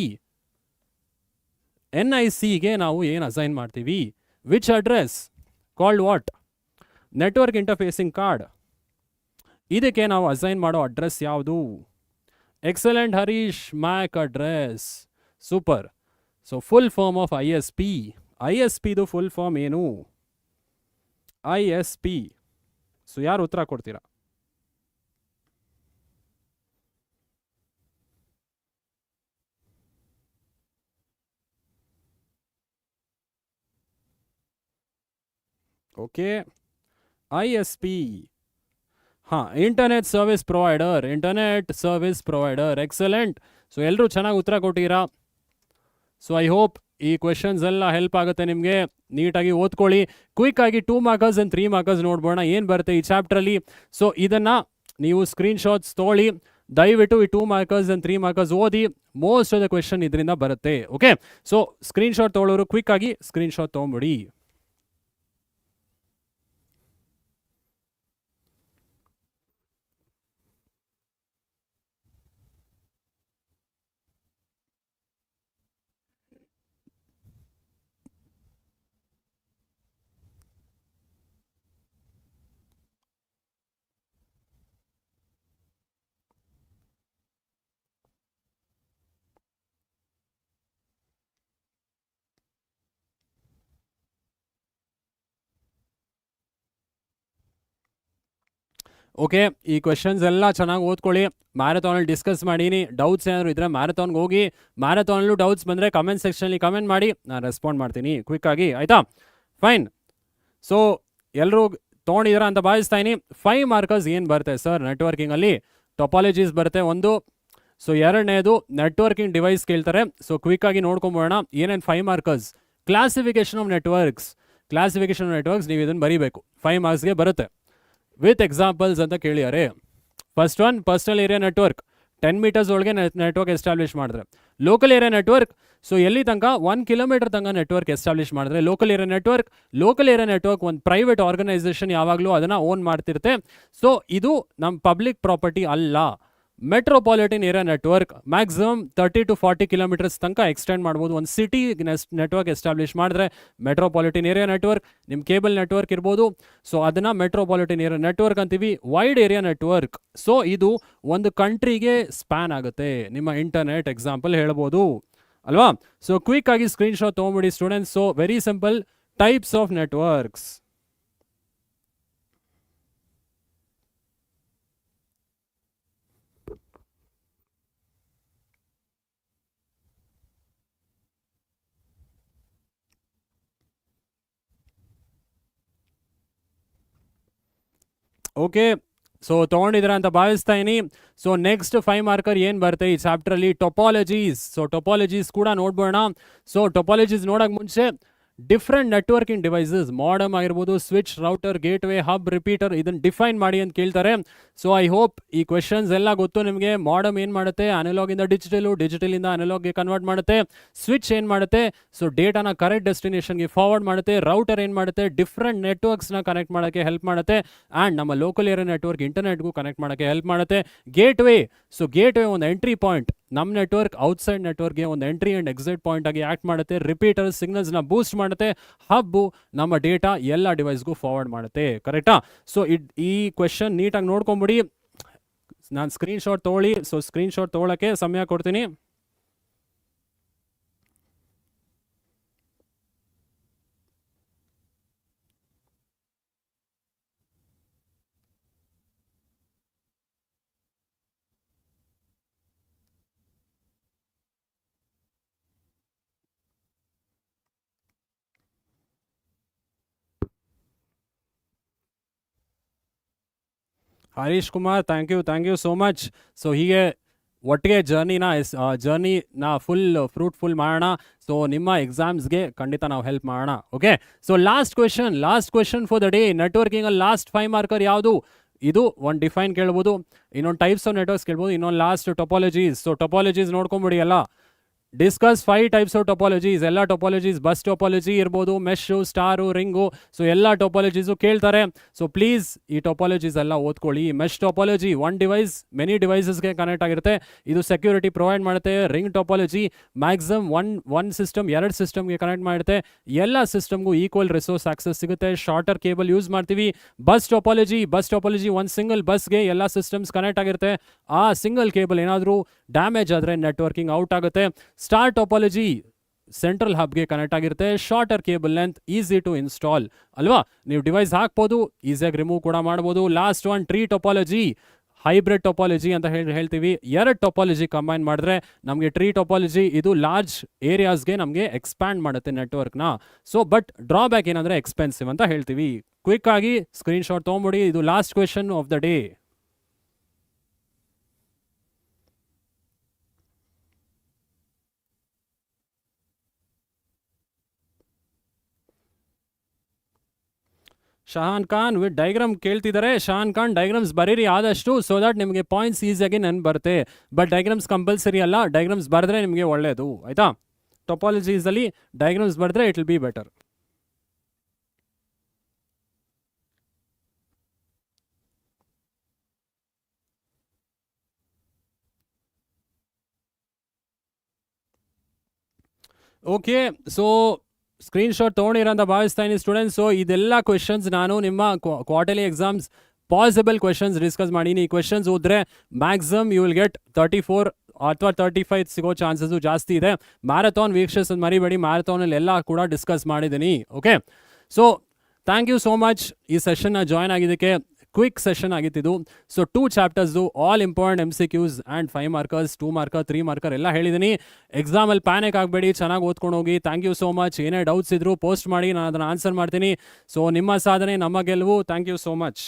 NICಗೆ ನಾವು ಏನು ಅಸೈನ್ ಮಾಡ್ತೀವಿ? Which address? Called what? Network interfacing card. ಇದಕ್ಕೆ ನಾವು ಅಸೈನ್ ಮಾಡೋ ಅಡ್ರೆಸ್ ಯಾವುದು? Excellent Harish, MAC address. Super. So full form of ISP. ISPದು ಫುಲ್ ಫಾರ್ಮ್ ಏನು? ISP. ಸೊ ಯಾರು ಉತ್ತರ ಕೊಡ್ತೀರಾ? Okay, ISP. ಹಾಂ, internet service provider. Internet service provider. Excellent. So ಎಲ್ಲರೂ ಚೆನ್ನಾಗಿ ಉತ್ತರ ಕೊಟ್ಟಿರಾ. ಸೊ ಐ ಹೋಪ್ ಈ ಕ್ವೆಶನ್ಸ್ ಎಲ್ಲ ಹೆಲ್ಪ್ ಆಗುತ್ತೆ ನಿಮಗೆ. ನೀಟಾಗಿ ಓದ್ಕೊಳ್ಳಿ. ಕ್ವಿಕ್ ಆಗಿ 2 markers and 3 markers ನೋಡ್ಬೋಣ ಏನು ಬರುತ್ತೆ ಈ ಚಾಪ್ಟ್ರಲ್ಲಿ. ಸೊ ಇದನ್ನು ನೀವು ಸ್ಕ್ರೀನ್ಶಾಟ್ಸ್ ತೊಗೊಳ್ಳಿ. ದಯವಿಟ್ಟು ಈ 2 markers and 3 markers ಓದಿ. ಮೋಸ್ಟ್ ಆಫ್ ದ ಕ್ವೆಶನ್ ಇದರಿಂದ ಬರುತ್ತೆ. ಓಕೆ, ಸೊ ಸ್ಕ್ರೀನ್ಶಾಟ್ ತೊಗೊಳ್ಳೋರು ಕ್ವಿಕ್ ಆಗಿ ಸ್ಕ್ರೀನ್ಶಾಟ್ ತೊಗೊಂಬಿಡಿ. ಓಕೆ, ಈ ಕ್ವೆಶನ್ಸ್ ಎಲ್ಲ ಚೆನ್ನಾಗಿ ಓದ್ಕೊಳ್ಳಿ. ಮ್ಯಾರಥಾನಲ್ಲಿ ಡಿಸ್ಕಸ್ ಮಾಡೀನಿ. ಡೌಟ್ಸ್ ಏನಾದ್ರು ಇದ್ದರೆ ಮ್ಯಾರಥಾನ್ಗೆ ಹೋಗಿ. ಮ್ಯಾರಥಾನಲ್ಲೂ ಡೌಟ್ಸ್ ಬಂದರೆ ಕಮೆಂಟ್ ಸೆಕ್ಷನಲ್ಲಿ ಕಮೆಂಟ್ ಮಾಡಿ, ನಾನು ರೆಸ್ಪಾಂಡ್ ಮಾಡ್ತೀನಿ ಕ್ವಿಕ್ಕಾಗಿ. ಆಯಿತಾ? ಫೈನ್. ಸೊ ಎಲ್ಲರೂ ತೊಗೊಂಡಿದ್ದೀರಾ ಅಂತ ಭಾವಿಸ್ತಾಯಿನಿ. 5 markers ಏನು ಬರುತ್ತೆ ಸರ್ ನೆಟ್ವರ್ಕಿಂಗಲ್ಲಿ? ಟೊಪಾಲಜೀಸ್ ಬರುತ್ತೆ ಒಂದು. ಸೊ ಎರಡನೇದು ನೆಟ್ವರ್ಕಿಂಗ್ ಡಿವೈಸ್ ಕೇಳ್ತಾರೆ. ಸೊ ಕ್ವಿಕ್ಕಾಗಿ ನೋಡ್ಕೊಂಬೋಣ ಏನೇನು 5 markers. Classification of networks. Classification of networks ನೀವು ಇದನ್ನು ಬರೀಬೇಕು. 5 marksಗೆ ಬರುತ್ತೆ. ವಿತ್ ಎಕ್ಸಾಂಪಲ್ಸ್ ಅಂತ ಕೇಳಿದ್ದಾರೆ. First one, personal area network. 10 meters ಒಳಗೆ ನೆಟ್ವರ್ಕ್ ಎಸ್ಟಾಬ್ಲಿಷ್ ಮಾಡಿದ್ರೆ. Local area network. ಸೊ ಎಲ್ಲಿ ತನಕ 1 kilometer ತನಕ ನೆಟ್ವರ್ಕ್ ಎಸ್ಟಾಬ್ಲಿಷ್ ಮಾಡಿದ್ರೆ local area network. Local area network ಒಂದು ಪ್ರೈವೇಟ್ ಆರ್ಗನೈಸೇಷನ್ ಯಾವಾಗಲೂ ಅದನ್ನು ಓನ್ ಮಾಡ್ತಿರುತ್ತೆ. ಸೊ ಇದು ನಮ್ಮ ಪಬ್ಲಿಕ್ ಪ್ರಾಪರ್ಟಿ ಅಲ್ಲ. Metropolitan area network maximum 30 to 40 kilometers ತನಕ ಎಕ್ಸ್ಟೆಂಡ್ ಮಾಡ್ಬೋದು. ಒಂದು ಸಿಟಿ ನೆಟ್ವರ್ಕ್ ಎಸ್ಟಾಬ್ಲಿಷ್ ಮಾಡಿದ್ರೆ ಮೆಟ್ರೋಪಾಲಿಟನ್ ಏರಿಯಾ ನೆಟ್ವರ್ಕ್, ನಿಮ್ಮ ಕೇಬಲ್ ನೆಟ್ವರ್ಕ್ ಇರ್ಬೋದು. ಸೊ ಅದನ್ನು ಮೆಟ್ರೋಪಾಲಿಟನ್ ಏರಿಯಾ ನೆಟ್ವರ್ಕ್ ಅಂತೀವಿ. ವೈಡ್ ಏರಿಯಾ ನೆಟ್ವರ್ಕ್, ಸೊ ಇದು ಒಂದು ಕಂಟ್ರಿಗೆ ಸ್ಪ್ಯಾನ್ ಆಗುತ್ತೆ. ನಿಮ್ಮ ಇಂಟರ್ನೆಟ್ ಎಕ್ಸಾಂಪಲ್ ಹೇಳ್ಬೋದು ಅಲ್ವಾ. ಸೊ ಕ್ವಿಕ್ ಆಗಿ ಸ್ಕ್ರೀನ್ಶಾಟ್ ತೊಗೊಂಬಿಡಿ students. So very simple, types of networks. Okay, so ತೊಗೊಂಡಿದ್ದೀರಾ ಅಂತ ಭಾವಿಸ್ತಾ ಇದೀನಿ. ಸೊ ನೆಕ್ಸ್ಟ್ 5 ಮಾರ್ಕರ್ ಏನು ಬರುತ್ತೆ ಈ ಚಾಪ್ಟ್ರಲ್ಲಿ? ಟೊಪಾಲಜೀಸ್. ಸೊ ಟೊಪಾಲಜೀಸ್ ಕೂಡ ನೋಡ್ಬೋಣ. ಸೊ ಟೊಪಾಲಜೀಸ್ ನೋಡೋಕೆ ಮುಂಚೆ ಡಿಫ್ರೆಂಟ್ ನೆಟ್ವರ್ಕಿಂಗ್ ಡಿವೈಸಸ್, ಮಾಡಮ್ ಆಗಿರ್ಬೋದು, switch, router, gateway, hub, repeater, ಇದನ್ನು ಡಿಫೈನ್ ಮಾಡಿ ಅಂತ ಕೇಳ್ತಾರೆ. ಸೊ ಐ ಹೋಪ್ ಈ ಕ್ವೆಶನ್ಸ್ ಎಲ್ಲ ಗೊತ್ತು ನಿಮಗೆ. ಮಾಡಮ್ ಏನು ಮಾಡುತ್ತೆ? ಅನಲಾಗಿಂದ ಡಿಜಿಟಲು, ಡಿಜಿಟಲಿಂದ ಅನಲಾಗ್ಗೆ ಕನ್ವರ್ಟ್ ಮಾಡುತ್ತೆ. ಸ್ವಿಚ್ ಏನು ಮಾಡುತ್ತೆ? ಸೊ ಡೇಟಾನ ಕರೆಕ್ಟ್ ಡೆಸ್ಟಿನೇಷನ್ಗೆ ಫಾರ್ವರ್ಡ್ ಮಾಡುತ್ತೆ. ರೌಟರ್ ಏನು ಮಾಡುತ್ತೆ? ಡಿಫ್ರೆಂಟ್ ನೆಟ್ವರ್ಕ್ಸ್ನ ಕನೆಕ್ಟ್ ಮಾಡೋಕ್ಕೆ ಹೆಲ್ಪ್ ಮಾಡುತ್ತೆ. ಆ್ಯಂಡ್ ನಮ್ಮ ಲೋಕಲ್ ಏರಿಯಾ ನೆಟ್ವರ್ಕ್ ಇಂಟರ್ನೆಟ್ಗೂ ಕನೆಕ್ಟ್ ಮಾಡೋಕ್ಕೆ ಹೆಲ್ಪ್ ಮಾಡುತ್ತೆ. ಗೇಟ್ವೇ, ಸೊ ಗೇಟ್ವೇ ಒಂದು ಎಂಟ್ರಿ ಪಾಯಿಂಟ್, ನಮ್ಮ ನೆಟ್ವರ್ಕ್ ಔಟ್ಸೈಡ್ ನೆಟ್ವರ್ಕ್ಗೆ ಒಂದು ಎಂಟ್ರಿ ಆ್ಯಂಡ್ ಎಕ್ಸಿಟ್ ಪಾಯಿಂಟ್ ಆಗಿ ಆ್ಯಕ್ಟ್ ಮಾಡುತ್ತೆ. ರಿಪೀಟರ್ ಸಿಗ್ನಲ್ಸ್ನ ಬೂಸ್ಟ್ ಮಾಡುತ್ತೆ. ಹಬ್ಬು ನಮ್ಮ ಡೇಟಾ ಎಲ್ಲ ಡಿವೈಸ್ಗೂ ಫಾರ್ವರ್ಡ್ ಮಾಡುತ್ತೆ. ಕರೆಕ್ಟಾ? ಸೊ ಈ ಕ್ವೆಶನ್ ನೀಟಾಗಿ ನೋಡ್ಕೊಂಬಿಡಿ. ನಾನು ಸ್ಕ್ರೀನ್ಶಾಟ್ ತೊಗೊಳ್ಳಿ. ಸೊ ಸ್ಕ್ರೀನ್ಶಾಟ್ ತೊಗೊಳಕ್ಕೆ ಸಮಯ ಕೊಡ್ತೀನಿ. Harish Kumar, thank you so much. So ಹೀಗೆ ಒಟ್ಟಿಗೆ ಜರ್ನಿನ ಫುಲ್ ಫ್ರೂಟ್ಫುಲ್ ಮಾಡೋಣ. ಸೊ ನಿಮ್ಮ ಎಕ್ಸಾಮ್ಸ್ಗೆ ಖಂಡಿತ ನಾವು ಹೆಲ್ಪ್ ಮಾಡೋಣ. Okay, so last question for the day. ನೆಟ್ವರ್ಕಿಂಗಲ್ಲಿ ಲಾಸ್ಟ್ 5 ಮಾರ್ಕರ್ ಯಾವುದು? ಇದು ಒಂದು ಡಿಫೈನ್ ಕೇಳ್ಬೋದು, ಇನ್ನೊಂದು ಟೈಪ್ಸ್ ಆಫ್ ನೆಟ್ವರ್ಕ್ಸ್ ಕೇಳ್ಬೋದು, ಇನ್ನೊಂದು ಲಾಸ್ಟ್ ಟೊಪಾಲಜೀಸ್. ಸೊ ಟೊಪಾಲಜೀಸ್ ನೋಡ್ಕೊಂಬಿಡಿ ಎಲ್ಲ. Discuss 5 types of topologies. ಎಲ್ಲ ಟೊಪಾಲಜೀಸ್, ಬಸ್ ಟೊಪಾಲಜಿ ಇರ್ಬೋದು, ಮೆಶ್ಶು, ಸ್ಟಾರು, ರಿಂಗು, ಸೊ ಎಲ್ಲ ಟೊಪಾಲಜೀಸು ಕೇಳ್ತಾರೆ. ಸೊ ಪ್ಲೀಸ್ ಈ ಟೊಪಾಲಜೀಸ್ ಎಲ್ಲ ಓದ್ಕೊಳ್ಳಿ. Mesh topology, one device many ಡಿವೈಸಸ್ಗೆ ಕನೆಕ್ಟ್ ಆಗಿರುತ್ತೆ, ಇದು ಸೆಕ್ಯೂರಿಟಿ ಪ್ರೊವೈಡ್ ಮಾಡುತ್ತೆ. Ring topology maximum one system 2 ಸಿಸ್ಟಮ್ಗೆ ಕನೆಕ್ಟ್ ಮಾಡುತ್ತೆ. ಎಲ್ಲ ಸಿಸ್ಟಮ್ಗೂ ಈಕ್ವಲ್ ರಿಸೋರ್ಸ್ ಆಕ್ಸೆಸ್ ಸಿಗುತ್ತೆ. ಶಾರ್ಟರ್ ಕೇಬಲ್ ಯೂಸ್ ಮಾಡ್ತೀವಿ. ಬಸ್ ಟೊಪಾಲಜಿ ಒಂದು ಸಿಂಗಲ್ ಬಸ್ಗೆ ಎಲ್ಲ ಸಿಸ್ಟಮ್ಸ್ ಕನೆಕ್ಟ್ ಆಗಿರುತ್ತೆ. ಆ ಸಿಂಗಲ್ ಕೇಬಲ್ ಏನಾದರೂ ಡ್ಯಾಮೇಜ್ ಆದರೆ ನೆಟ್ವರ್ಕಿಂಗ್ ಔಟ್ ಆಗುತ್ತೆ. ಸ್ಟಾರ್ ಟೊಪಾಲಜಿ ಸೆಂಟ್ರಲ್ ಹಬ್ಗೆ ಕನೆಕ್ಟ್ ಆಗಿರುತ್ತೆ. Shorter cable length, easy to install ಅಲ್ವಾ. ನೀವು ಡಿವೈಸ್ ಹಾಕ್ಬೋದು, ಈಸಿಯಾಗಿ ರಿಮೂವ್ ಕೂಡ ಮಾಡ್ಬೋದು. Last one tree topology, hybrid topology ಅಂತ ಹೇಳ್ತೀವಿ. 2 ಟೊಪಾಲಜಿ ಕಂಬೈನ್ ಮಾಡಿದ್ರೆ ನಮಗೆ ಟ್ರೀ ಟೊಪಾಲಜಿ, ಇದು ಲಾರ್ಜ್ ಏರಿಯಾಸ್ಗೆ ನಮಗೆ ಎಕ್ಸ್ಪ್ಯಾಂಡ್ ಮಾಡುತ್ತೆ ನೆಟ್ವರ್ಕ್ನ. ಸೊ ಬಟ್ ಡ್ರಾಬ್ಯಾಕ್ ಏನಂದರೆ ಎಕ್ಸ್ಪೆನ್ಸಿವ್ ಅಂತ ಹೇಳ್ತೀವಿ. ಕ್ವಿಕ್ ಆಗಿ ಸ್ಕ್ರೀನ್ಶಾಟ್ ತೊಗೊಂಬಿಡಿ. ಇದು last question of the day. Shahan Khan with diagram ಕೇಳ್ತಿದ್ದಾರೆ. ಶಹಾನ್ ಖಾನ್ ಡೈಗ್ರಾಮ್ಸ್ ಬರೀರಿ ಆದಷ್ಟು, ಸೊ ದಟ್ ನಿಮಗೆ ಪಾಯಿಂಟ್ಸ್ ಈಸಿಯಾಗಿ ನೆನಪು ಬರುತ್ತೆ. ಬಟ್ ಡೈಗ್ರಾಮ್ಸ್ ಕಂಪಲ್ಸರಿ ಅಲ್ಲ, ಡೈಗ್ರಾಮ್ಸ್ ಬರೆದ್ರೆ ನಿಮಗೆ ಒಳ್ಳೆಯದು ಆಯಿತಾ. ಟೊಪಾಲಜೀಸಲ್ಲಿ ಡೈಗ್ರಾಮ್ಸ್ ಬರೆದ್ರೆ it will be better. Okay, so screenshot ತೊಗೊಂಡಿರೋ ಅಂತ ಭಾವಿಸ್ತಾ ಇದ್ದೀನಿ ಸ್ಟೂಡೆಂಟ್ಸ್. ಸೊ ಇದೆಲ್ಲ ಕ್ವೆಶನ್ಸ್ ನಾನು ನಿಮ್ಮ quarterly exams possible questions discuss ಮಾಡೀನಿ. ಈ ಕ್ವೆಶನ್ಸ್ ಓದಿದ್ರೆ ಮ್ಯಾಕ್ಸಿಮಮ್ ಯು ವಿಲ್ ಗೆಟ್ 34 ಅಥವಾ 35 ಸಿಗೋ ಚಾನ್ಸಸ್ಸು ಜಾಸ್ತಿ ಇದೆ. ಮ್ಯಾರಥಾನ್ ವೀಕ್ಷಿಸೋದು ಮರಿಬೇಡಿ, ಮ್ಯಾರಥಾನಲ್ಲಿ ಎಲ್ಲ ಕೂಡ ಡಿಸ್ಕಸ್ ಮಾಡಿದ್ದೀನಿ. Okay, so thank you so much ಈ ಸೆಷನ್ನ ಜಾಯ್ನ್ ಆಗಿದ್ದಕ್ಕೆ. ಕ್ವಿಕ್ ಸೆಷನ್ ಆಗಿತ್ತಿದ್ದು. So 2 chapters, all important MCQs and 5 markers, 2 marker, 3 marker ಎಲ್ಲ ಹೇಳಿದ್ದೀನಿ. ಎಕ್ಸಾಮಲ್ಲಿ ಪ್ಯಾನಿಕ್ ಆಗಬೇಡಿ, ಚೆನ್ನಾಗಿ ಓದ್ಕೊಂಡು ಹೋಗಿ. Thank you so much. ಏನೇ ಡೌಟ್ಸ್ ಇದ್ದರೂ ಪೋಸ್ಟ್ ಮಾಡಿ, ನಾನು ಅದನ್ನು ಆನ್ಸರ್ ಮಾಡ್ತೀನಿ. ಸೊ ನಿಮ್ಮ ಸಾಧನೆ ನಮ್ಮ ಗೆಲುವು. Thank you so much.